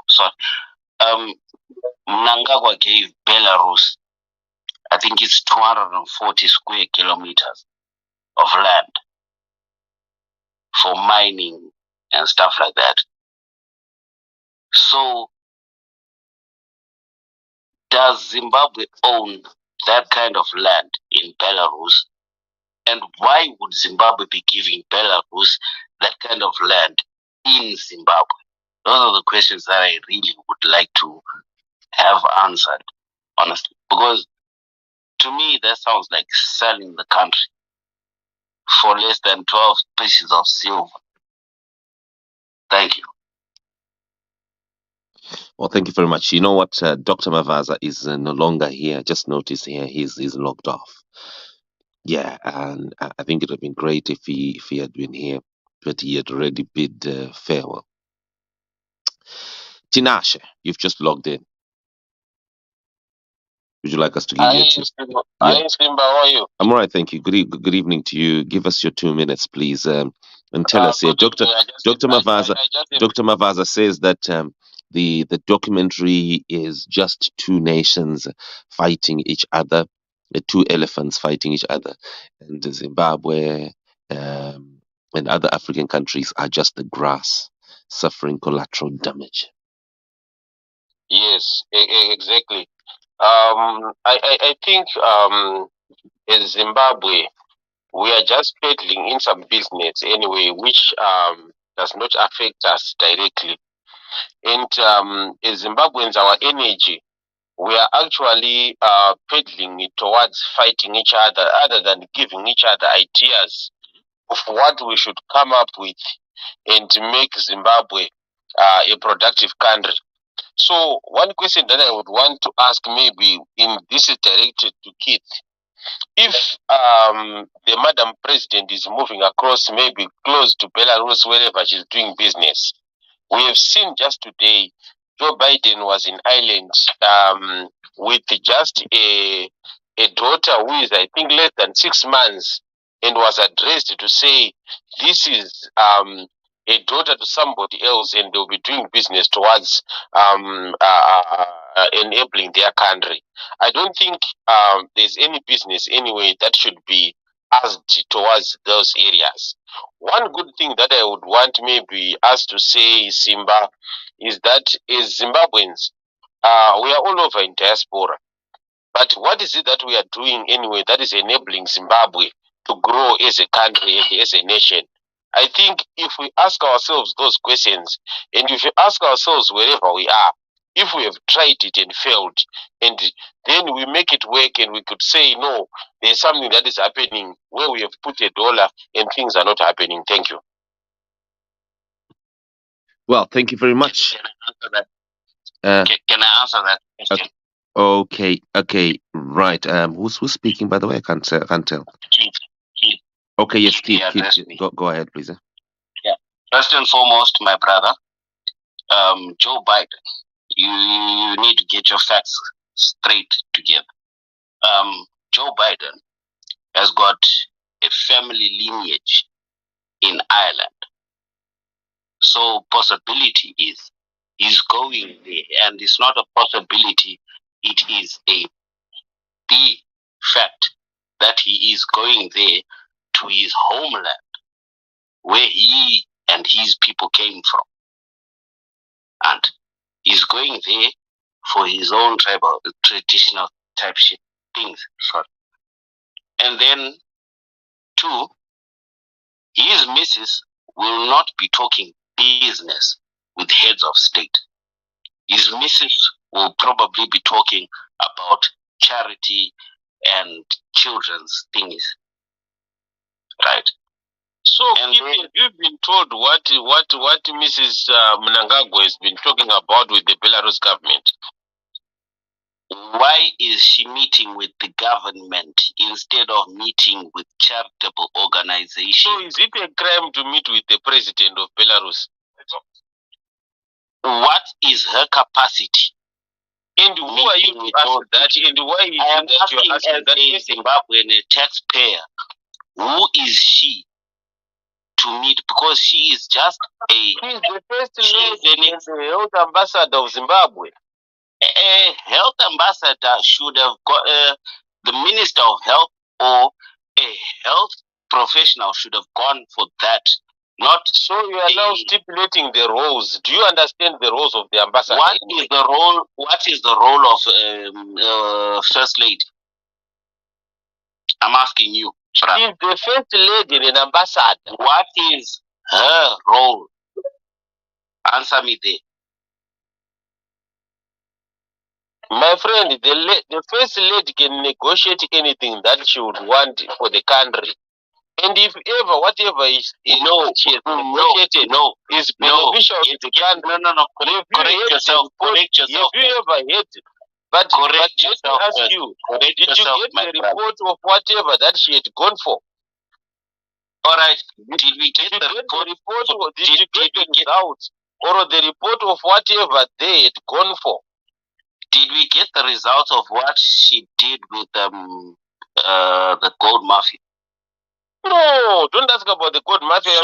sorry. Mnangagwa gave Belarus, I think it's 240 square kilometers of land for mining and stuff like that. So, does Zimbabwe own that kind of land in Belarus? And why would Zimbabwe be giving Belarus that kind of land in Zimbabwe? Those are the questions that I really would like to have answered, honestly. Because to me, that sounds like selling the country for less than 12 pieces of silver. Thank you. Well, thank you very much. You know what? Dr. Mavaza is no longer here. Just noticed here he's logged off. Yeah, and I think it would have been great if he had been here, but he had already bid farewell. Tinashe, you've just logged in. Would you like us to give you? Hi, Simba, how are you? I'm all right, thank you. Good evening to you. Give us your 2 minutes, please, and tell us here. Dr. Mavaza says that the documentary is just 2 nations fighting each other, 2 elephants fighting each other, and Zimbabwe and other African countries are just the grass suffering collateral damage. Yes, exactly. I think in Zimbabwe, we are just peddling in some business anyway, which does not affect us directly. And as Zimbabweans, our energy, we are actually peddling it towards fighting each other than giving each other ideas of what we should come up with and to make Zimbabwe a productive country. So one question that I would want to ask, maybe in this is directed to Keith, if the Madam President is moving across, maybe close to Belarus, wherever she's doing business, we have seen just today, Joe Biden was in Ireland with just a daughter who is, I think, less than 6 months, and was addressed to say, this is a daughter to somebody else, and they'll be doing business towards enabling their country. I don't think there's any business anyway that should be asked towards those areas. One good thing that I would want maybe us to say, Simba, is that as Zimbabweans, we are all over in diaspora. But what is it that we are doing anyway that is enabling Zimbabwe to grow as a country and as a nation? I think if we ask ourselves those questions, and if we ask ourselves wherever we are, if we have tried it and failed, and then we make it work, and we could say, no, there's something that is happening where we have put a dollar and things are not happening. Thank you. Well, thank you very much. Can I answer that? Can I answer that question? Okay, right. Who's speaking, by the way? I can't tell. Keith. Okay, yes, Keith. Go ahead, please. Yeah. First and foremost, my brother, Joe Biden, you need to get your facts straight together. Joe Biden has got a family lineage in Ireland. So possibility is he's going there, and it's not a possibility, it is a big fact that he is going there to his homeland where he and his people came from. And he's going there for his own tribal, traditional type shit things. Sorry. And then, two, his missus will not be talking business with heads of state. His missus will probably be talking about charity and children's things. Right? So, have you been told what Mrs. Mnangagwa has been talking about with the Belarus government? Why is she meeting with the government instead of meeting with charitable organizations? So is it a crime to meet with the president of Belarus? What is her capacity? And who are you to ask that? And why is it that you're asking that? As a Zimbabwean taxpayer, who is she to meet? Because she is just she's the first lady and the health ambassador of Zimbabwe. A health ambassador should have got the minister of health or a health professional should have gone for that. Not so you are now stipulating the roles. Do you understand the roles of the ambassador? What is the role? What is the role of first lady? I'm asking you. She's the first lady and an ambassador. What is her role? Answer me there. My friend, the first lady can negotiate anything that she would want for the country. And if ever, whatever is she has negotiated is beneficial to the country. No. Correct yourself. Have you ever heard? But let me ask you, did you get the report of whatever that she had gone for? All right. Did we get the report? Did you get the results or the report of whatever they had gone for? Did we get the results of what she did with the gold mafia? No, don't ask about the gold mafia. So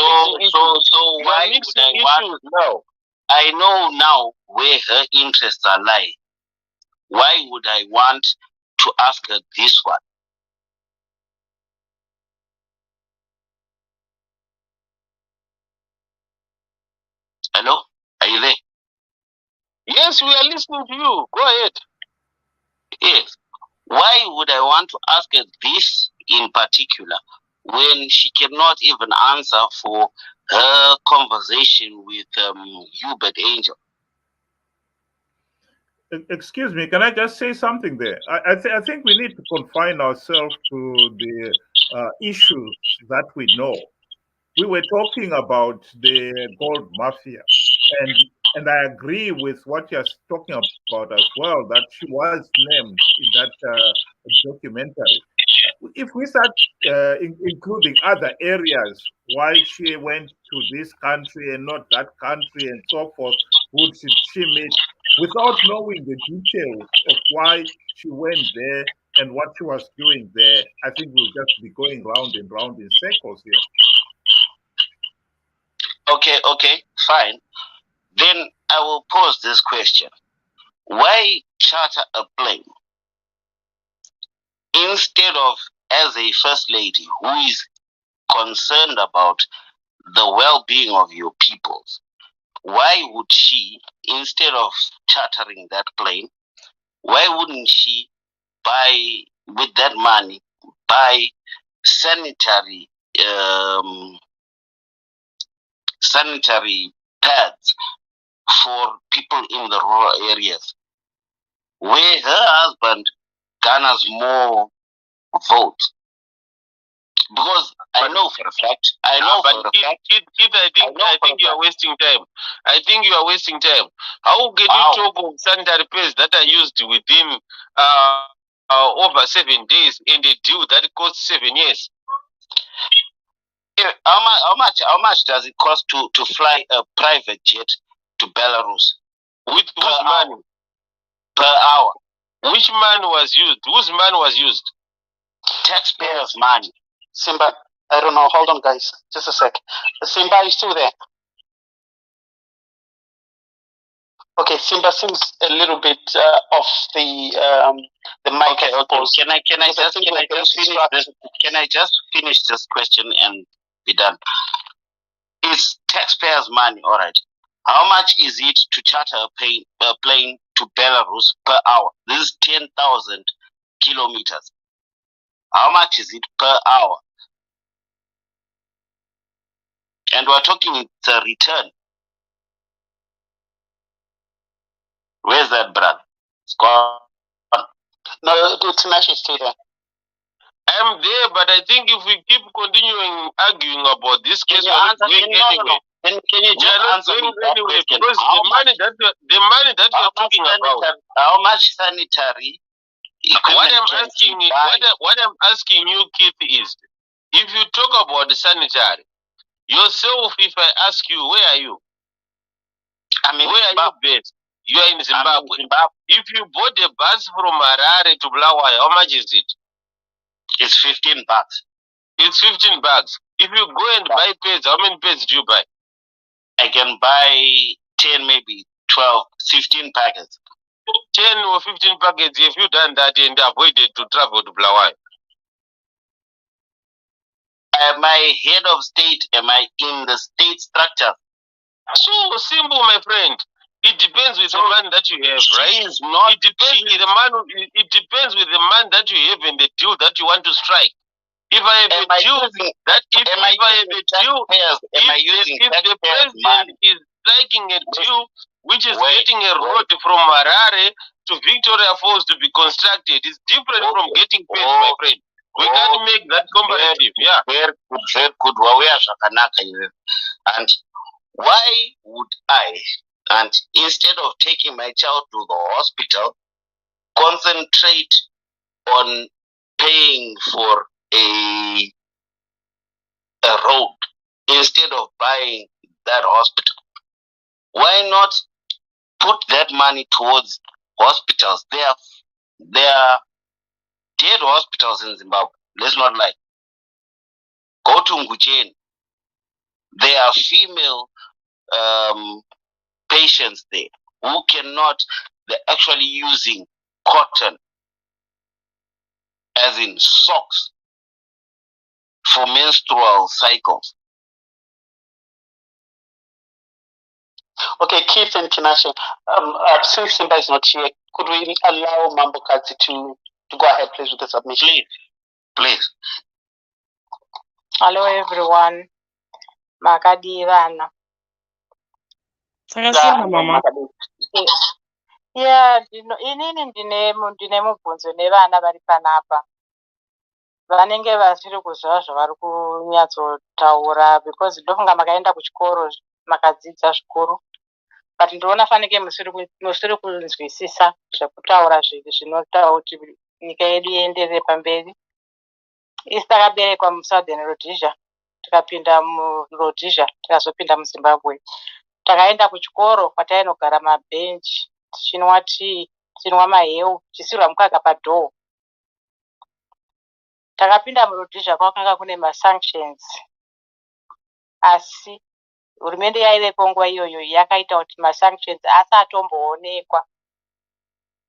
why would I want now? I know now where her interests are lying. Why would I want to ask her this one? Hello? Are you there? Yes, we are listening to you. Go ahead. Yes. Why would I want to ask her this in particular when she cannot even answer for her conversation with Uebert Angel? Excuse me, can I just say something there? I think we need to confine ourselves to the issues that we know. We were talking about the gold mafia, and I agree with what you're talking about as well, that she was named in that documentary. If we start including other areas, why she went to this country and not that country and so forth, who did she meet, without knowing the details of why she went there and what she was doing there, I think we'll just be going round and round in circles here. Okay, fine. Then I will pose this question. Why charter a plane instead of, as a first lady who is concerned about the well-being of your peoples, why would she, instead of chartering that plane, why wouldn't she buy, with that money, buy sanitary pads for people in the rural areas, where her husband garners more votes. Because I know for a fact. I know for a fact. Keith, I think you are wasting time. I think you are wasting time. How can you talk of sanitary pads that are used within over 7 days in a deal that costs 7 years? How much does it cost to fly a private jet to Belarus? With whose money? Per hour. Which man was used? Whose man was used? Taxpayers' money. Simba, I don't know. Hold on, guys. Just a sec. Simba, are you still there? Okay, Simba seems a little bit off the mic. Okay. Can I just finish this question and be done? It's taxpayers' money, all right. How much is it to charter a plane to Belarus per hour? This is 10,000 kilometers. How much is it per hour? And we're talking the return. Where's that, brother? It's gone. No, it's Nash still there. I'm there, but I think if we keep continuing arguing about this case, we're not going anywhere. Can you just answer me that question? Because the money that you're talking about, how much sanitary equipment what I'm asking you, Keith, is if you talk about the sanitary, yourself, if I ask you, where are you? Where are you based? You are in Zimbabwe. If you bought a bus from Harare to Bulawayo, how much is it? It's 15 bucks. It's 15 bucks. If you go and buy pads, how many pads do you buy? I can buy 10, maybe 12, 15 packets. 10 or 15 packets, if you done that and avoided to travel to Bulawayo. Am I head of state? Am I in the state structure? So simple, my friend. It depends with the man that you have, right? It depends with the man. It depends with the man that you have and the deal that you want to strike. If I have a deal that if the president is striking a deal which is getting a road from Harare to Victoria Falls to be constructed, it's different from getting paid, my friend. We can't make that comparative. Yeah. Very good. And why would I? And instead of taking my child to the hospital, concentrate on paying for a road instead of buying that hospital? Why not put that money towards hospitals? There are dead hospitals in Zimbabwe. Let's not lie. Go to Nguchen. There are female patients there who cannot, they're actually using cotton, as in socks, for menstrual cycles. Okay, Keith and Tinashe, since Simba is not here, could we allow Mambo Kazi to go ahead, please, with the submission? Please. Hello, everyone. Makadivana. Mama. Yeah, inini ndine mubvunzo nevana vari panapa vanenge vasiri kuziva zvavari kunyatsotaura, because ndofunga makaenda kuchikoro makadzidza zvikuru, but ndinoona fanike musiri kunzwisisa zvekutaura zvinotaura kuti nyika yedu ienderere pamberi. Isi takaberekwa muSouthern Rhodesia, tikapinda muRhodesia, tikazopinda muZimbabwe. Takaenda kuchikoro kwatainogara mabhenchi, tichinwa tii, tichinwa maheu, tichisirwa mukaka padhoo. Takapinda muRhodesia kwakanga kune masanctions, asi hurumende yaivepo nguva iyoyo yakaita kuti masanctions asatomboonekwa.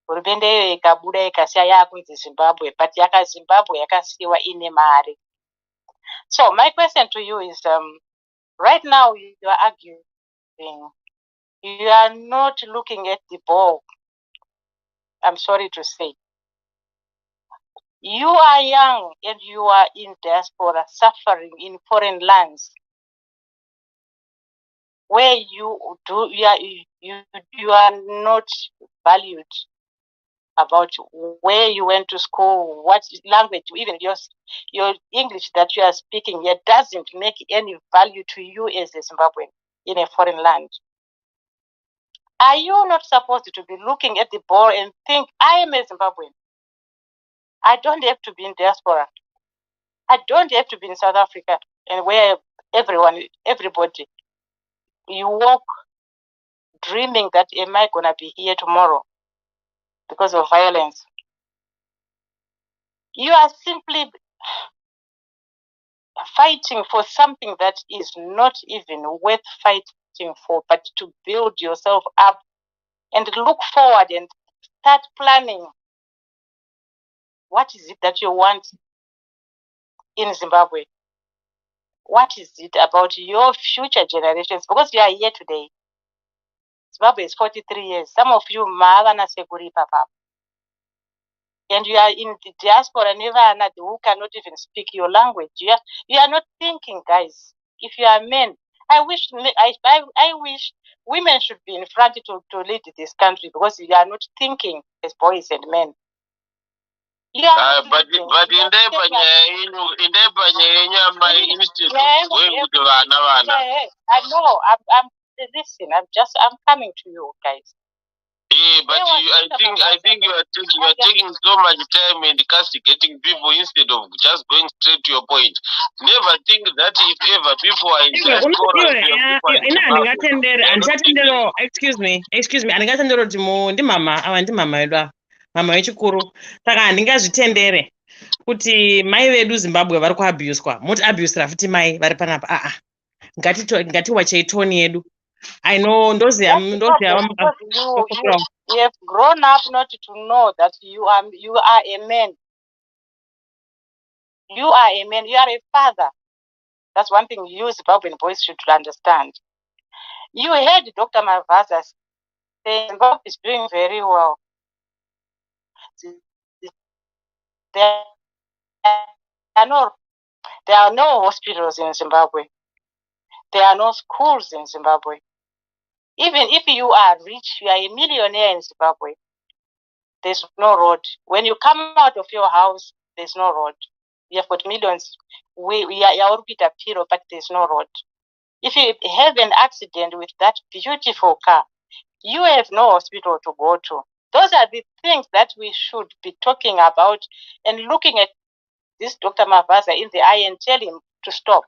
Hurumende iyoyo ikabuda ikasiya yaakunzi Zimbabwe, but Zimbabwe yakasiyiwa ine mari. So my question to you is, right now you are arguing, you are not looking at the ball. I'm sorry to say. You are young and you are in diaspora, suffering in foreign lands. where you are not valued about where you went to school, what language, even your English that you are speaking here doesn't make any value to you as a Zimbabwean in a foreign land. Are you not supposed to be looking at the ball and think, I am a Zimbabwean? I don't have to be in diaspora. I don't have to be in South Africa and where everybody, you walk dreaming that am I going to be here tomorrow because of violence. You are simply fighting for something that is not even worth fighting for, but to build yourself up and look forward and start planning. What is it that you want in Zimbabwe? What is it about your future generations? Because you are here today. Zimbabwe is 43 years. Some of you, and you are in the diaspora, who cannot even speak your language. You are not thinking, guys. If you are men, I wish women should be in front to lead this country because you are not thinking as boys and men. But in institute going with the I know. I'm coming to you guys. Yeah, but I think you are taking so much time and castigating people instead of just going straight to your point. Never think that if ever people are in diaspora, excuse me, andingatendero kuti ndimama ava ndimama vedu ava mama vechikuru saka handingazvitendere kuti mai vedu Zimbabwe vari kuabhuswa moti abhusira futi mai vari panapa ngatiwachei toni yedu. I know those you have grown up not to know that you are a man. You are a man. You are a father. That's one thing you Zimbabwean boys should understand. You heard Dr. Mavaza saying Zimbabwe is doing very well. There are no hospitals in Zimbabwe. There are no schools in Zimbabwe. Even if you are rich, you are a millionaire in Zimbabwe, there's no road. When you come out of your house, there's no road. You have got millions. We are Peter Piro, but there's no road. If you have an accident with that beautiful car, you have no hospital to go to. Those are the things that we should be talking about and looking at this Dr. Mavaza in the eye and tell him to stop.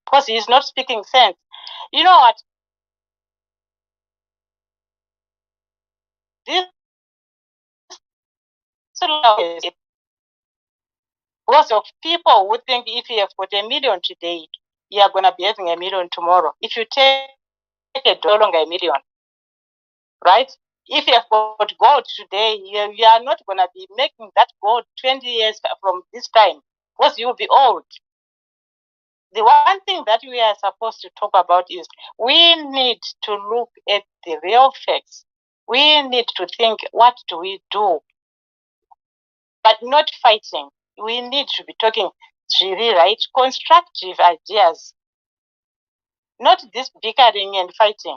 Because he is not speaking sense. You know what? This lots of people would think if you have got $1 million today, you are going to be having $1 million tomorrow. If you take it, no longer $1 million, right? If you have got gold today, you are not going to be making that gold 20 years from this time because you will be old. The one thing that we are supposed to talk about is we need to look at the real facts. We need to think, what do we do? But not fighting. We need to be talking, really, right? Constructive ideas. Not this bickering and fighting.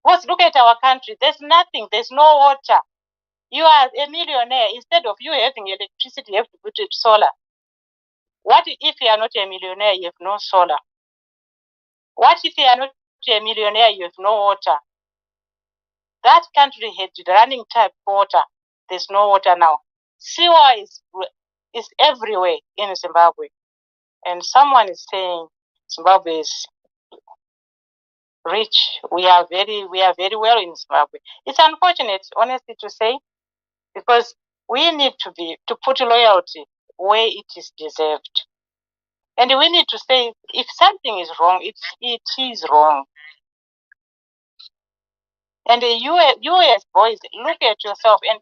Because look at our country. There's nothing. There's no water. You are a millionaire. Instead of you having electricity, you have to put it solar. What if you are not a millionaire, you have no solar? What if you are not a millionaire, you have no water? That country had running tap water. There's no water now. Sewer is everywhere in Zimbabwe. And someone is saying Zimbabwe is rich. We are very well in Zimbabwe. It's unfortunate, honestly, to say, because we need to put loyalty where it is deserved. And we need to say if something is wrong, it is wrong. And you as boys, look at yourself and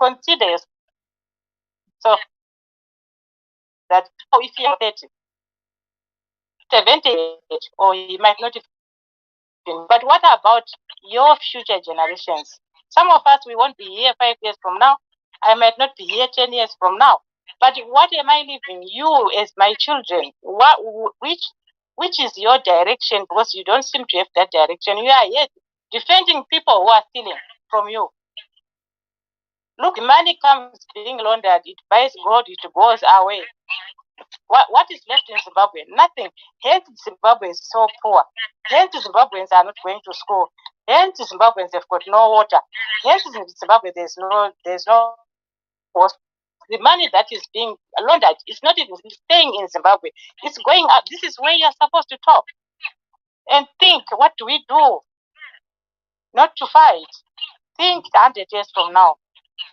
consider yourself that if you are 30, 70, or you might not even. But what about your future generations? Some of us, we won't be here 5 years from now. I might not be here 10 years from now. But what am I leaving you as my children? Which which is your direction, because you don't seem to have that direction. You are yet defending people who are stealing from you. Look, the money comes being laundered, it buys gold, it goes away. What is left in Zimbabwe? Nothing. Hence Zimbabwe is so poor. Hence Zimbabweans are not going to school. Hence Zimbabweans have got no water. Hence in Zimbabwe there's no the money that is being laundered is not even staying in Zimbabwe. It's going out. This is where you're supposed to talk and think, what do we do? Not to fight. Think 100 years from now.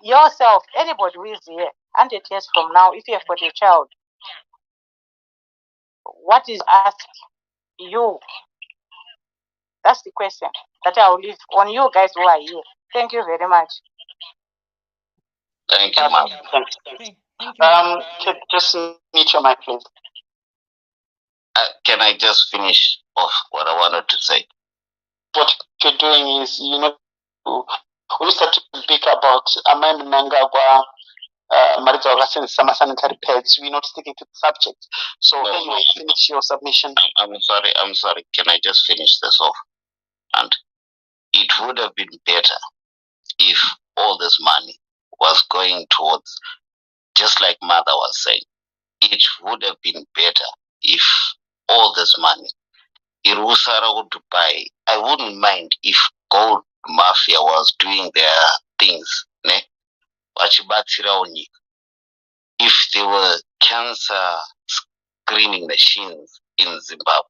Yourself, anybody who is here, 100 years from now, if you have got a child, what is asked you? That's the question that I will leave on you guys who are here. Thank you very much. Thank you, ma'am. Just mute your mic, please. Can I just finish off what I wanted to say? What you're doing is, when you start to speak about Amam Nangagwa, Marital Summer sanitary pads, we're not sticking to the subject. So anyway, finish your submission. I'm sorry. Can I just finish this off? And it would have been better if all this money was going towards, just like Mother was saying, it would have been better if all this money, Irusara would buy. I wouldn't mind if gold mafia was doing their things. Ne? If there were cancer screening machines in Zimbabwe,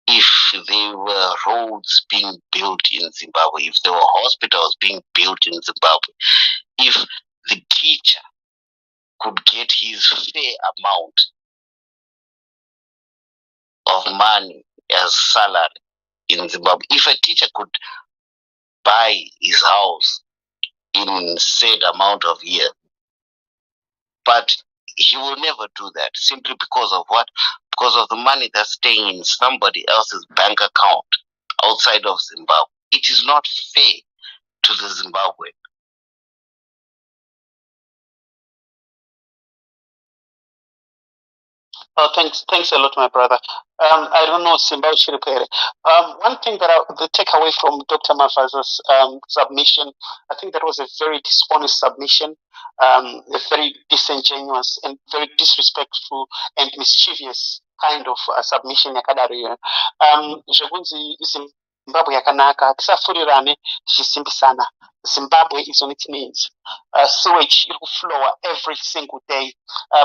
if there were roads being built in Zimbabwe, if there were hospitals being built in Zimbabwe, if the teacher could get his fair amount of money as salary in Zimbabwe, if a teacher could buy his house in said amount of years, but he will never do that simply because of what? Because of the money that's staying in somebody else's bank account outside of Zimbabwe. It is not fair to the Zimbabwean. Oh, thanks a lot, my brother. I don't know Zimbabwe Chiripere. One thing that the takeaway from Dr. Mavaza's submission, I think that was a very dishonest submission, a very disingenuous and very disrespectful and mischievous kind of submission. Zimbabwe yakanaka tisafurirane tichisimbisana. Zimbabwe is on its knees. Sewage iri kuflowa every single day.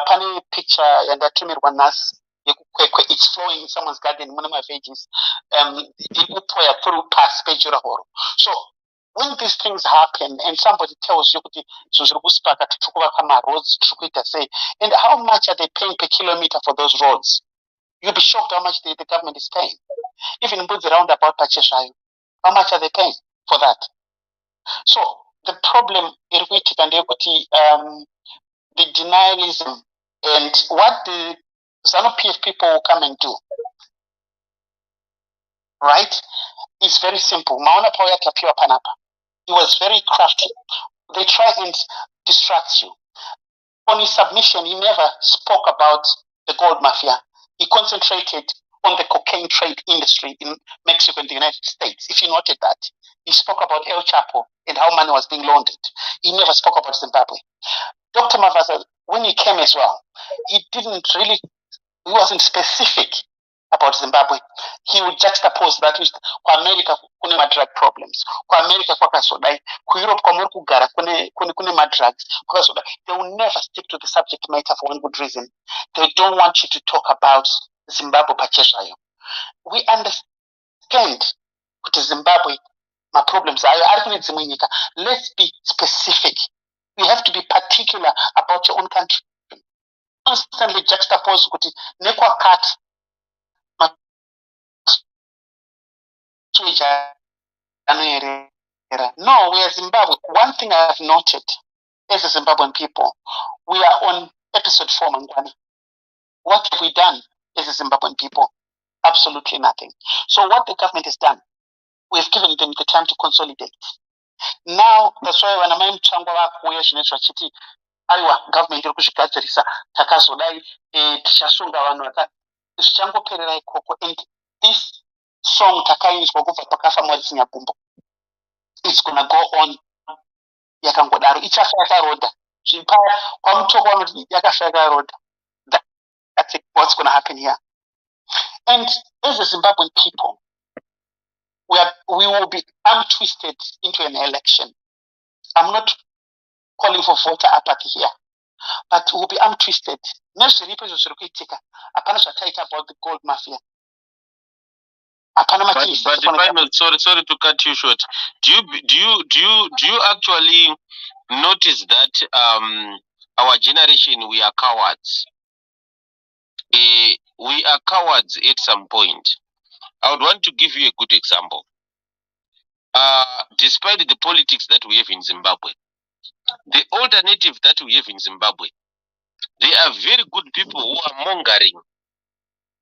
Pane picture yandatumirwa nhasi yekukwekwe, it's flowing in someone's garden, mune maveggies. Iri kupoya through past pejurahoro. So when these things happen and somebody tells you kuti zviri kusipaka tiri kuvaka maroads tiri kuita sei, and how much are they paying per kilometer for those roads? You'll be shocked how much the government is paying. Even in the roundabout Pacheshayo, how much are they paying for that? So the problem is the denialism and what the ZANU-PF people will come and do, right? It's very simple. Maona Poya Tapiwa Panapa. He was very crafty. They try and distract you. On his submission, he never spoke about the gold mafia. He concentrated on the cocaine trade industry in Mexico and the United States. If you noted that, he spoke about El Chapo and how money was being laundered. He never spoke about Zimbabwe. Dr. Mavaza, when he came as well, he wasn't specific about Zimbabwe. He would juxtapose that with America kune drug problems. America kwakazodai, Europe kwamuri kugara kune drugs. They will never stick to the subject matter for one good reason. They don't want you to talk about Zimbabwe pacheshayo. We understand what Zimbabwe my problems are. Let's be specific. We have to be particular about your own country. Constantly juxtapose kuti nekwa cut. No, we are Zimbabwe. One thing I have noted as a Zimbabwean people, we are on episode 4, Mangwana. What have we done as a Zimbabwean people? Absolutely nothing. So what the government has done, we've given them the time to consolidate. Now, that's why when I'm trying to aiwa government iri kuzvigadzirisa takazodai tichasunga vanhu zvichangoperera ikoko. And this song takainzwa kubva pakafa Morris Nyagumbo, it's gonna go on yakangodaro, ichafa yakarodha zvipaya kwamutoko vanoti yakafa yakarodha. That's what's gonna happen here. And as a Zimbabwean people, we will be arm twisted into an election. I'm not calling for voter apathy here, but we will be arm twisted. Nezviripo izvo zviri kuitika, hapana zvataita about the gold mafia. But final, sorry to cut you short. Do you actually notice that our generation, we are cowards? We are cowards at some point. I would want to give you a good example. Despite the politics that we have in Zimbabwe, the alternative that we have in Zimbabwe, there are very good people who are mongering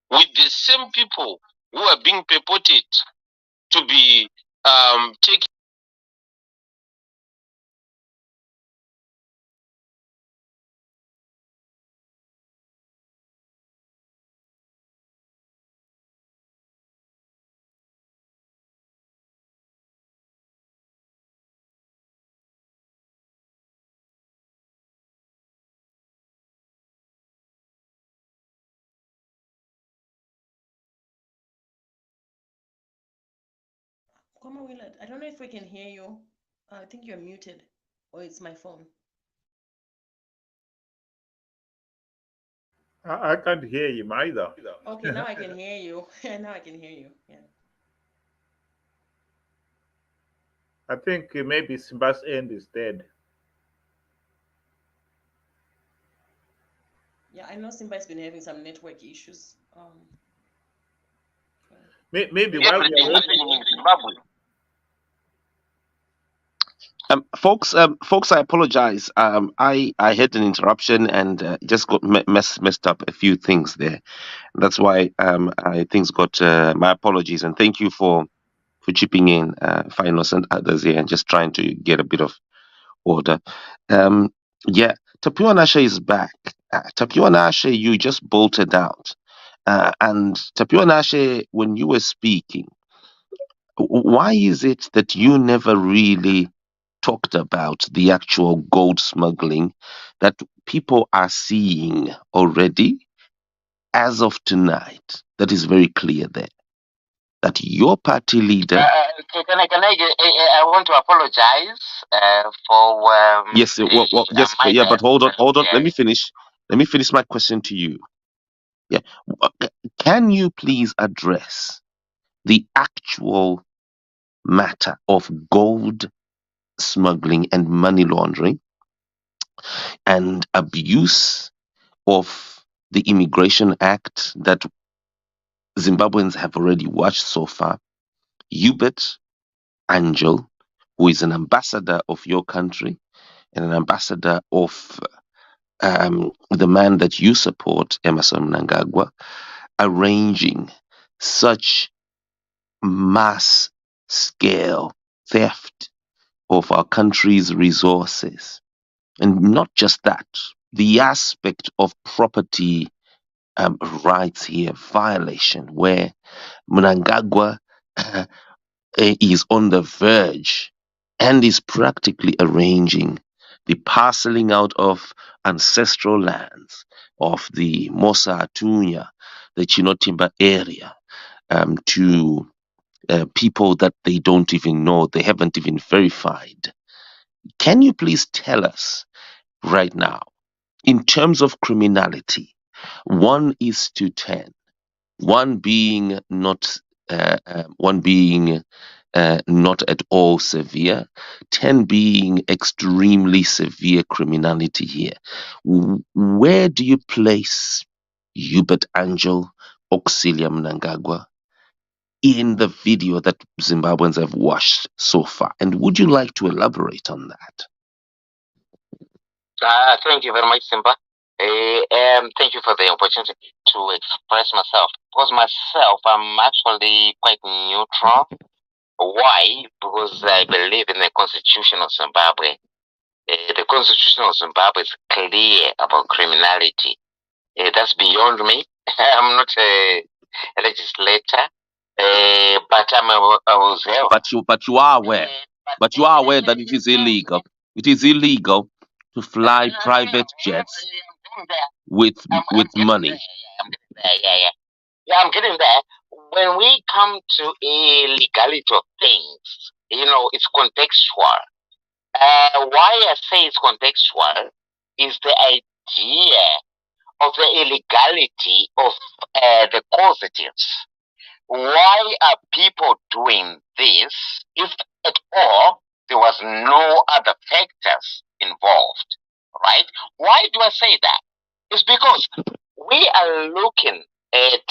with the same people who are being purported to be taking. Koma Willard, I don't know if we can hear you. I think you're muted, or it's my phone. I can't hear him either. Okay, now I can hear you. Now I can hear you. Yeah. I think maybe Simba's end is dead. Yeah, I know Simba's been having some network issues. Maybe while we are waiting. Folks, I apologize. I had an interruption and just got messed up a few things there. That's why things got my apologies, and thank you for chipping in, Finos and others here, and just trying to get a bit of order. Yeah, Tapiwa Nashe is back. Tapiwa Nashe, you just bolted out, and Tapiwa Nashe, when you were speaking, why is it that you never really talked about the actual gold smuggling that people are seeing already as of tonight? That is very clear there. That your party leader. I want to apologize for. Yes, yes, yeah, but hold on. Yeah. Let me finish my question to you. Yeah, can you please address the actual matter of gold smuggling and money laundering and abuse of the Immigration Act that Zimbabweans have already watched so far? Uebert Angel, who is an ambassador of your country and an ambassador of the man that you support, Emmerson Mnangagwa, arranging such mass scale theft of our country's resources. And not just that, the aspect of property rights here, violation, where Mnangagwa is on the verge and is practically arranging the parceling out of ancestral lands of the Mosa Atunya, the Chinotimba area, to people that they don't even know, they haven't even verified. Can you please tell us right now, in terms of criminality, 1 is to 10, 1 being not not at all severe, 10 being extremely severe criminality here. Where do you place Uebert Angel, Auxillia Mnangagwa in the video that Zimbabweans have watched so far? And would you like to elaborate on that? Thank you very much, Simba. Thank you for the opportunity to express myself. Because myself, I'm actually quite neutral. Why? Because I believe in the Constitution of Zimbabwe. The Constitution of Zimbabwe is clear about criminality. That's beyond me. I'm not a legislator, but I'm a observer. But you are aware. But you are aware that it is illegal. It is illegal to fly private jets with money. Yeah, I'm getting there. When we come to a legality of things, it's contextual. Why I say it's contextual is the idea of the illegality of the causatives. Why are people doing this if at all there was no other factors involved, right? Why do I say that? It's because we are looking at,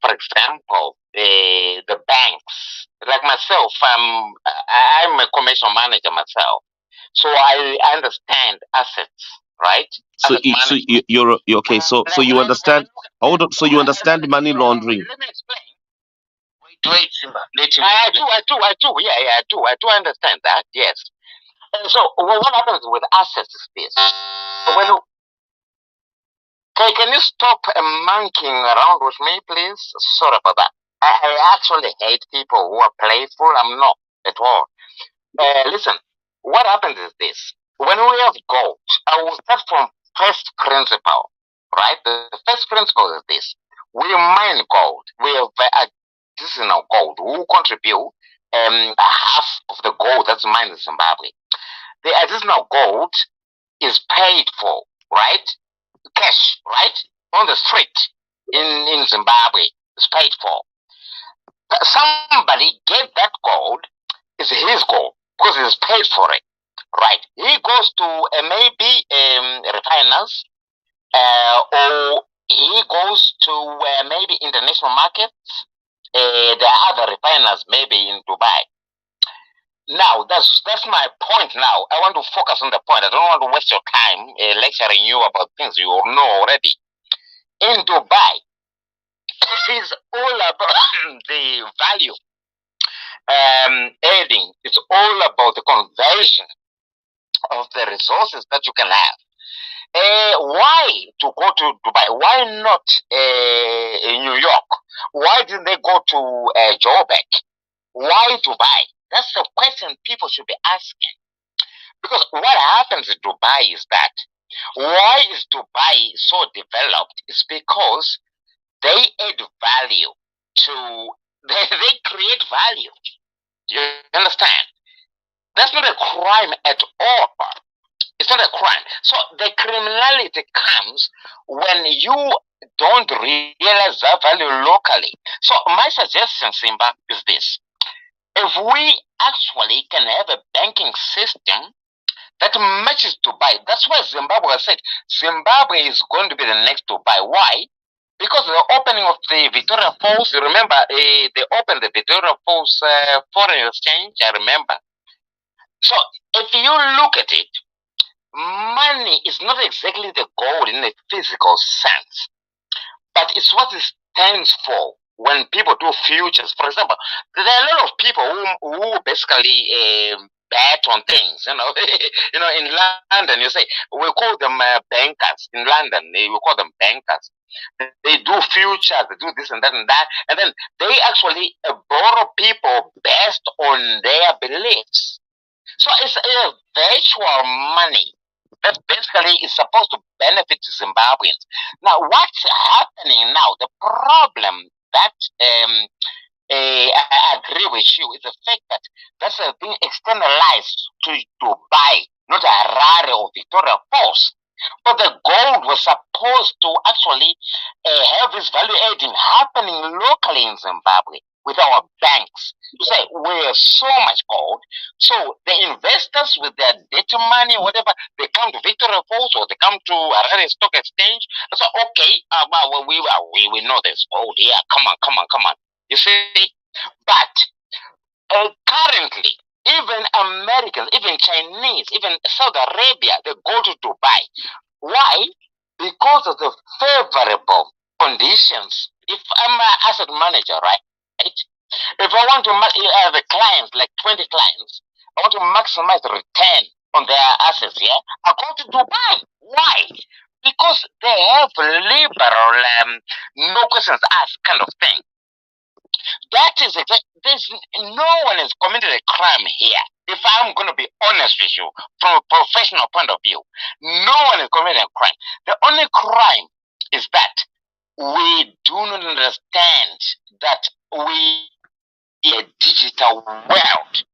for example, the banks. Like myself, I'm a commercial manager myself, so I understand assets, right? So you're okay. So you understand. Hold on. So you understand money laundering. Let me explain. Wait, Simba. I do. Yeah, I do understand that. Yes. And so what happens with assets is this. When can you stop monkeying around with me, please? Sorry about that. I actually hate people who are playful. I'm not at all. Listen, what happens is this. When we have gold, I will start from first principle, right? The first principle is this. We mine gold. We have artisanal gold. We will contribute half of the gold that's mined in Zimbabwe. The artisanal gold is paid for, right? Cash, right? On the street in Zimbabwe is paid for. Somebody gave that gold, it's his gold, because he's paid for it, right? He goes to maybe refiners, or he goes to maybe international markets. There are other refiners maybe in Dubai. Now, that's my point now. I want to focus on the point. I don't want to waste your time lecturing you about things you know already. In Dubai, it's all about the value adding. It's all about the conversion of the resources that you can have. Why to go to Dubai? Why not in New York? Why didn't they go to Joburg? Why Dubai? That's the question people should be asking. Because what happens in Dubai is that why is Dubai so developed? It's because they add value to they create value. You understand? That's not a crime at all. It's not a crime. So the criminality comes when you don't realize that value locally. So my suggestion, Simba, is this. If we actually can have a banking system that matches Dubai, that's why Zimbabwe said Zimbabwe is going to be the next Dubai. Why? Because the opening of the Victoria Falls, you remember, they opened the Victoria Falls foreign exchange, I remember. So if you look at it, money is not exactly the goal in a physical sense, but it's what it stands for when people do futures. For example, there are a lot of people who basically bet on things. In London, you say, we call them bankers. In London, we call them bankers. They do futures, they do this and that, and then they actually borrow people based on their beliefs. So it's a virtual money that basically is supposed to benefit Zimbabweans. Now, what's happening now? The problem that I agree with you is the fact that that's being externalized to Dubai, not Harare or Victoria Falls. But the gold was supposed to actually have this value adding happening locally in Zimbabwe with our banks. You say we have so much gold, so the investors with their dirty money or whatever, they come to Victoria Falls or they come to Harare Stock Exchange. So okay, we know there's gold here. Come on. You see, but currently, even Americans, even Chinese, even Saudi Arabia, they go to Dubai. Why? Because of the favorable conditions. If I'm an asset manager, right? If I want to have a client, like 20 clients, I want to maximize the return on their assets, yeah? I go to Dubai. Why? because they have liberal, no questions asked kind of thing. That is there's no one has committed a crime here. If I'm going to be honest with you, from a professional point of view, no one has committed a crime. The only crime is that we do not understand that we are a digital world.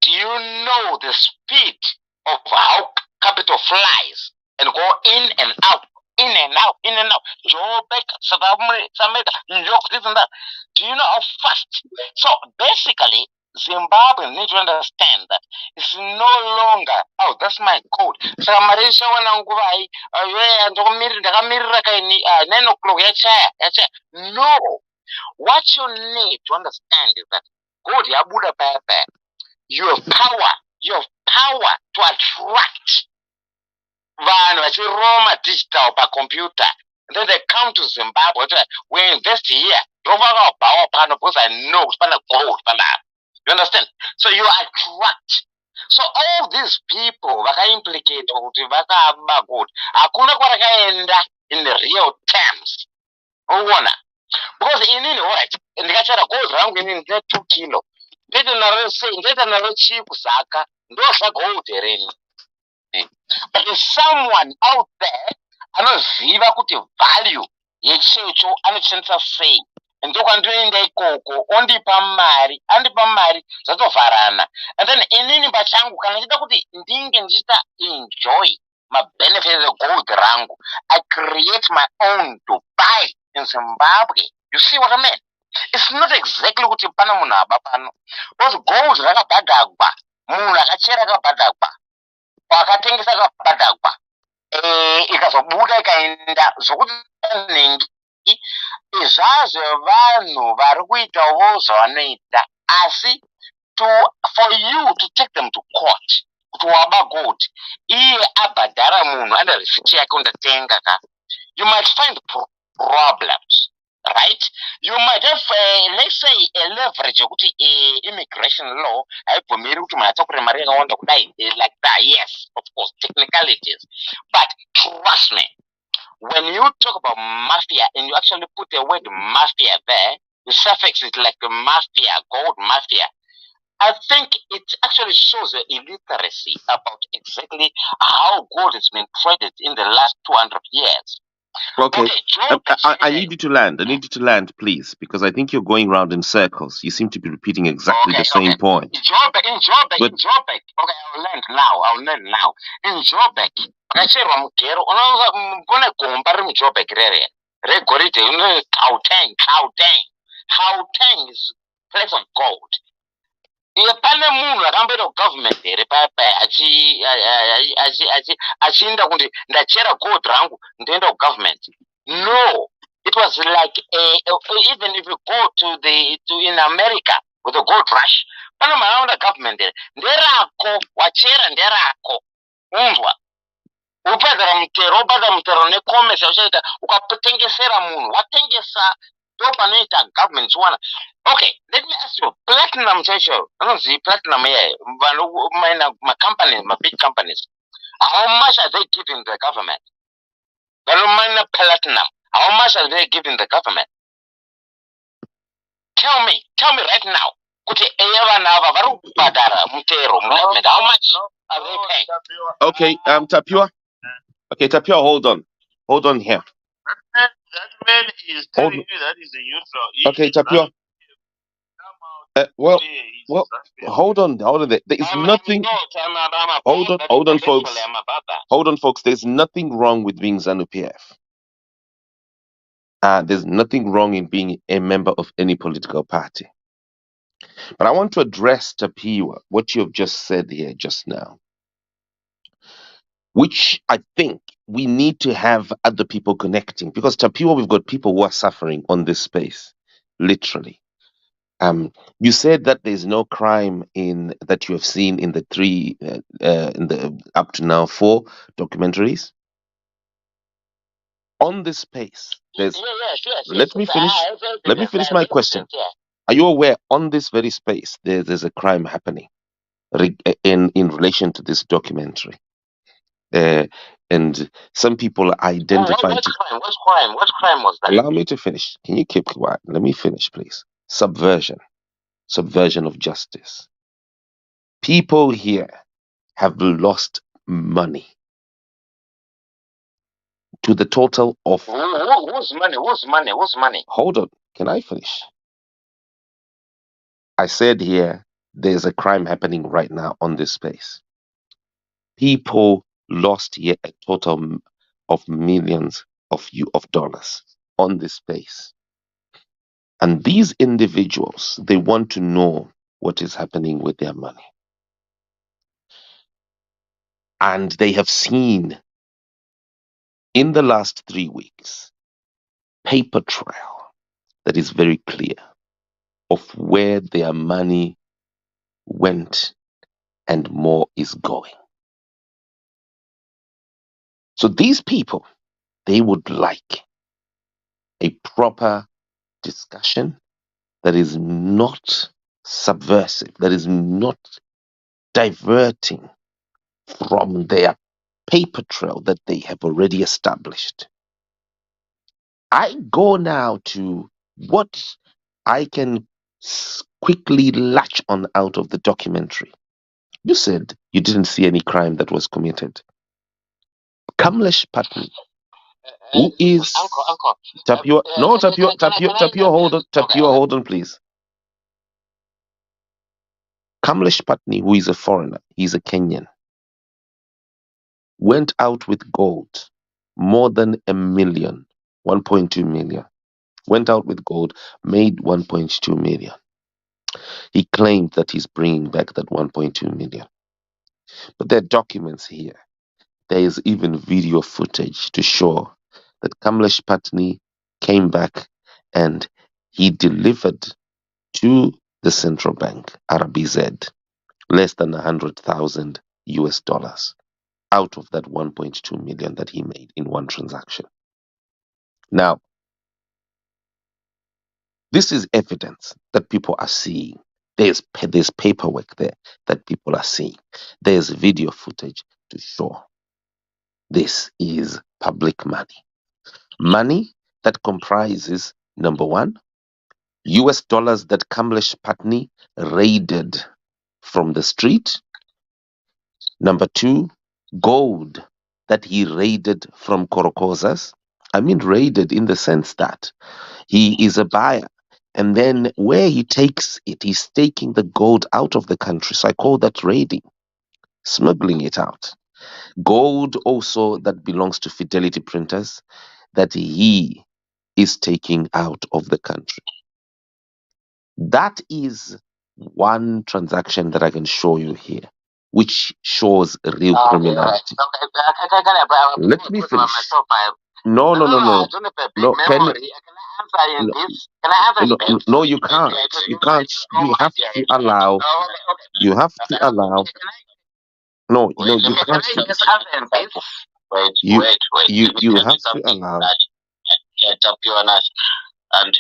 Do you know the speed of how capital flies and go in and out, in and out, in and out? Joburg, South America, New York, this and that. Do you know how fast? So basically, Zimbabwe need to understand that it's no longer, oh, that's my code. So Marisha wananguvai, 9 o'clock, no. What you need to understand is that God, Yabuda Pepe, you have power to attract vanhu vachiroma digital computer. And then they come to Zimbabwe, we invest here. Because I know it's gold. You understand? So you attract. So all these people implicate kuti vakaba good. Hakuna kwarakaenda in the real terms. Uona? Because inini alright, ndikachara gold rangu inini 2 kilo. Ndeta naro cheap saka, ndo gold ereni. But there's someone out there anoziva kuti value yechecho anochandisa sei. Ndokwandoenda ikoko ondipa mari zvatovharana. And then inini pachangu kana ndichida kuti ndinge ndichita enjoy my benefits of gold rangu, I create my own to buy in Zimbabwe. You see what I mean? It's not exactly kuti pana munhu aba pano. Because gold rakabhadhagwa, munhu akachera akabhadhagwa, wakatengesa akabhadhagwa, ikazobuda ikaenda zvokuti nengi izvazvo vanhu vari kuitawo zvavanoita, asi for you to take them to court kuti waba gold iye abhadhara munhu ane receipt yake undatenga ka, you might find problems, right? You might have let's say a leverage yokuti immigration law haibvumiri kuti munhu atakure mari yakawanda kudai like that. Yes, of course, technicalities, but trust me, when you talk about mafia and you actually put the word mafia there, the suffix is like the mafia, gold mafia. I think it actually shows the illiteracy about exactly how gold has been traded in the last 200 years. Okay, I need you to land. I need you to land, please, because I think you're going round in circles. You seem to be repeating exactly the same point. In Joburg. Okay, I'll land now. In Joburg, kacherwa mugero, unogona gomba riri muJoburg rere. Regoride, Gauteng is place of gold. Pane munhu akamboita government here paya achiinda kuti ndachera gold rangu ndoenda government. No, it was like even if you go to in America with the gold rush, pane maraunda government here nderako wachera nderako unzwa upedzera mutero necommerce uchaita ukatengesera munhu watengesa ndopanoita government chiwana. Okay, let me ask you, platinum chacho, anonzi platinum here, my companies, my big companies, how much are they giving the government? Platinum, how much are they giving the government? Tell me right now. How much are they paying? Okay, Tapua. Okay, Tapua, hold on here. That man is telling you that is a neutral. Okay, Tapua. Well, hold on there. There is nothing. Hold on, folks. Hold on, folks. There's nothing wrong with being ZANU-PF. There's nothing wrong in being a member of any political party. But I want to address, Tapua, what you have just said here just now, which I think we need to have other people connecting, because Tapua, we've got people who are suffering on this space, literally. You said that there's no crime that you have seen in the up to now 4 documentaries. On this space, there's. Yes. Let me finish my question. Are you aware on this very space there's a crime happening in relation to this documentary? and some people identified. What crime was that? Allow me to finish. Can you keep quiet? Let me finish, please. Subversion of justice. People here have lost money to the total of. Whose money? Hold on. Can I finish? I said here there's a crime happening right now on this space. People lost here a total of millions of dollars on this space. And these individuals, they want to know what is happening with their money. And they have seen in the last 3 weeks paper trail that is very clear of where their money went and more is going. So these people, they would like a proper discussion that is not subversive, that is not diverting from their paper trail that they have already established. I go now to what I can quickly latch on out of the documentary. You said you didn't see any crime that was committed. Kamlesh Patni, who is Uncle. Tapio? No, Tapio, hold on, please. Kamlesh Patni, who is a foreigner, he's a Kenyan, went out with gold, more than 1 million, 1.2 million. Went out with gold, made 1.2 million. He claimed that he's bringing back that 1.2 million. But there are documents here. There is even video footage to show that Kamlesh Patni came back and he delivered to the central bank, RBZ, less than 100,000 US dollars out of that 1.2 million that he made in one transaction. Now, this is evidence that people are seeing. There's paperwork there that people are seeing. There's video footage to show. This is public money. Money that comprises, number one, US dollars that Kamlesh Patni raided from the street. Number two, gold that he raided from Korokozas. I mean raided in the sense that he is a buyer. And then where he takes it, he's taking the gold out of the country. So I call that raiding, smuggling it out. Gold also that belongs to Fidelity Printers that he is taking out of the country. That is one transaction that I can show you here, which shows real criminality. Let me finish. No. No, you can't. You can't. You have to allow. You have to allow. No, you can't. Wait. You have to allow. And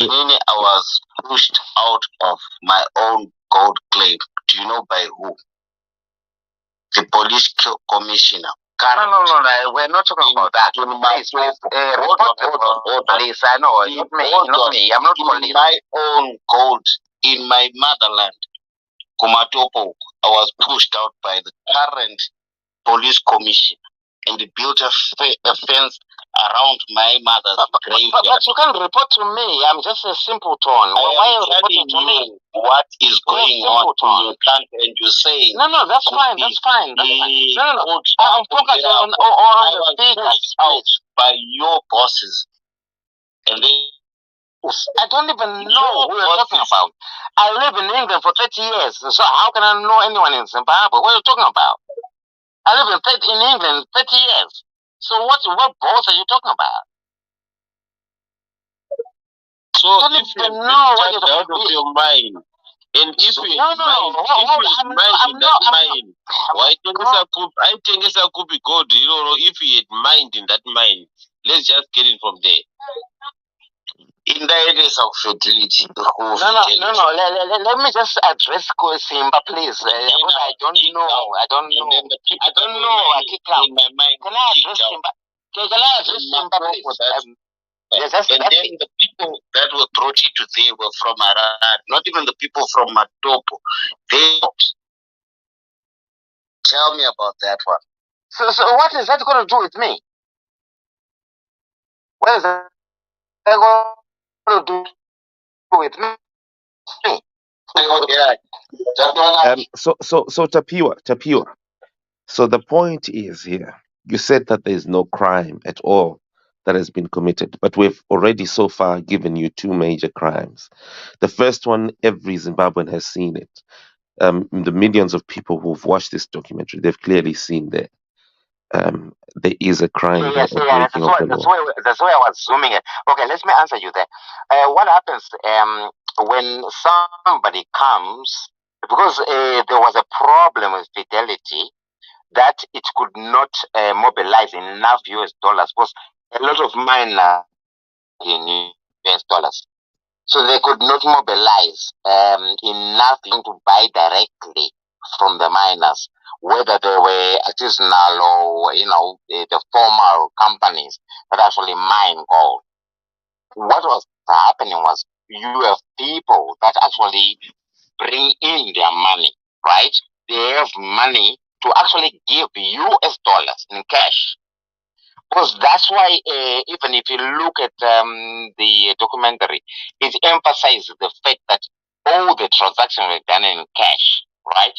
I was pushed out of my own gold claim. Do you know by who? The police commissioner. No, we're not talking about that. Please, please, I know, not me. I'm not police. My own gold in my motherland, Kumatopo, I was pushed out by the current police commissioner, and they built a fence around my mother's grave. But you can't report to me. I'm just a simpleton. Why are you reporting to me? What is going on in your country? And you say no. That's fine. That's fine. No. I'm focused on the figures out by your bosses, and then I don't even know who you're talking about. I live in England for 30 years, so how can I know anyone in Zimbabwe? What are you talking about? I live in England 30 years. So what boss are you talking about? So if you know what you're out of your mind, and if you mind that mind, I think it's a could be good. If you had mind in that mind, let's just get it from there. in the areas of fertility. No. Let me just address Simba, please. I don't know. I don't know. In my mind, can I address Simba? Can I address Simba, please? And then the people that were brought into there were from Arad, not even the people from Matopo. They tell me about that one. So what is that going to do with me? What is that going to do with me? So Tapiwa. So the point is here, you said that there's no crime at all that has been committed, but we've already so far given you two major crimes. The first one, every Zimbabwean has seen it. The millions of people who've watched this documentary, they've clearly seen that there is a crime here, a breaking of the law. That's why I was zooming it. Okay, let me answer you there. What happens when somebody comes, because there was a problem with Fidelity, that it could not mobilize enough US dollars, because a lot of miners in US dollars. So they could not mobilize enough to buy directly from the miners, whether they were artisanal or, the formal companies that actually mine gold. What was happening was you have people that actually bring in their money, right? They have money to actually give US dollars in cash. Because that's why, even if you look at the documentary, it emphasizes the fact that all the transactions were done in cash, right?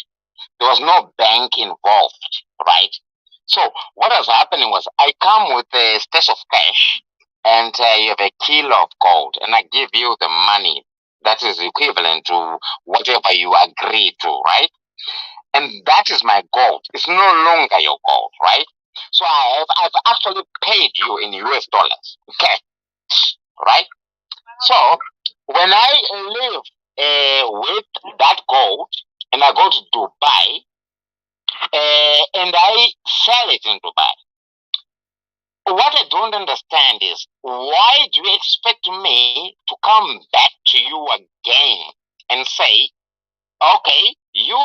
There was no bank involved, right? So what was happening was I come with a stash of cash, and you have a kilo of gold, and I give you the money that is equivalent to whatever you agree to, right? And that is my gold. It's no longer your gold, right? So I've actually paid you in US dollars, okay? Right? So when I leave with that gold and I go to Dubai and I sell it in Dubai, what I don't understand is why do you expect me to come back to you again and say, okay, you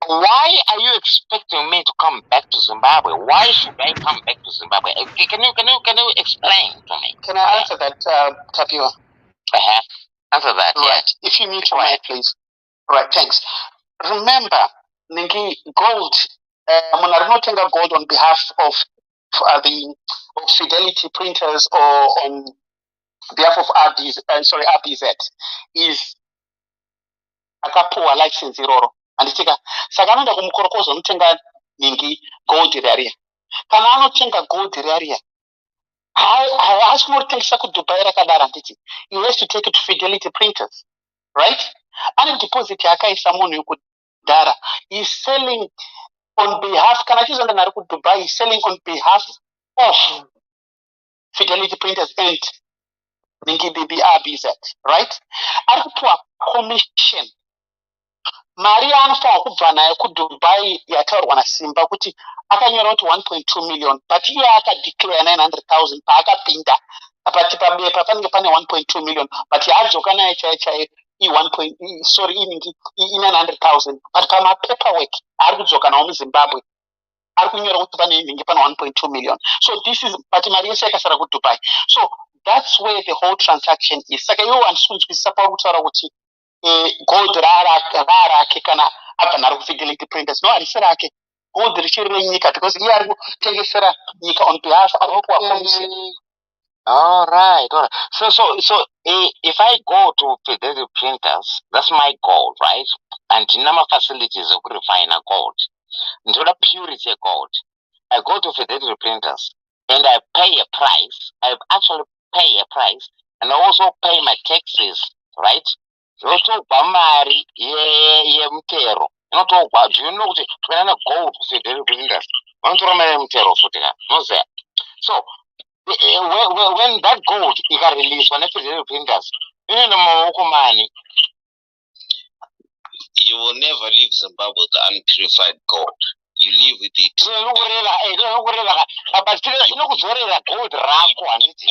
why are you expecting me to come back to Zimbabwe? Why should I come back to Zimbabwe? Can you explain to me? Can I answer that, Tapiwa? Answer that, right. Yeah. If you mute your mic, please. Right, thanks. Remember, Ningi, gold, Monarnotenga gold on behalf of the Fidelity printers or on behalf of RBZ is akapuwa license iroro anditika saka anoenda kumukorokozo unotenga Ningi gold area kana anotenga gold area haasi kunotengesa kuDubai rakadaro handiti. He has to take it to Fidelity printers, right? Ane deposit yakaisa munhu yekudhara. He's selling on behalf, kana achizonda nari kuDubai, he's selling on behalf of Fidelity printers and Ningi BBRBZ, right? Ari kupiwa commission. Mari anofanira kubva nayo kuDubai yataurwa naSimba kuti akanyora kuti 1.2 million, but iye akadeclare 900,000 paakapinda but pabepa panenge pane 1.2 million, but yaadzoka nayo chaiyo i900,000, but pamapaperwork ari kudzoka nawo muZimbabwe ari kunyora kuti panenge pane 1.2 million. So this is, but mari yese yakasara kuDubai. So that's where the whole transaction is. Saka iwo handisinzwisisa pakutaura kuti gold rarake kana abva naro kuFidelity printers. No, harisi rake. Gold richiri renyika because iye ari kutengesera nyika on behalf of commission. All right. So if I go to Fidelity printers, that's my gold, right? And ndina facilities of refine gold. Ndoda purity gold. I go to fidelity printers and I pay a price. I actually pay a price and I also pay my taxes, right? Also, Bamari, Mtero. Not all about you know when I go to fidelity printers. I'm to remember Mtero for that. No, sir. So, when that gold is released on fidelity printers, you know, money. You will never leave Zimbabwe with unpurified gold. You live with it. But still, you know, gold rako and it.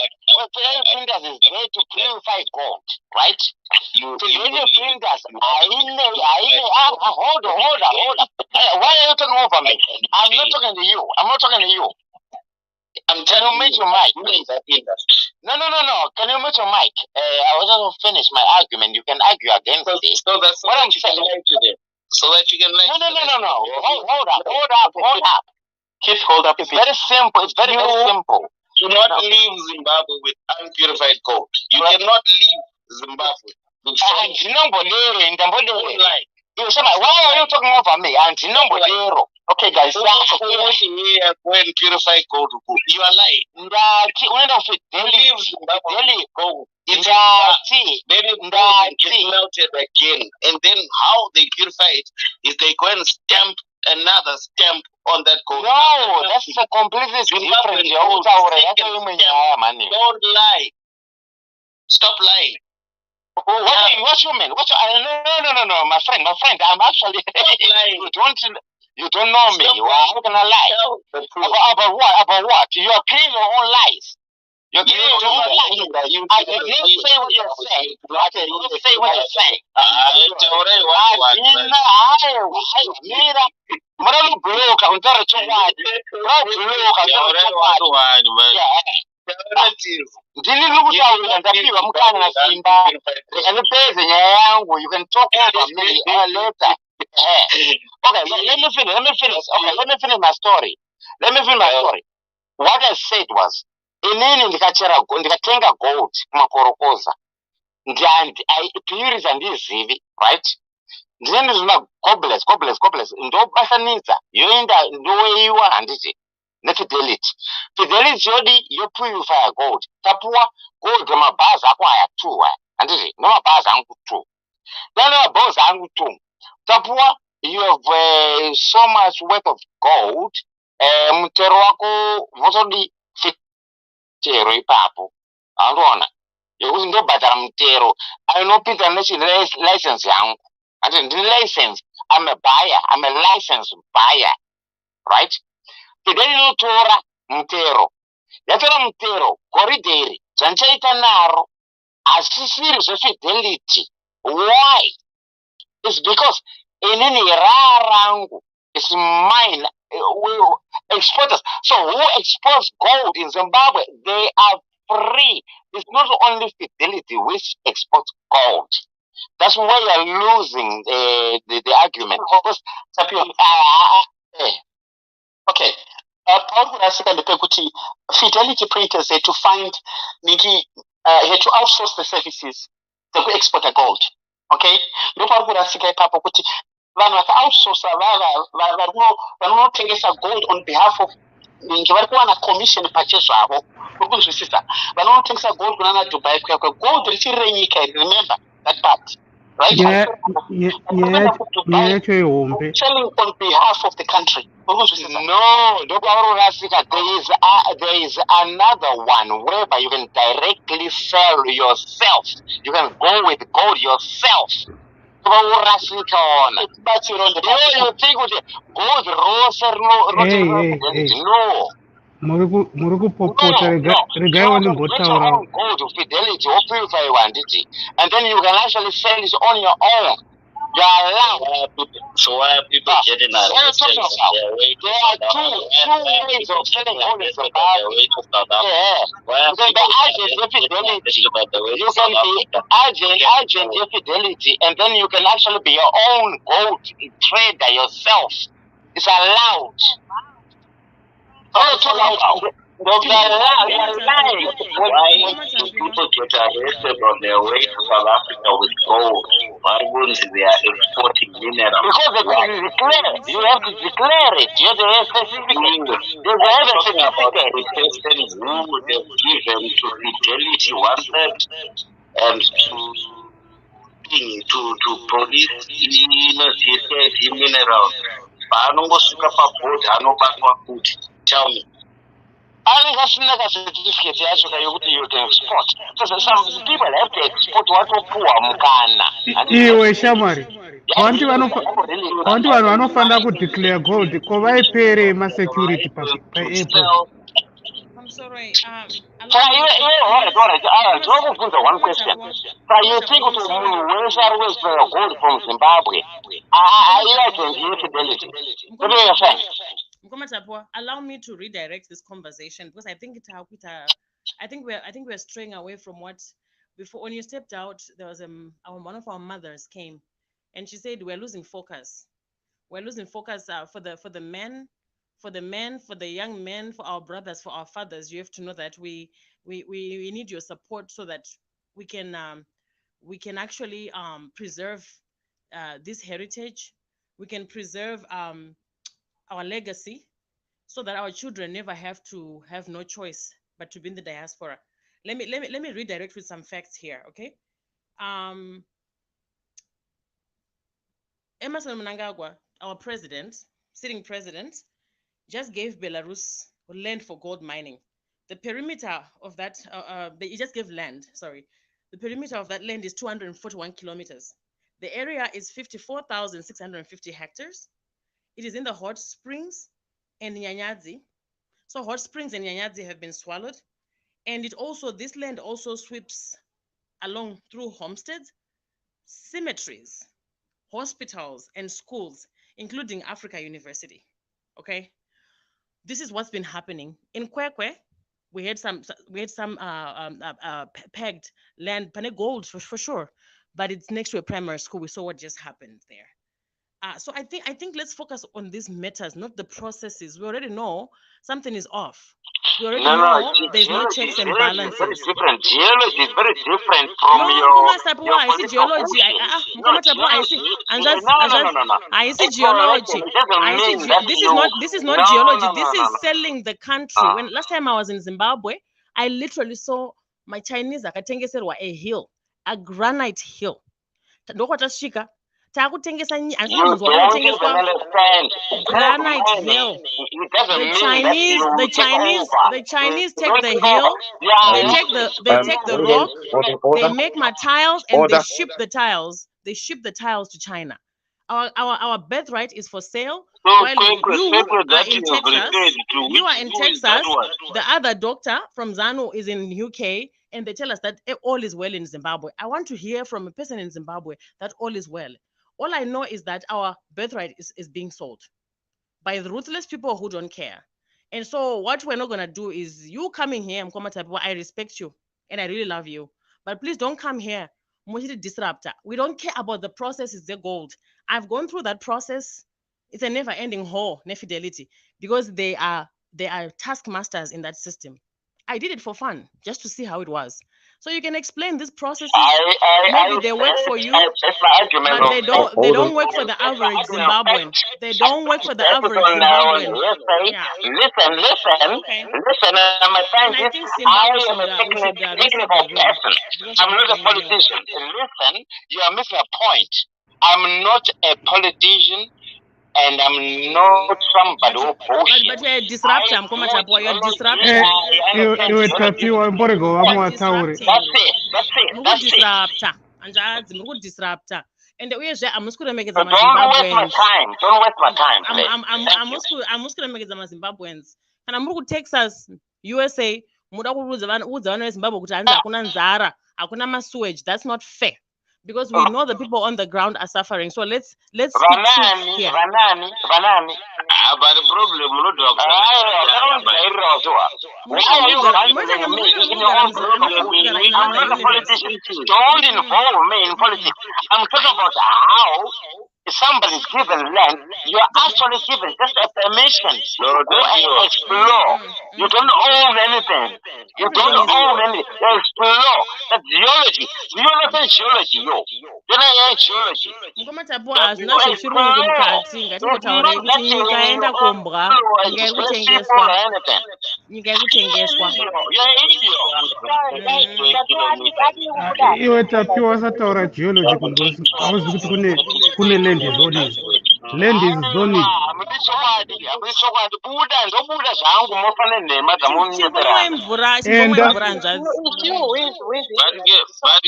Printers is there to purify gold, right? You printers, hold on. Why are you talking over me? I'm not talking to you. Can you mute your mic? No. Can you mute your mic? I was going to finish my argument. You can argue against it. So that's what I'm saying to them. So that you can No. Hold up. Keep hold up. It's very simple. It's very simple. Do not leave Zimbabwe with unpurified gold. You cannot leave Zimbabwe with why are you talking over me? Okay, guys. Go and purify gold. You are lying. Leave Zimbabwe gold. Then it gets melted again. And then how they purify it is they go and stamp another stamp on that gold. No, that's a completely different. Don't lie. Stop lying. What you mean? No, my friend. I'm actually you don't know me. How can I lie? About what? You are creating your own lies. You're creating your own lies. I didn't say what you're saying. I didn't say what you're saying. You can talk over me later. Okay, let me finish. Okay, let me finish my story. What I said was, inini ndikatenga gold makorokoza puriza ndizivi, right? Ndine zvina gobless ndobasanidza yoenda ndoiwa handiti nefidelity yodi yopurify gold. Tapuwa gold mabhazi ako aya 2 handiti nemabhazi angu 2 then mabhazi angu 2 tapuwa you have so much worth of gold mutero wako votodi mutero ipapo andoona yokuti ndobhadhara mutero ainopinza license yangu ati ndine license. I'm a license buyer, right? Fideli inotora mutero yatora mutero goridhe iri zvandichaita naro asisiri zvefidelity. Why? It's because inini rarangu is mine. Exporters. So who exports gold in Zimbabwe? They are free. It's not only Fidelity which exports gold. That's why you're losing the argument. Okay. Fidelity printers had to find had to outsource the services to export the gold. Okay? Vanhu vaka-outsourca vanotengesa gold on behalf of vari kuwana commission pache zvavo uri kunzwisisa vanotengesa gold kunana Dubai kuyakwe gold richiri renyika iri, remember that part, right? Selling on behalf of the country. No, there is another one whereby you can directly sell yourself. You can go with gold yourself. You think with gold no. Gold Fidelity or purify one, and then you can actually sell it on your own. You are allowed. So why are people getting out? There are two ways of selling gold in Zimbabwe. You can be agent of Fidelity. You can be agent of Fidelity, and then you can actually be your own gold trader yourself. It's allowed. You're lying. Why do people get arrested on their way to South Africa with gold? Why wouldn't they are exporting minerals? Because they can declare. You have to declare it. You have to have a certificate. You have a certificate. The person who would have given to Fidelity 1/3 and to police minerals. Vanongosvika pabhodhi anobatwa kuti. Tell me. Angasina certificate yacho kayokuti you can export. Because some people have to export watopuwa mukana. Iwe shamwari. Wanti vanhu vanofanira kudeclare gold ko vaipere masecurity pa-airport. I'm sorry. So one question. So you think where gold from Zimbabwe? I like fidelity. What do you say? Allow me to redirect this conversation because I think we're straying away from what before. When you stepped out, there was one of our mothers came, and she said we're losing focus. We're losing focus for the men, for the young men, for our brothers, for our fathers. You have to know that we need your support so that we can actually preserve this heritage. We can preserve our legacy so that our children never have to have no choice but to be in the diaspora. Let me redirect with some facts here, okay? Emmerson Mnangagwa, our sitting president, just gave Belarus land for gold mining. The perimeter of that, he just gave land, sorry. The perimeter of that land is 241 kilometers. The area is 54,650 hectares. It is in the hot springs and Nyanyadzi. So hot springs and Nyanyadzi have been swallowed. And this land also sweeps along through homesteads, cemeteries, hospitals, and schools, including Africa University. Okay? This is what's been happening. In Kwekwe, we had some pegged land, pane gold for sure, but it's next to a primary school. We saw what just happened there. So I think let's focus on these matters, not the processes. We already know something is off. We already know there's no checks and balances. Very different. Geology is very different from your I see geology. I see geology. This is not geology. This is selling the country. When last time I was in Zimbabwe, I literally saw my Chinese akatengeserwa a hill, a granite hill. You don't even understand. Granite hill. The Chinese take the hill, they take the rock, they make my tiles, and they ship the tiles. They ship the tiles to China. Our birthright is for sale. While you are in Texas, the other doctor from ZANU is in UK, and they tell us that all is well in Zimbabwe. I want to hear from a person in Zimbabwe that all is well. All I know is that our birthright is being sold by the ruthless people who don't care. And so what we're not going to do is you coming here, I respect you and I really love you. But please don't come here. Disruptor. We don't care about the process, it's the gold. I've gone through that process. It's a never-ending hole, fidelity, because they are taskmasters in that system. I did it for fun, just to see how it was. So you can explain this process. Maybe they work for you, but they don't work for the average Zimbabwean. They don't work for the average Zimbabwean. Yeah. Listen. I'm a scientist. I am a technical person. I'm not a politician. Listen, you are missing a point. I'm not a politician. And I'm not somebody who bullshit. But you're a disruptor. You're a disruptor. Disruptor. And the way I'm just going to make it Don't waste my time. Don't waste my time. I'm just going to make it Zimbabweans. And I'm going to Texas, USA. That's not fair. Because we know the people on the ground are suffering. So let's Vanani. But the problem, I'm not a politician. Don't involve me in politics. I'm talking about how somebody's given land, you are actually given just a permission to explore. You don't own anything. You don't own anything. You explore. That's geology. You understand geology, yo. You know geology. Ngomatapo hazina zvechirungu mukati. Ngatingotaura kuti nyika yaenda kombwa, nyika yekutengeswa. Nyika yekutengeswa. Iwe tapiwa wasataura geology kumbosi hauzi kuti kune land zoning. Land is zoning. Chimbomwe mvura nzvadzi. But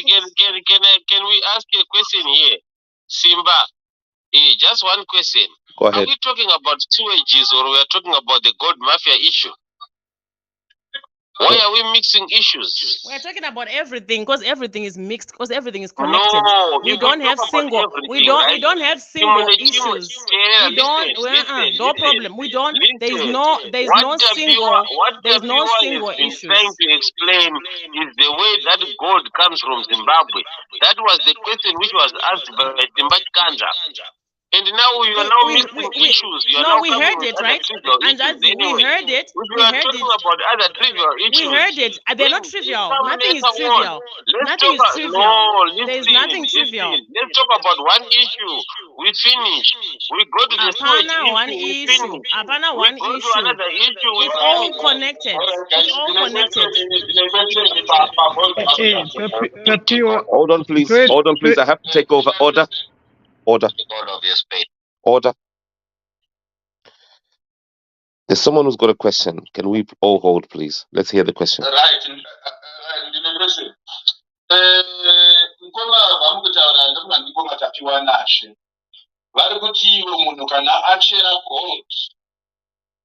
can we ask a question here? Simba, just one question. Go ahead. Are we talking about sewages or we are talking about the gold mafia issue? Why are we mixing issues? We're talking about everything because everything is mixed, because everything is connected. No, we don't have single. We don't have single issues. We don't. No problem. We don't. There's no single. There's no single issues. Trying to explain is the way that gold comes from Zimbabwe. That was the question which was asked by Zimbabwe Kanja. And now you are mixing issues. We heard it, right? And that's, we heard it. We heard it. About other trivial issues. We heard it. They're not trivial. Nothing is trivial. Nothing is trivial. There's nothing trivial. Let's talk about one issue. We finish. We go to the one issue. Apana one issue. Another issue. It's all connected. It's all connected. Hold on, please. Hold on, please. I have to take over. Order. Order. There's someone who's got a question. Can we all hold, please? Let's hear the question. Right.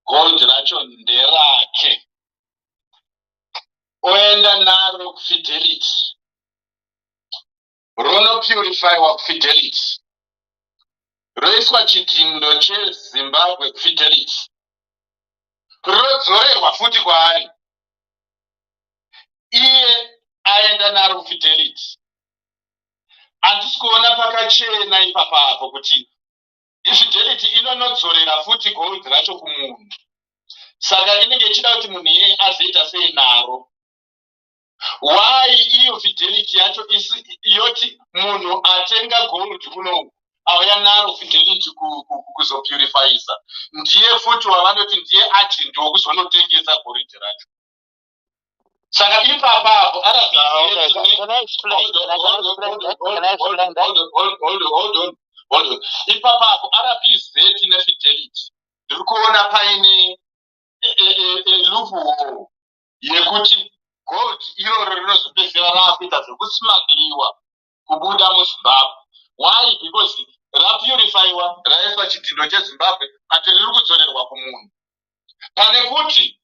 Gold racho nderake oenda naro kufidelity rono purify wa kufidelity roiswa chidhindo chezimbabwe kufidelity rodzorerwa futi kwaari iye aenda naro kufidelity handisi kuona pakachena ipapapo kuti ifidelity inonodzorera futi gold racho kumunhu saka inenge ichida kuti munhu iyeye azoita sei naro. Why iyo fidelity yacho yoti munhu atenga gold kuno auya naro fidelity kuzopurifyisa ndiye futi wavanoti ndiye agent wokuzonotengesa gold racho. Saka ipapapo hold on. Ipapapo RBZ nefidelity ndiri kuona paine loophole yekuti gold iroro rinozopedzera rakuita zvekusmagliwa kubuda muZimbabwe. Why? Because rapurifyiwa raiswa chidhindo cheZimbabwe ati riri kudzorerwa kumunhu pane kuti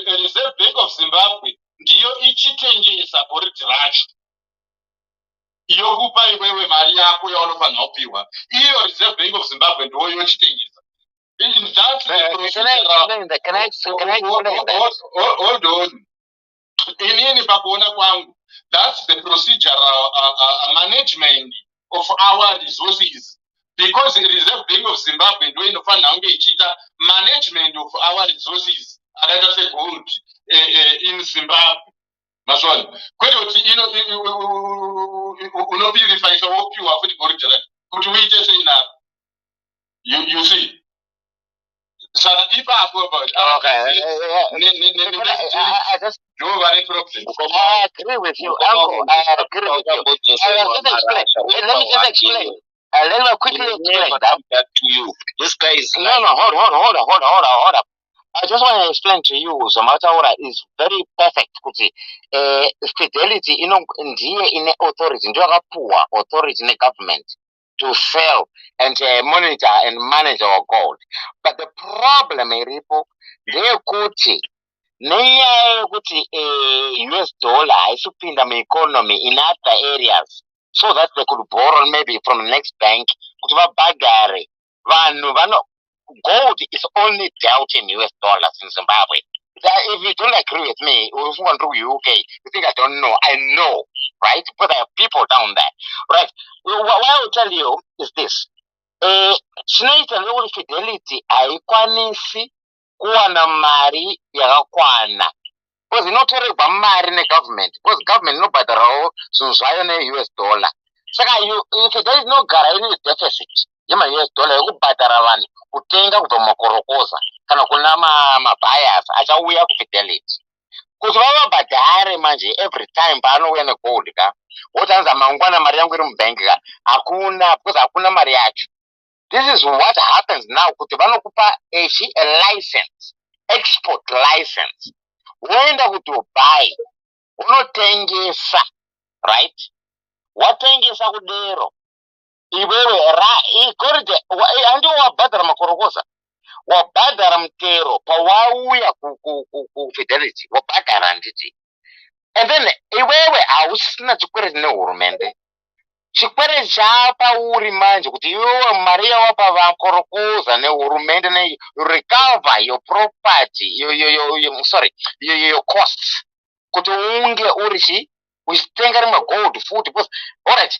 Reserve Bank of Zimbabwe ndiyo ichitengesa gold racho yokupa iwewe mari yako yaunofanira kupiwa. Iyo Reserve Bank of Zimbabwe ndiyo yochitengesa. Hold on. Inini pakuona kwangu, that's the procedural management of our resources. Because the Reserve Bank of Zimbabwe ndiyo inofanira kunge ichiita management of our resources akaita segold in Zimbabwe. Mazvona kwete kuti unopurifyisa wopiwa futi gold racho kuti uite sei naro. You see. So ipapo I agree with you, Uncle. I agree with you. Let me just explain. Let me quickly explain that to you. This guy is no, hold up. I just want to explain to you, Zamataura is very perfect. Fidelity, in the authority, poor authority in the government to sell and monitor and manage our gold. But the problem, Ripo, they could US dollar is in the economy in other areas so that they could borrow maybe from the next bank. Gold is only dealt in US dollars in Zimbabwe. If you don't agree with me, or if you want to UK, you think I don't know. I know, right? Because I have people down there, right? What I will tell you is this. Chinoita level fidelity haikwanisi kuwana mari yakakwana. Because inotorerwa mari negovernment. Because government inobhadharawo zvinhu zvayo ne-US dollar. Saka fidelity inogara ine deficit yema-US dollar yekubhadhara vanhu kutenga kubva mumakorokoza kana kuna mabuyers achauya kufidelity. Kuti vavabhadhare manje every time paanouya negold ka. Wotanza mangwana mari yangu iri mubank ka. Hakuna, because hakuna mari yacho. This is what happens now. Kuti vanokupa a license, export license. Woenda ku Dubai, unotengesa, right? Watengesa kudero. Iwewe ikoride andi wabhadhara makorokoza. Wabhadhara mutero pawauya ku fidelity, wabhadhara nditi. And then iwewe hausina chikwere nehurumende. Chikwere chapauri manje kuti iwewe mari yawapa vakorokoza nehurumende ne recover your property, your costs. Kuti unge urichi uchitenga rimwe gold futi because alright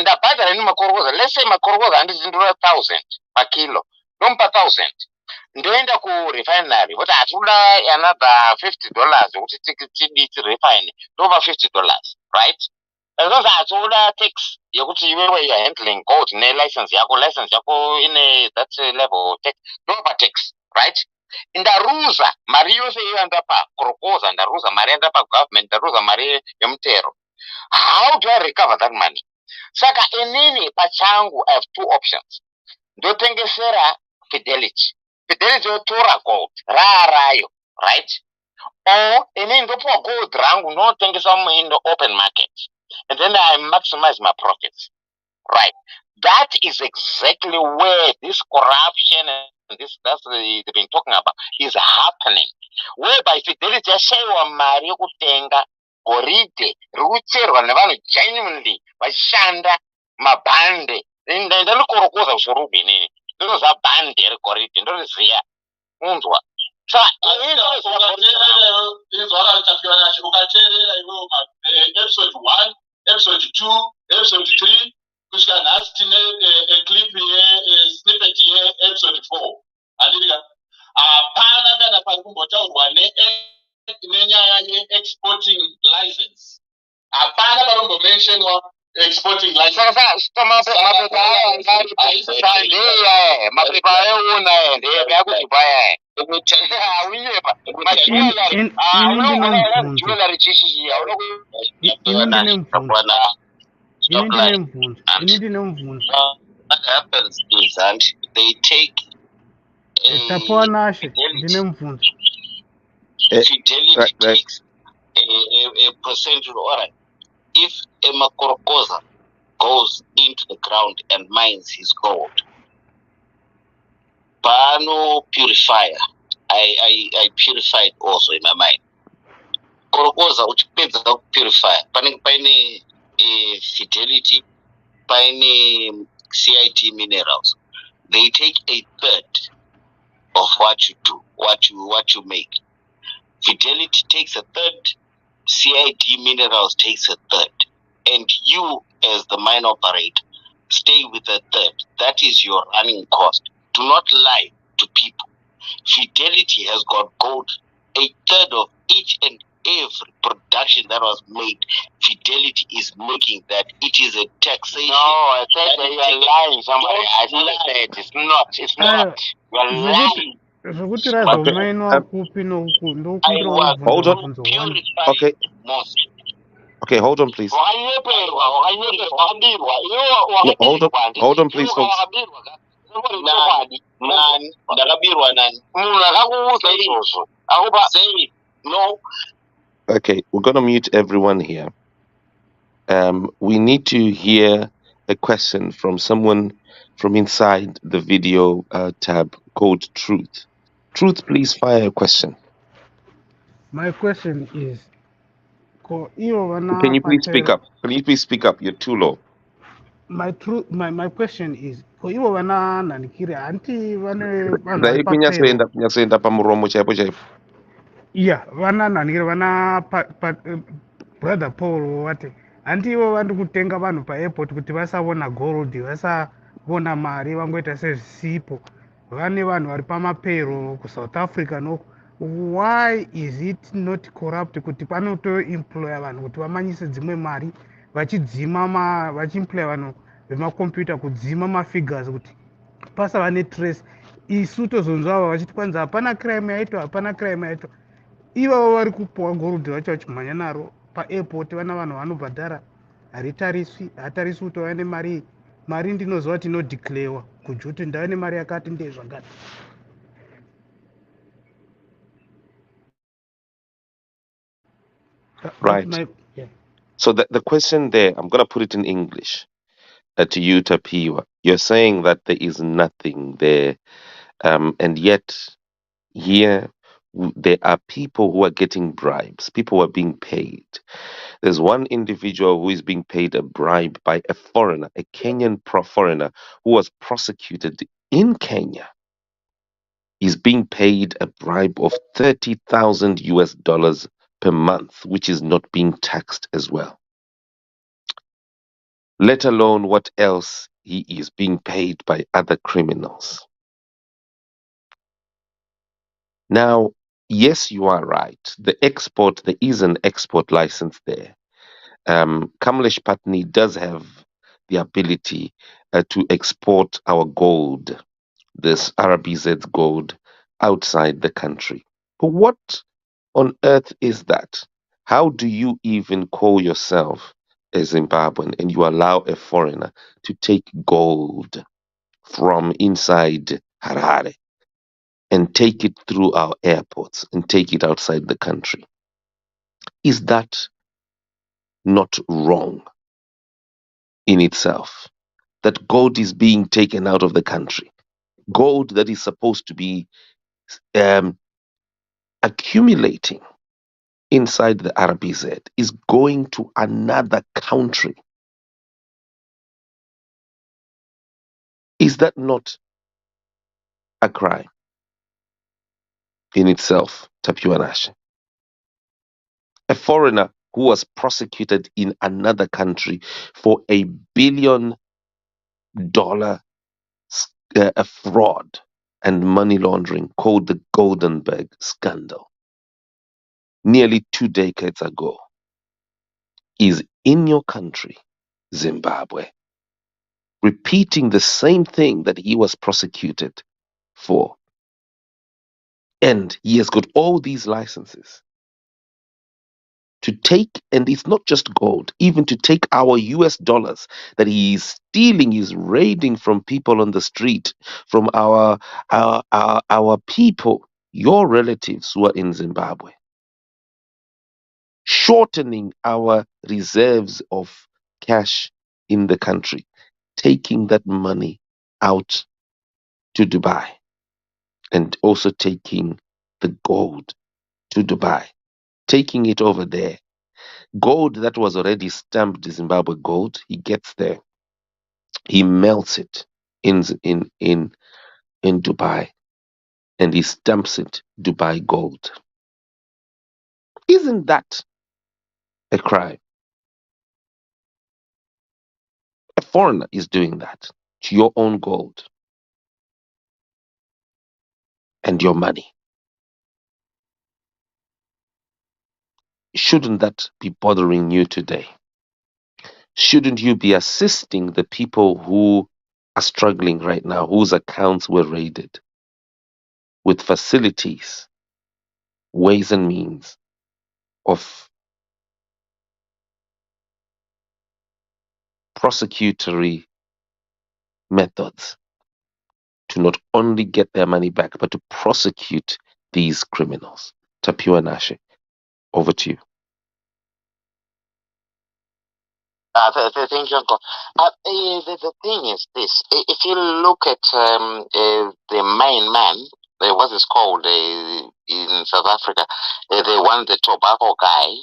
ndabhadhara makorokoza. Let's say makorokoza andizindura 1000 per kilo. Nompa 1000. Ndoenda ku refinery but atula another $50 kuti tiditi refine over $50, right? Because atula tax yekuti iwewe you are handling gold ne license yako in that level tax over tax, right? Ndaruza mari yose yoenda pa korokoza, ndaruza mari yoenda pa government, ndaruza mari yomutero. How do I recover that money? Saka inini pachangu I have two options. Ndotengesera fidelity. Fidelity yotora gold rayo, right? Or inini ndopuwa gold rangu notengesa in the open market. And then I maximize my profits. Right. That is exactly where this corruption and that's they've been talking about is happening. Whereby fidelity yashaiwa mari yokutenga goride rikucherwa nevanhu genuinely vashanda mabhande. Ndandikorokoza usurubi inini. Ndinoziva bhande regoride ndoriziya unzwa. Ukateerera iwewe episode 1, episode 2, episode 3 kusvika nhasi tine clip snippet episode 4. Andika hapana kana pari kumbotaurwa nenyaya ye-exporting license. Hapana pari kumbomentionwa exporting license. Mapepa euna ndeyekuti baya What happens is that they take fidelity takes a percentage. All right, if a makorokoza goes into the ground and mines his gold, Pano purifier, I purified also in my mind. Korokoza uchipedza purifier. Pane fidelity, pane CIT minerals. They take a third of what you do, what you make. Fidelity takes a third, CIT minerals takes a third, and you as the mine operator stay with a third. That is your running cost. Do not lie to people. Fidelity has got gold, a third of each and every production that was made. Fidelity is making that. It is a taxation. No, I said that you are lying. Somebody, I said it's not. It's not. You are lying. Hold on. Okay, hold on, please. No, hold on, please, folks. No. Okay, we're going to mute everyone here. We need to hear a question from someone from inside the video tab called Truth. Truth, please fire a question. My question is, can you please speak up? Can you please speak up? You're too low. My question is, Dai kunyasenda pamuromo chaipo chaipo. iya vana nhanhire vana brother Paul wati handivo vandi kutenga vanhu paairport kuti vasaona gold vasavona mari vangoita sezvisipo vane vanhu vari pamapero kuSouth Africa noko. Why is it not corrupt kuti panotoemploya vanhu kuti vamanyise dzimwe mari vachiemploya vanhu vemakombiyuta kudzima mafigures kuti pasava netrace isu tozonzwava vachiti kwanza hapana crime yaitwa hapana crime yaitwa ivavo vari kupuwa gold vacho vachimhanya naro paairport vana vanhu vanobhadhara hatariswi kuti vave nemari mari ndinoziva kuti inodeclarewa kudya kuti ndave nemari yakati ndezvakati. Right. So the question there, I'm going to put it in English to you, Tapiwa. You're saying that there is nothing there, and yet here there are people who are getting bribes. People who are being paid. There's one individual who is being paid a bribe by a foreigner, a Kenyan foreigner who was prosecuted in Kenya. He's being paid a bribe of $30,000 per month, which is not being taxed as well. Let alone what else he is being paid by other criminals. Now, yes, you are right. There is an export license there. Kamlesh Patni does have the ability to export our gold, this RBZ gold, outside the country. But what on earth is that? How do you even call yourself a Zimbabwean and you allow a foreigner to take gold from inside Harare and take it through our airports and take it outside the country? Is that not wrong in itself? That gold is being taken out of the country. Gold that is supposed to be accumulating inside the RBZ is going to another country. Is that not a crime in itself, Tapiwanash? A foreigner who was prosecuted in another country for $1 billion fraud and money laundering called the Goldenberg scandal nearly 2 decades ago is in your country, Zimbabwe, repeating the same thing that he was prosecuted for. And he has got all these licenses to take, and it's not just gold, even to take our US dollars that he is stealing, he's raiding from people on the street, from our people, your relatives who are in Zimbabwe, shortening our reserves of cash in the country, taking that money out to Dubai, and also taking the gold to Dubai, taking it over there. Gold that was already stamped Zimbabwe gold, he gets there, he melts it in Dubai, and he stamps it Dubai gold. Isn't that a crime? A foreigner is doing that to your own gold and your money. Shouldn't that be bothering you today? Shouldn't you be assisting the people who are struggling right now, whose accounts were raided, with facilities, ways and means of prosecutory methods to not only get their money back, but to prosecute these criminals? Tapiwa Nashe, over to you. Thank you, Uncle. The thing is this: if you look at the main man, what is called in South Africa, the tobacco guy.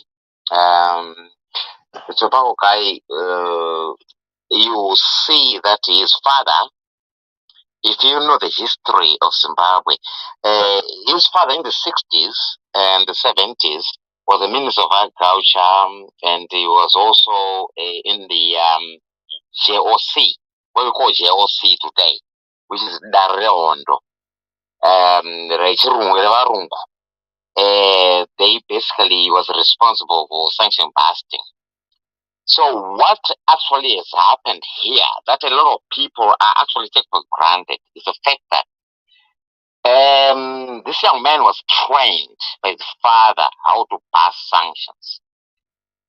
The tobacco guy, you see that his father, if you know the history of Zimbabwe, his father in the 60s and the 70s, was the Minister of Agriculture, and he was also in the JOC, what we call JOC today, which is Dareondo. They basically was responsible for sanction busting. So what actually has happened here, that a lot of people are actually taking for granted, is the fact that this young man was trained by his father how to pass sanctions.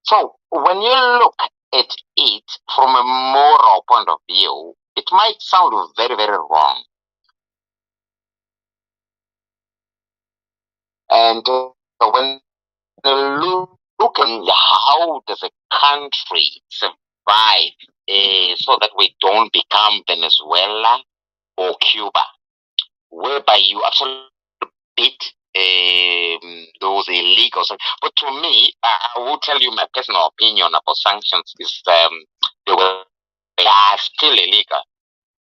So when you look at it from a moral point of view, it might sound very, very wrong. And when you look at how does a country survive so that we don't become Venezuela or Cuba, whereby you actually beat those illegals. But to me, I will tell you my personal opinion about sanctions is they are still illegal.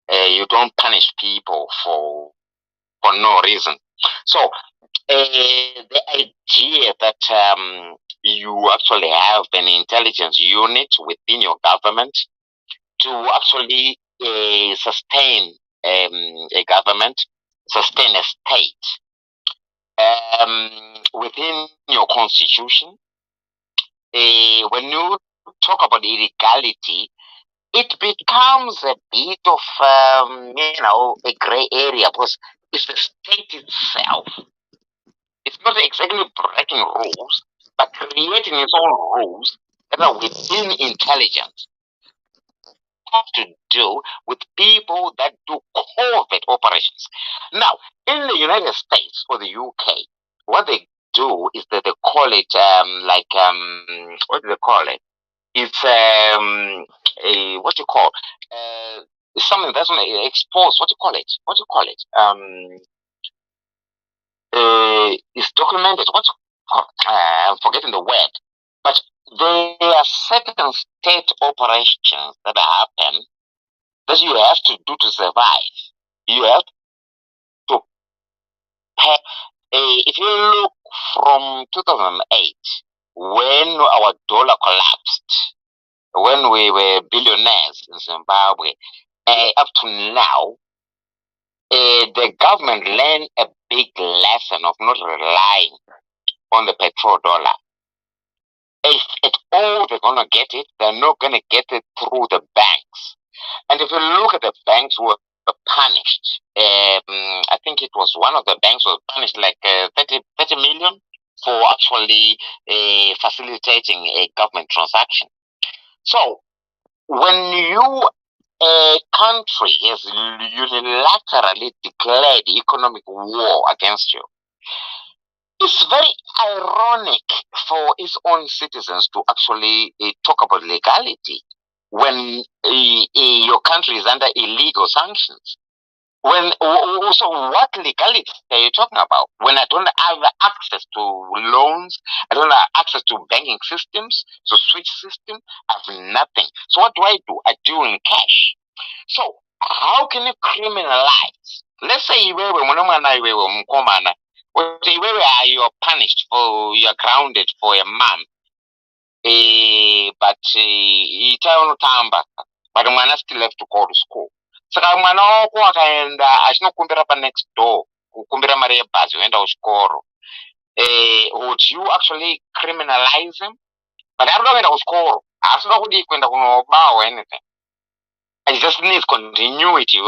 You don't punish people for no reason. So the idea that you actually have an intelligence unit within your government to actually sustain a government, sustain a state within your constitution. When you talk about illegality, it becomes a bit of a gray area, because it's the state itself. It's not exactly breaking rules, but creating its own rules that are within intelligence. Have to do with people that do covert operations. Now, in the United States or the UK, what they do is that they call it what do they call it? It's what you call it's something that's exposed. What do you call it? What do you call it? It's documented. I'm forgetting the word, but there are certain state operations that happen that you have to do to survive. You have to pay. If you look from 2008, when our dollar collapsed, when we were billionaires in Zimbabwe, up to now, the government learned a big lesson of not relying on the petrol dollar. If at all they're going to get it, they're not going to get it through the banks. And if you look at the banks who were punished, I think it was one of the banks was punished like 30 million for actually facilitating a government transaction. So when a country has unilaterally declared economic war against you, it's very ironic for its own citizens to actually talk about legality when your country is under illegal sanctions. So what legality are you talking about? When I don't have access to loans, I don't have access to banking systems, to switch system, I have nothing. So what do? I do in cash. So how can you criminalize? Let's say you're punished for, you're grounded for a month, but mwana still have to go to school. Saka mwana wako akaenda achinokumbira pa next door kukumbira mari yebhazi uenda kuchikoro, would you actually criminalize him? But arikuda kuenda kuchikoro, haasina kudi kuenda kunoba or anything. It just needs continuity.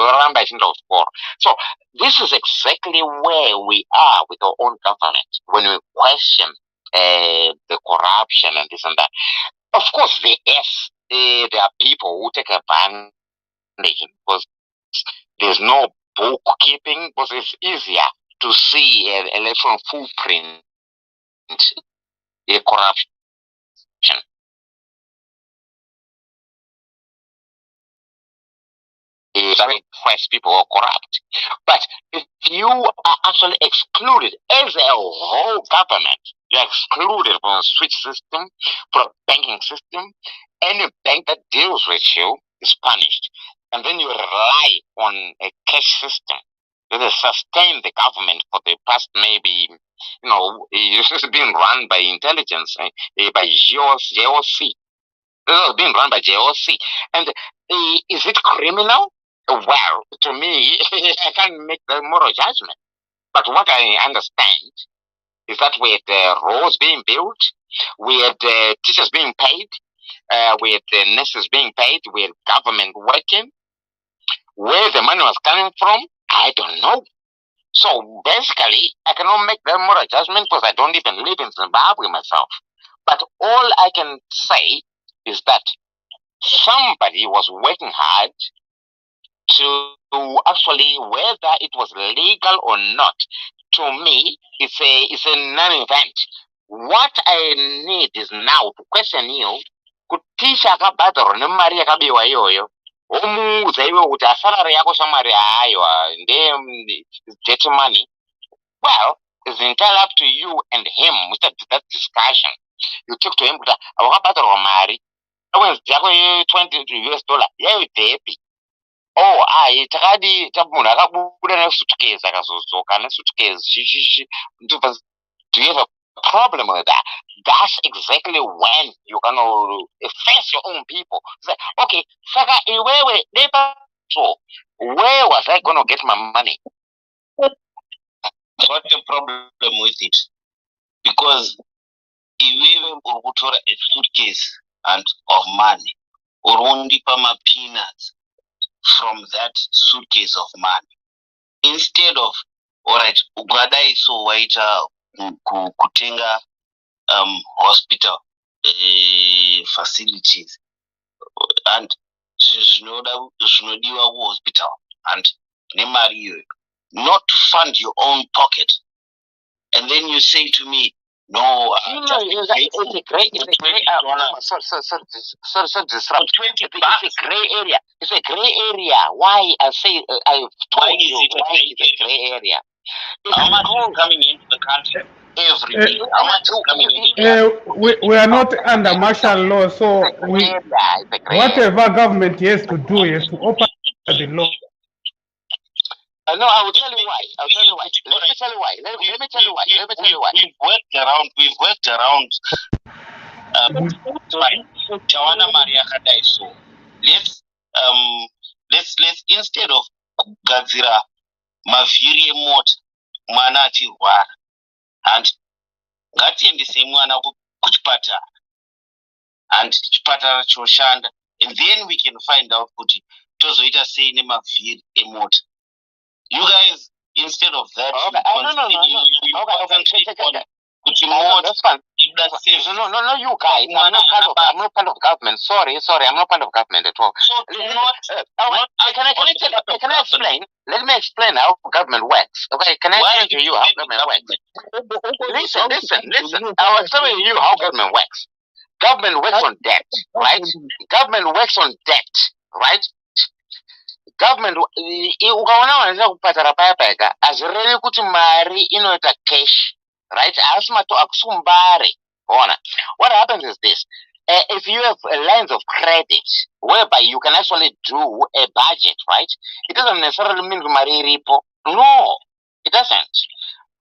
So this is exactly where we are with our own government when we question the corruption and this and that. Of course, there are people who take advantage because there's no bookkeeping, because it's easier to see an electoral footprint, a corruption. People are corrupt. But if you are actually excluded as a whole government, you're excluded from a switch system, from a banking system, any bank that deals with you is punished. And then you rely on a cash system. sustained the government for the past maybe, this is being run by intelligence, by GOC. This is being run by GOC. And is it criminal? Well, to me, I can't make the moral judgment. But what I understand is that we had roads being built, we had teachers being paid, we had nurses being paid, we had government working. Where the money was coming from, I don't know. So basically, I cannot make that moral judgment because I don't even live in Zimbabwe myself. But all I can say is that somebody was working hard to actually, whether it was legal or not, to me, it's a non-event. What I need is now to question you, kutisha akabhadharwa nemari yakabiwa iyoyo, womuudza iwe kuti salary yako shamwari haiwa dirty money. Well, it's entirely up to you and him with that discussion. You talk to him kuti wakabhadharwa mari awenzi yako $20 yaidhepi. Oh, takadi munhu akabuda nesuitcase akazozoka nesuitcase. Do you have a problem with that? That's exactly when you're gonna face your own people. Say, okay, Saka, so where was I gonna get my money? What the problem with it? Because if we would a suitcase and of money, or only pama peanuts from that suitcase of money, instead of alright, ugadai so waita kutenga hospital facilities and zvinodiwa hospital and nemari not to fund your own pocket, and then you say to me, no, it's a great area. It's a gray area. Why I say I've told you why it's a gray area. How much is coming into the country every day? How much is coming into the country? We are not under martial law, so whatever government has to do is to open the law. No, I will tell you why. Let me tell you why. We've worked around. Tawana Maria Kadai. So let's instead of gadzira mavhiri emota mwana achirwara and ngatiendese mwana kuchipatara and chipatara choshanda, and then we can find out kuti tozoita sei nemavhiri emota. You guys, instead of that, No, that's fine. No, you guys. I'm not part of government. Sorry, I'm not part of government at all. So can I explain? Let me explain how government works. Okay, can I explain to you how government works? Listen. I'll explain to you how government works. Government works on debt, right? Government works on debt, right? Government ukaona wanaenda kupatara paya azireve kuti mari inoita cash, right? Akusumbare. What happens is this: if you have lines of credit whereby you can actually do a budget, right? It doesn't necessarily mean mari iripo. No, it doesn't.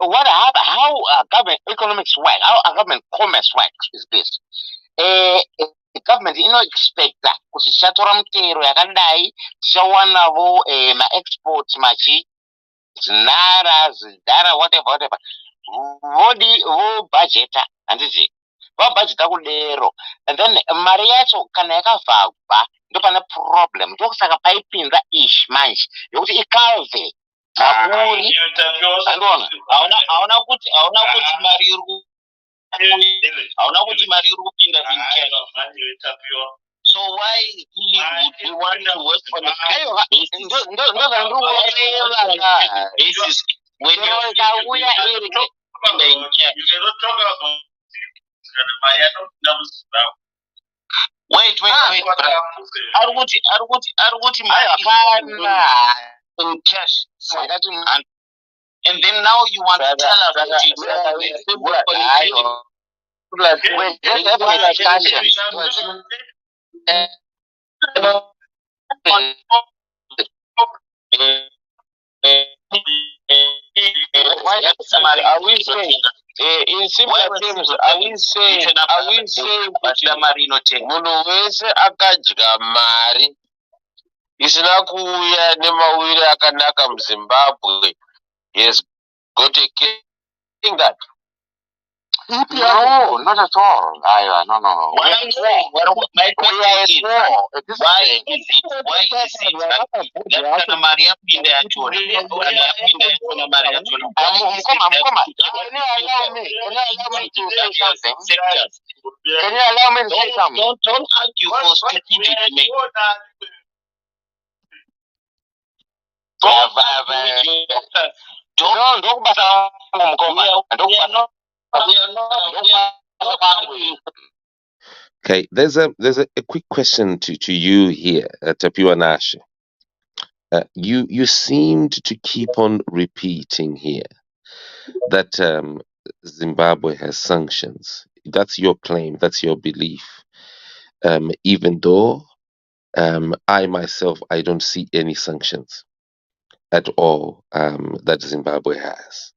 How government economics work, how government commerce works is this: the government expecta kuti tichatora mutero yakadai, tichawanavo ma-exports machi zinara zidhara whatever vobhajeta handiti vabhajeta kudero, and then mari yacho kana yakavhagwa ndopane problem. Ndokusaka paipinza ishi manje yokuti ikave maburi. Hauna kuti mari iri kupinda in cash. So why would we want to work on a basis when you in cash? Wait, Arguti in cash. And then now you want to tell us that you work on Wait, just have a discussion. Are we saying, in simple terms, are we saying kuti munhu wese akadya mari isina kuuya nemawire akanaka muZimbabwe has got a king that? No, not at all. No. What I'm saying, my question is, why is it that kana mari yapinda yacho kana yapinda yacho na mari yacho? Can you allow me to say something? Don't argue for strategic making. Okay, there's a quick question to you here, Tapiwa Nash. You seemed to keep on repeating here that Zimbabwe has sanctions. That's your claim. That's your belief. Even though I myself, I don't see any sanctions at all that Zimbabwe has,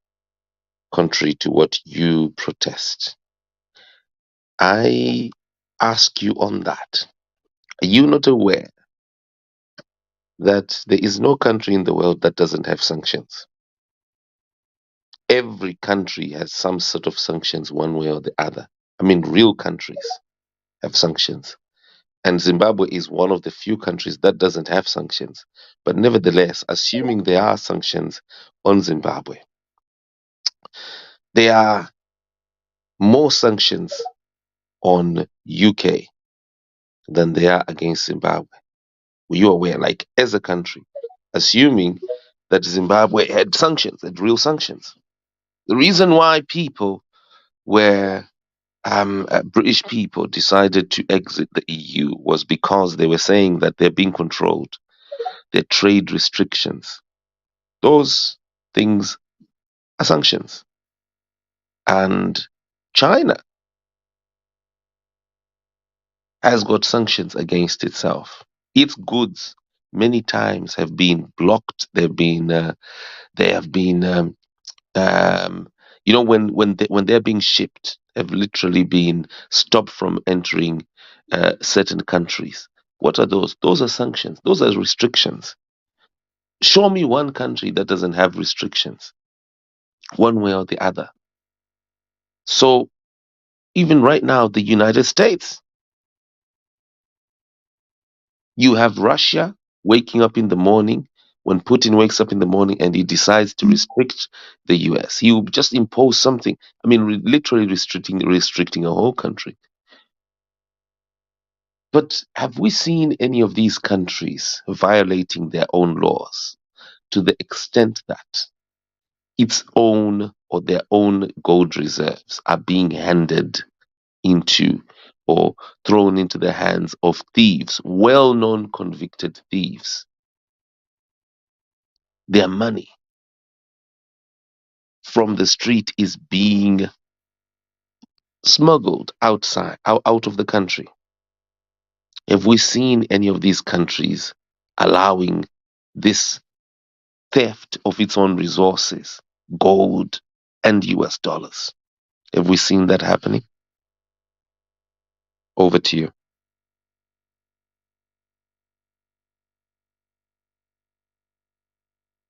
contrary to what you protest. I ask you on that. Are you not aware that there is no country in the world that doesn't have sanctions? Every country has some sort of sanctions one way or the other. I mean, real countries have sanctions. And Zimbabwe is one of the few countries that doesn't have sanctions. But nevertheless, assuming there are sanctions on Zimbabwe, there are more sanctions on UK than there are against Zimbabwe. Were you aware? Like, as a country, assuming that Zimbabwe had sanctions, had real sanctions. The reason why people were British people decided to exit the EU was because they were saying that they're being controlled. Their trade restrictions. Those things are sanctions. And China has got sanctions against itself. Its goods many times have been blocked. They have been when they're being shipped, have literally been stopped from entering certain countries. What are those? Those are sanctions. Those are restrictions. Show me one country that doesn't have restrictions, one way or the other. So even right now, the United States, you have Russia waking up in the morning. When Putin wakes up in the morning and he decides to restrict the US, he will just impose something. I mean, literally restricting a whole country. But have we seen any of these countries violating their own laws to the extent that its own or their own gold reserves are being handed into or thrown into the hands of thieves, well-known convicted thieves? Their money from the street is being smuggled out of the country. Have we seen any of these countries allowing this theft of its own resources, gold and US dollars? Have we seen that happening? Over to you.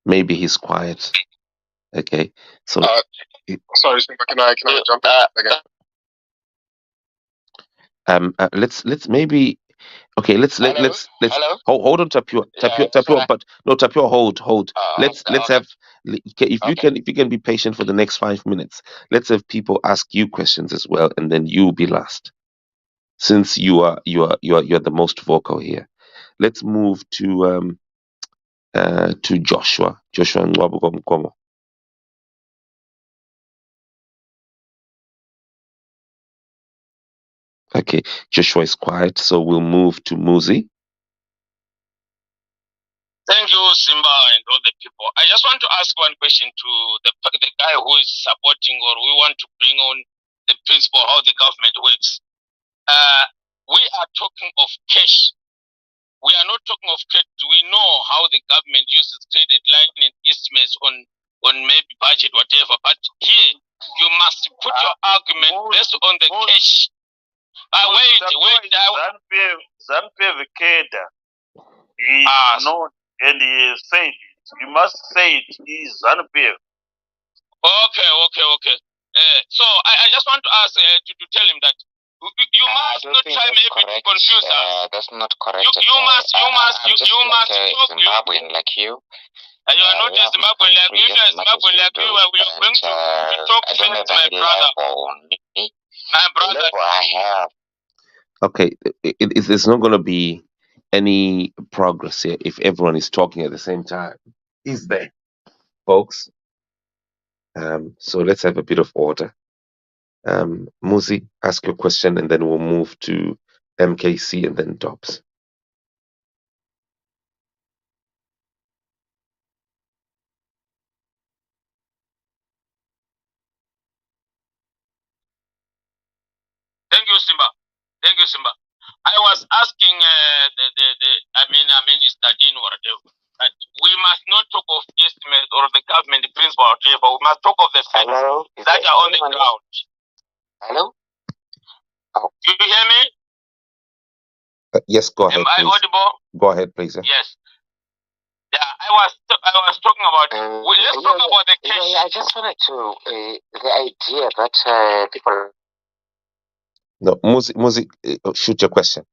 Maybe he's quiet. Okay. So sorry, can I jump in again? Let's maybe let's Hello? hold on, Tapio, but no, Tapio, hold. Let's have, if you can be patient for the next 5 minutes, let's have people ask you questions as well, and then you be last, since you're the most vocal here. Let's move to Joshua Ngwabukomkomo. Okay, Joshua is quiet, so we'll move to Muzi. Thank you, Simba, and all the people. I just want to ask one question to the guy who is supporting, or we want to bring on the principle how the government works. We are talking of cash we are not talking of credit. We know how the government uses credit line and estimates on maybe budget, whatever. But here, you must put your argument based on the cash. Zanpe Vikeda is known and he said it. You must say it is Zanpe. Okay. So I just want to ask to tell him that you must not try maybe to confuse us. That's not correct. You must talk. Zimbabwean like you. You are not a Zimbabwean like you. If you are Zimbabwean like you, we are going to talk facts, my brother. My brother. I have. Okay, it's not going to be any progress here if everyone is talking at the same time. Is there, folks? So let's have a bit of order. Muzi, ask your question, and then we'll move to MKC and then Dobbs. Thank you, Simba. I was asking I mean, it's Dadin or whatever. That we must not talk of estimate or the government principle or whatever. We must talk of the facts that are on the ground. Hello? Do you hear me? Yes, go ahead. Am I audible? Go ahead, please. Yes. Yeah, I was talking about. Let's talk about the cash. I just wanted to the idea that people. No, Muzi, shoot your question.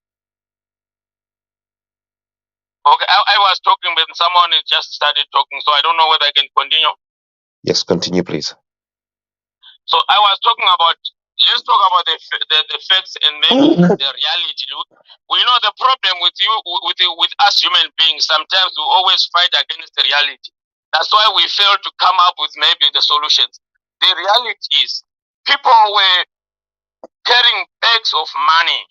Okay, I was talking, but someone just started talking, so I don't know whether I can continue. Yes, continue, please. So I was talking about. Let's talk about the facts and maybe the reality. We know the problem with you, with us human beings. Sometimes we always fight against the reality. That's why we fail to come up with maybe the solutions. The reality is, people were carrying bags of money.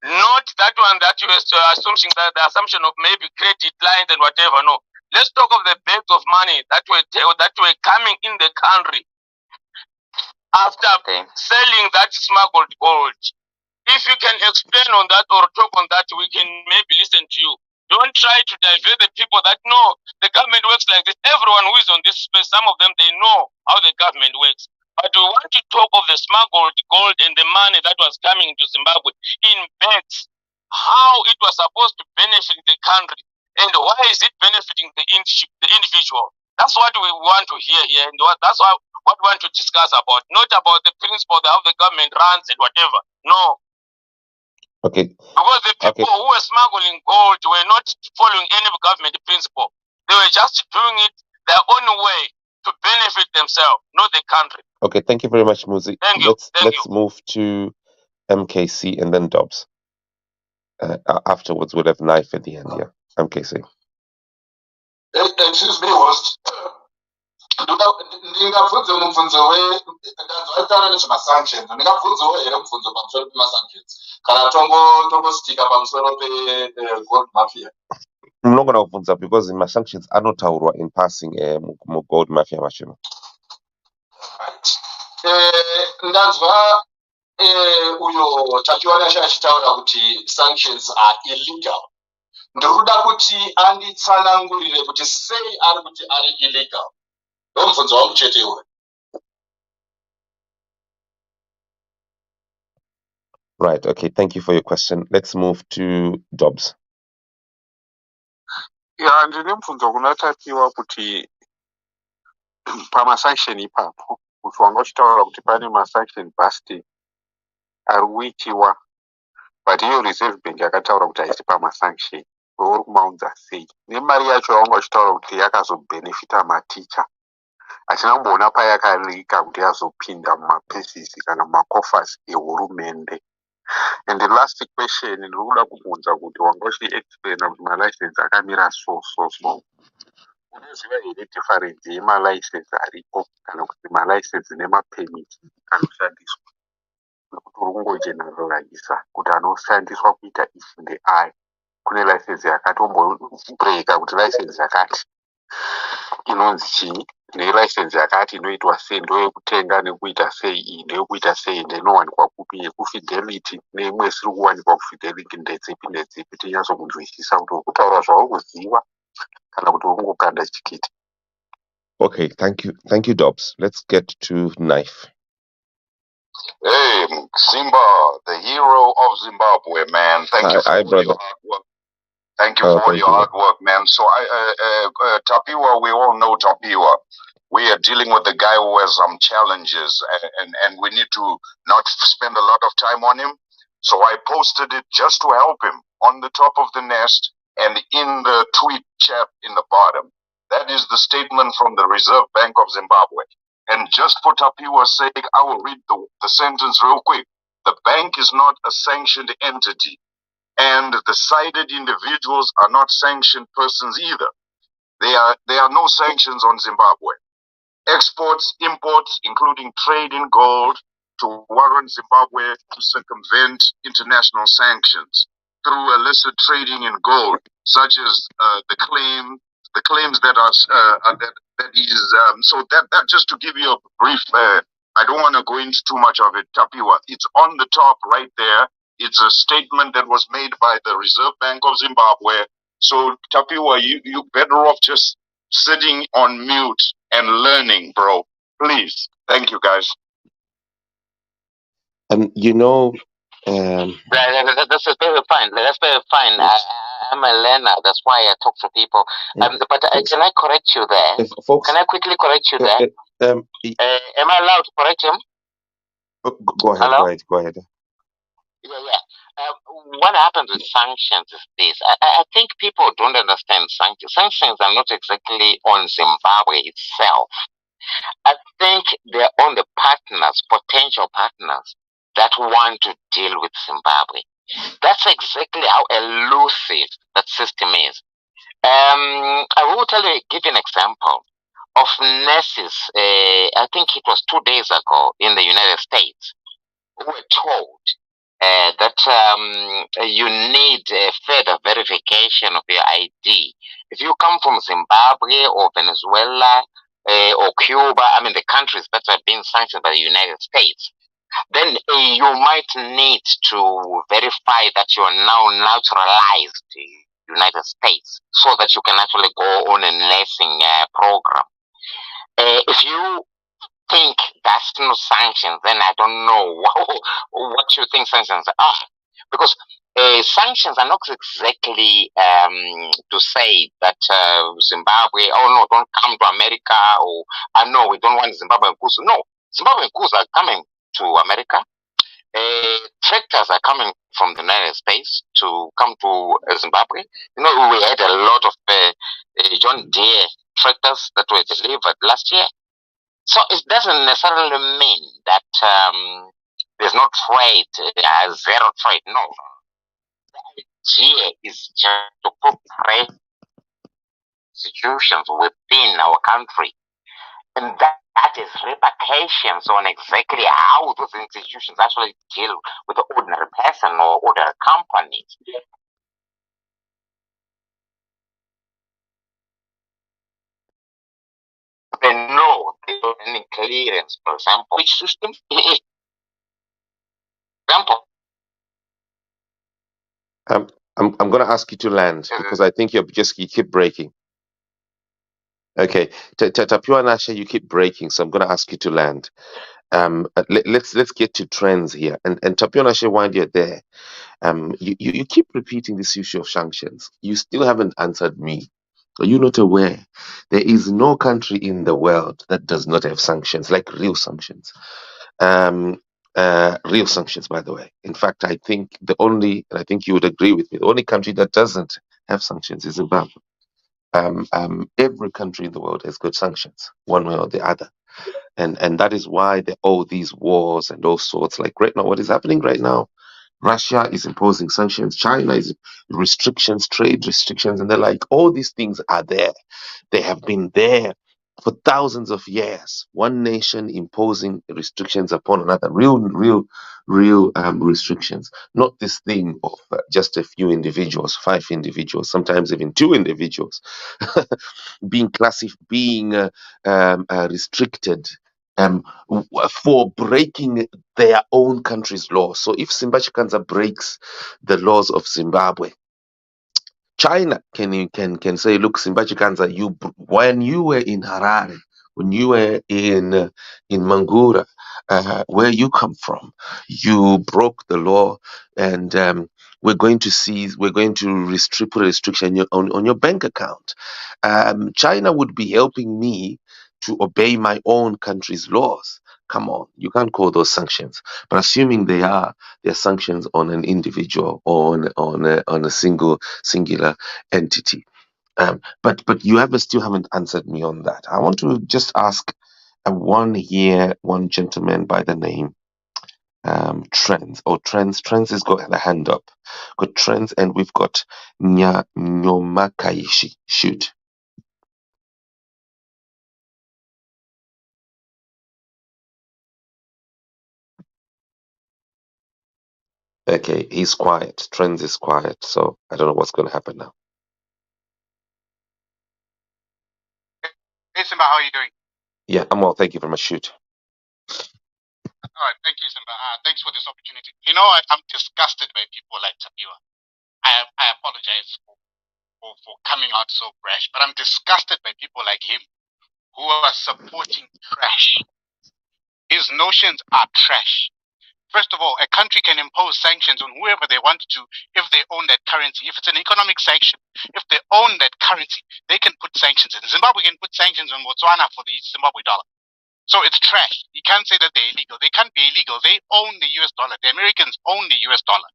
Not that one that you were assuming that the assumption of maybe credit lines and whatever. No, let's talk of the bags of money that were coming in the country after selling that smuggled gold. If you can explain on that or talk on that, we can maybe listen to you. Don't try to divert the people that know the government works like this. Everyone who is on this space, some of them, they know how the government works. But we want to talk of the smuggled gold and the money that was coming to Zimbabwe in bags, how it was supposed to benefit the country, and why is it benefiting the individual. That's what we want to hear here, and that's what we want to discuss about, not about the principle of how the government runs and whatever. No. Okay. Because the people who were smuggling gold were not following any government principle. They were just doing it their own way to benefit themselves, not the country. Okay, thank you very much, Muzi. Thank you. Let's move to MKC and then Dobbs. Afterwards, we'll have Knife at the end. Yeah, MKC. Excuse me, host. Ndingabvunza mubvunzo ndanzwa nezvemasanctions ndingabvunzawo here mubvunzo pamusoro pemasanctions kana tongositika pamusoro pe-gold mafia. Mnogona kubvunza because ma-sanctions anotaurwa in passing mu-gold mafia machino. Ndanzwa uyo tachiwana achitaura kuti sanctions are illegal. Ndikuda kuti anditsanangurire kuti sei ari kuti ari illegal. Ndomubvunzo wangu chete iwe. Right, okay, thank you for your question. Let's move to Dobbs. Ya, ndine mubvunzo kuna tapiwa kuti pamasanction ipapo kuti wanga uchitaura kuti pane masanction busting ari kuitiwa, but iyo reserve bank yakataura kuti haisi pamasanction. Wewe uri kumaunza sei? Nemari yacho wanga uchitaura kuti yakazobhenefita maticha, hatina kumboona payakarika kuti yazopinda mumapesisi kana mumakofasi ehurumende. And the last question ndiri kuda kubvunza kuti wanga uchiexplaina kuti malicense akamira so. Unoziva here difference yemalicense ariko kana kuti malicense nemapemiti anoshandiswa? Nekuti uri kungogeneraliza kuti anoshandiswa kuita ichi ndeaya. Kune license yakatombobreaka kuti license yakati. inonzi chii nelicense yakati inoitwa sei, ndoyekutenga nekuita sei, iyi ndeyekuita sei, ndinowanikwa kupi, yekufidelity neimwe isiri kuwanikwa kufidelity ndedzipi nedzipi, tinyatsokunzwisisa kuti ukutaura zvauri kuziva kana kuti uri kungokanda chikiti. Okay, thank you, Dobbs. Let's get to Knife. Hey, Simba, the hero of Zimbabwe, man. Thank you for all your hard work. Thank you for all your hard work, man. So, Tapiwa, we all know Tapiwa. We are dealing with a guy who has some challenges, and we need to not spend a lot of time on him. So I posted it just to help him on the top of the nest and in the tweet chat in the bottom. That is the statement from the Reserve Bank of Zimbabwe. And just for Tapiwa's sake, I will read the sentence real quick. The bank is not a sanctioned entity, and the cited individuals are not sanctioned persons either. There are no sanctions on Zimbabwe. Exports, imports, including trade in gold, to warrant Zimbabwe to circumvent international sanctions through illicit trading in gold, such as the claims that are that is so that just to give you a brief. I don't want to go into too much of it, Tapiwa. It's on the top right there. It's a statement that was made by the Reserve Bank of Zimbabwe. So Tapiwa, you better off just sitting on mute and learning, bro. Please. Thank you, guys. You know, that's very fine. That's very fine. I'm a learner. That's why I talk to people. But can I correct you there? Folks, can I quickly correct you there? Am I allowed to correct him? Go ahead. Hello? Go ahead. Yeah. What happens with sanctions is this. I think people don't understand sanctions. Sanctions are not exactly on Zimbabwe itself. I think they're on the partners, potential partners, that want to deal with Zimbabwe. That's exactly how elusive that system is. I will give you an example of nurses. I think it was 2 days ago in the United States, who were told that you need further verification of your ID. If you come from Zimbabwe or Venezuela or Cuba, I mean the countries that have been sanctioned by the United States, then you might need to verify that you are now naturalized in the United States so that you can actually go on a nursing program. If you think that's no sanctions, then I don't know what you think sanctions are. Because sanctions are not exactly to say that Zimbabwe, oh no, don't come to America, or no, we don't want Zimbabwean goods. No, Zimbabwean goods are coming to America. Tractors are coming from the United States to come to Zimbabwe. You know, we had a lot of John Deere tractors that were delivered last year. So it doesn't necessarily mean that there's no trade, zero trade. No. The idea is just to put trade institutions within our country. And that is repercussions on exactly how those institutions actually deal with the ordinary person or ordinary companies. They know they don't have any clearance, for example. Which system? Example. I'm going to ask you to land because I think you keep breaking. Okay, Tapiwa Nasha, you keep breaking, so I'm going to ask you to land. Let's get to trends here, and Tapiwa Nasha, while you're there, you keep repeating this issue of sanctions. You still haven't answered me. Are you not aware there is no country in the world that does not have sanctions, like real sanctions? Real sanctions, by the way. In fact, I think and I think you would agree with me, the only country that doesn't have sanctions is Zimbabwe. Every country in the world has got sanctions, one way or the other. And that is why there are all these wars and all sorts. Like right now, what is happening right now? Russia is imposing sanctions. China is restrictions, trade restrictions, and they're like, all these things are there. They have been there for thousands of years, one nation imposing restrictions upon another, real restrictions, not this thing of just a few individuals, 5 individuals, sometimes even 2 individuals, being restricted for breaking their own country's laws. So if Simbachikanza breaks the laws of Zimbabwe, China can say, look, Simbachikanza, when you were in Harare, when you were in Mangura, where you come from, you broke the law, and we're going to put a restriction on your bank account. China would be helping me to obey my own country's laws. Come on, you can't call those sanctions. But assuming they're sanctions on an individual or on a singular entity. But you still haven't answered me on that. I want to just ask one gentleman by the name Trends. Trends has got the hand up. Got Trends, and we've got Nyomakaishi. Shoot. Okay, he's quiet. Trends is quiet, so I don't know what's going to happen now. Hey Simba, how are you doing? Yeah, I'm well. Thank you very much. Shoot. All right, thank you, Simba. Thanks for this opportunity. I'm disgusted by people like Tapiwa. I apologize for coming out so brash, but I'm disgusted by people like him who are supporting trash. His notions are trash. First of all, a country can impose sanctions on whoever they want to if they own that currency. If it's an economic sanction, if they own that currency, they can put sanctions in. Zimbabwe can put sanctions on Botswana for the Zimbabwe dollar. So it's trash. You can't say that they're illegal. They can't be illegal. They own the US dollar. The Americans own the US dollar.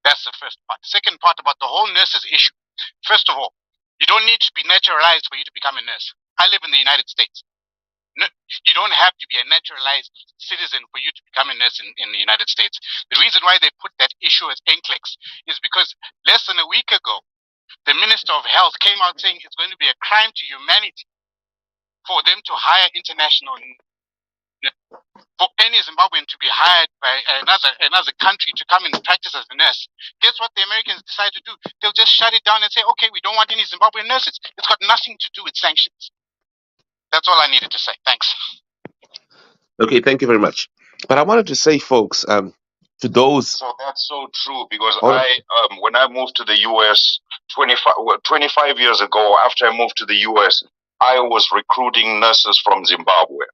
That's the first part. The second part about the whole nurses issue. First of all, you don't need to be naturalized for you to become a nurse. I live in the United States. No, you don't have to be a naturalized citizen for you to become a nurse in the United States. The reason why they put that issue as NCLEX is because less than a week ago, the Minister of Health came out saying it's going to be a crime to humanity for them to hire for any Zimbabwean to be hired by another country to come and practice as a nurse. Guess what the Americans decide to do? They'll just shut it down and say, okay, we don't want any Zimbabwean nurses. It's got nothing to do with sanctions. That's all I needed to say. Thanks. Okay, thank you very much. But I wanted to say, folks, to those. So that's so true because when I moved to the US 25 years ago, after I moved to the US, I was recruiting nurses from Zimbabwe.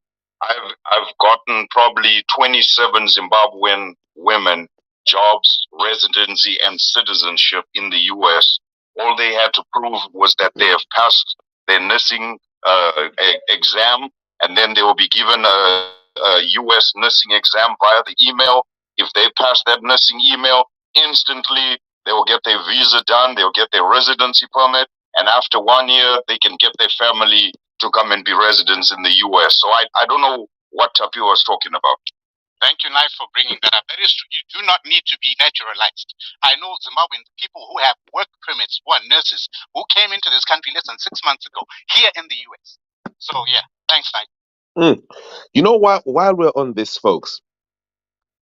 I've gotten probably 27 Zimbabwean women jobs, residency, and citizenship in the US. All they had to prove was that they have passed their nursing exam, and then they will be given a US nursing exam via the email. If they pass that nursing email, instantly they will get their visa done, they'll get their residency permit, and after 1 year, they can get their family to come and be residents in the US. So I don't know what Tapio was talking about. Thank you, Knife, for bringing that up. That is true. You do not need to be naturalized. I know Zimbabwean people who have work permits, who are nurses, who came into this country less than 6 months ago here in the US. So, yeah, thanks, Knife. You know what? While we're on this, folks,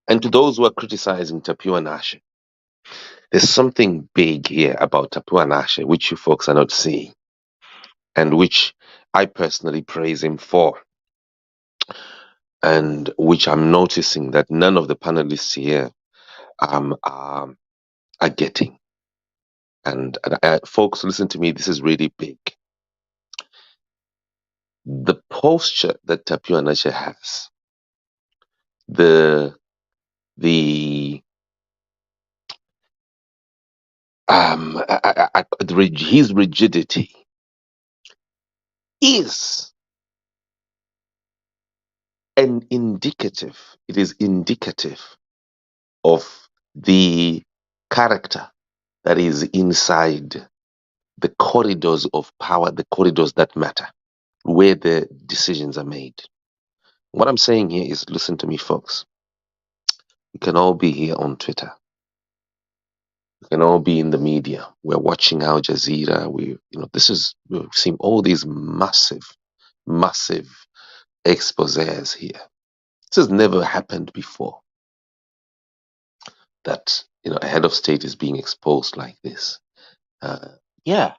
and to those who are criticizing Tapio Nashe, there's something big here about Tapio Nashe, which you folks are not seeing, and which I personally praise him for, and which I'm noticing that none of the panelists here are getting. And folks, listen to me, this is really big. The posture that Tapio Nashe has, his rigidity is it is indicative of the character that is inside the corridors of power, the corridors that matter, where the decisions are made. What I'm saying here is, listen to me, folks. We can all be here on Twitter. We can all be in the media. We're watching Al Jazeera. We've seen all these massive massive exposés here. This has never happened before, that a head of state is being exposed like this. Yeah,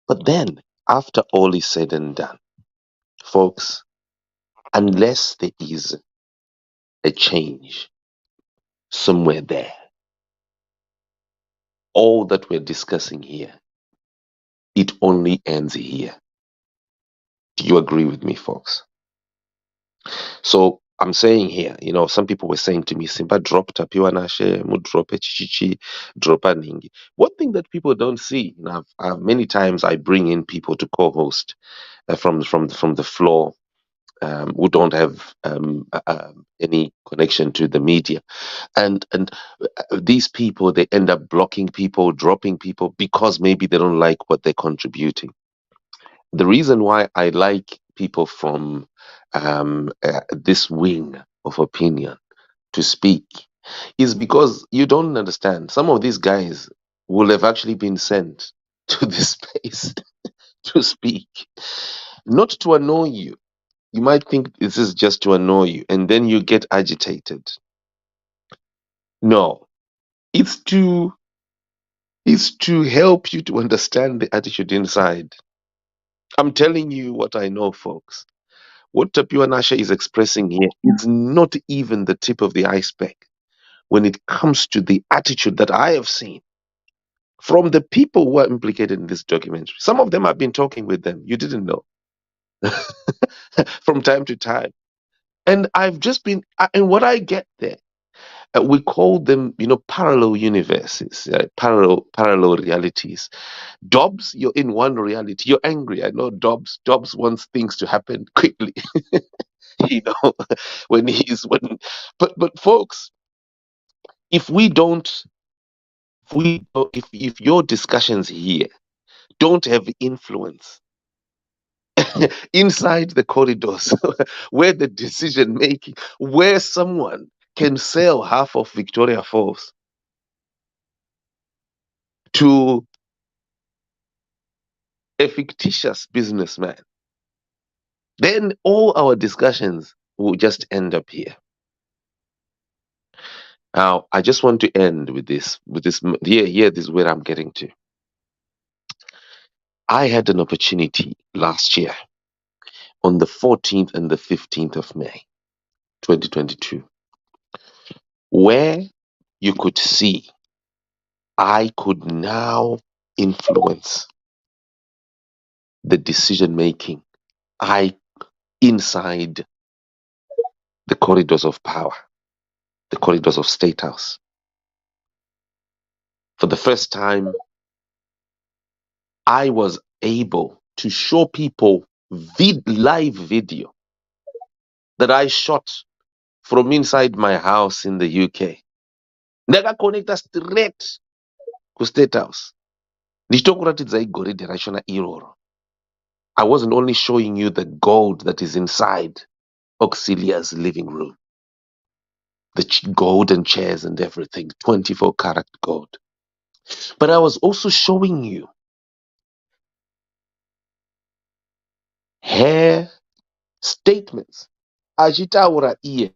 but then after all is said and done, folks, unless there is a change somewhere there, all that we're discussing here, it only ends here. Do you agree with me, folks? So I'm saying here, some people were saying to me, Simba, drop Tapiwa Nashe, mu drop Chichichi, drop Ningi. One thing that people don't see, I've many times I bring in people to co-host from the floor, who don't have any connection to the media, and these people, they end up blocking people, dropping people, because maybe they don't like what they're contributing. The reason why I like people from this wing of opinion to speak is because you don't understand. Some of these guys will have actually been sent to this space to speak, not to annoy you. You might think this is just to annoy you, and then you get agitated. No, it's to help you to understand the attitude inside. I'm telling you what I know, folks. What Tapiwa Nasha is expressing here is not even the tip of the iceberg when it comes to the attitude that I have seen from the people who are implicated in this documentary. Some of them I've been talking with them. You didn't know. From time to time. And I've just been, and what I get there, we call them, parallel universes, parallel realities. Dobbs, you're in one reality. You're angry. I know Dobbs wants things to happen quickly. But folks, if your discussions here don't have influence inside the corridors where the decision making, where someone can sell half of Victoria Falls to a fictitious businessman, then all our discussions will just end up here. Now, I just want to end with this. Here, this is where I'm getting to. I had an opportunity last year on the 14th and the 15th of May, 2022, where you could see I could now influence the decision making inside the corridors of power, the corridors of State House. For the first time, I was able to show people live video that I shot from inside my house in the UK. Nega connecta straight to State House. Ndichitokuratidzai goridhe rachona iroro. I wasn't only showing you the gold that is inside Auxilia's living room, the golden chairs and everything, 24 karat gold. But I was also showing you her statements. Achitaura iye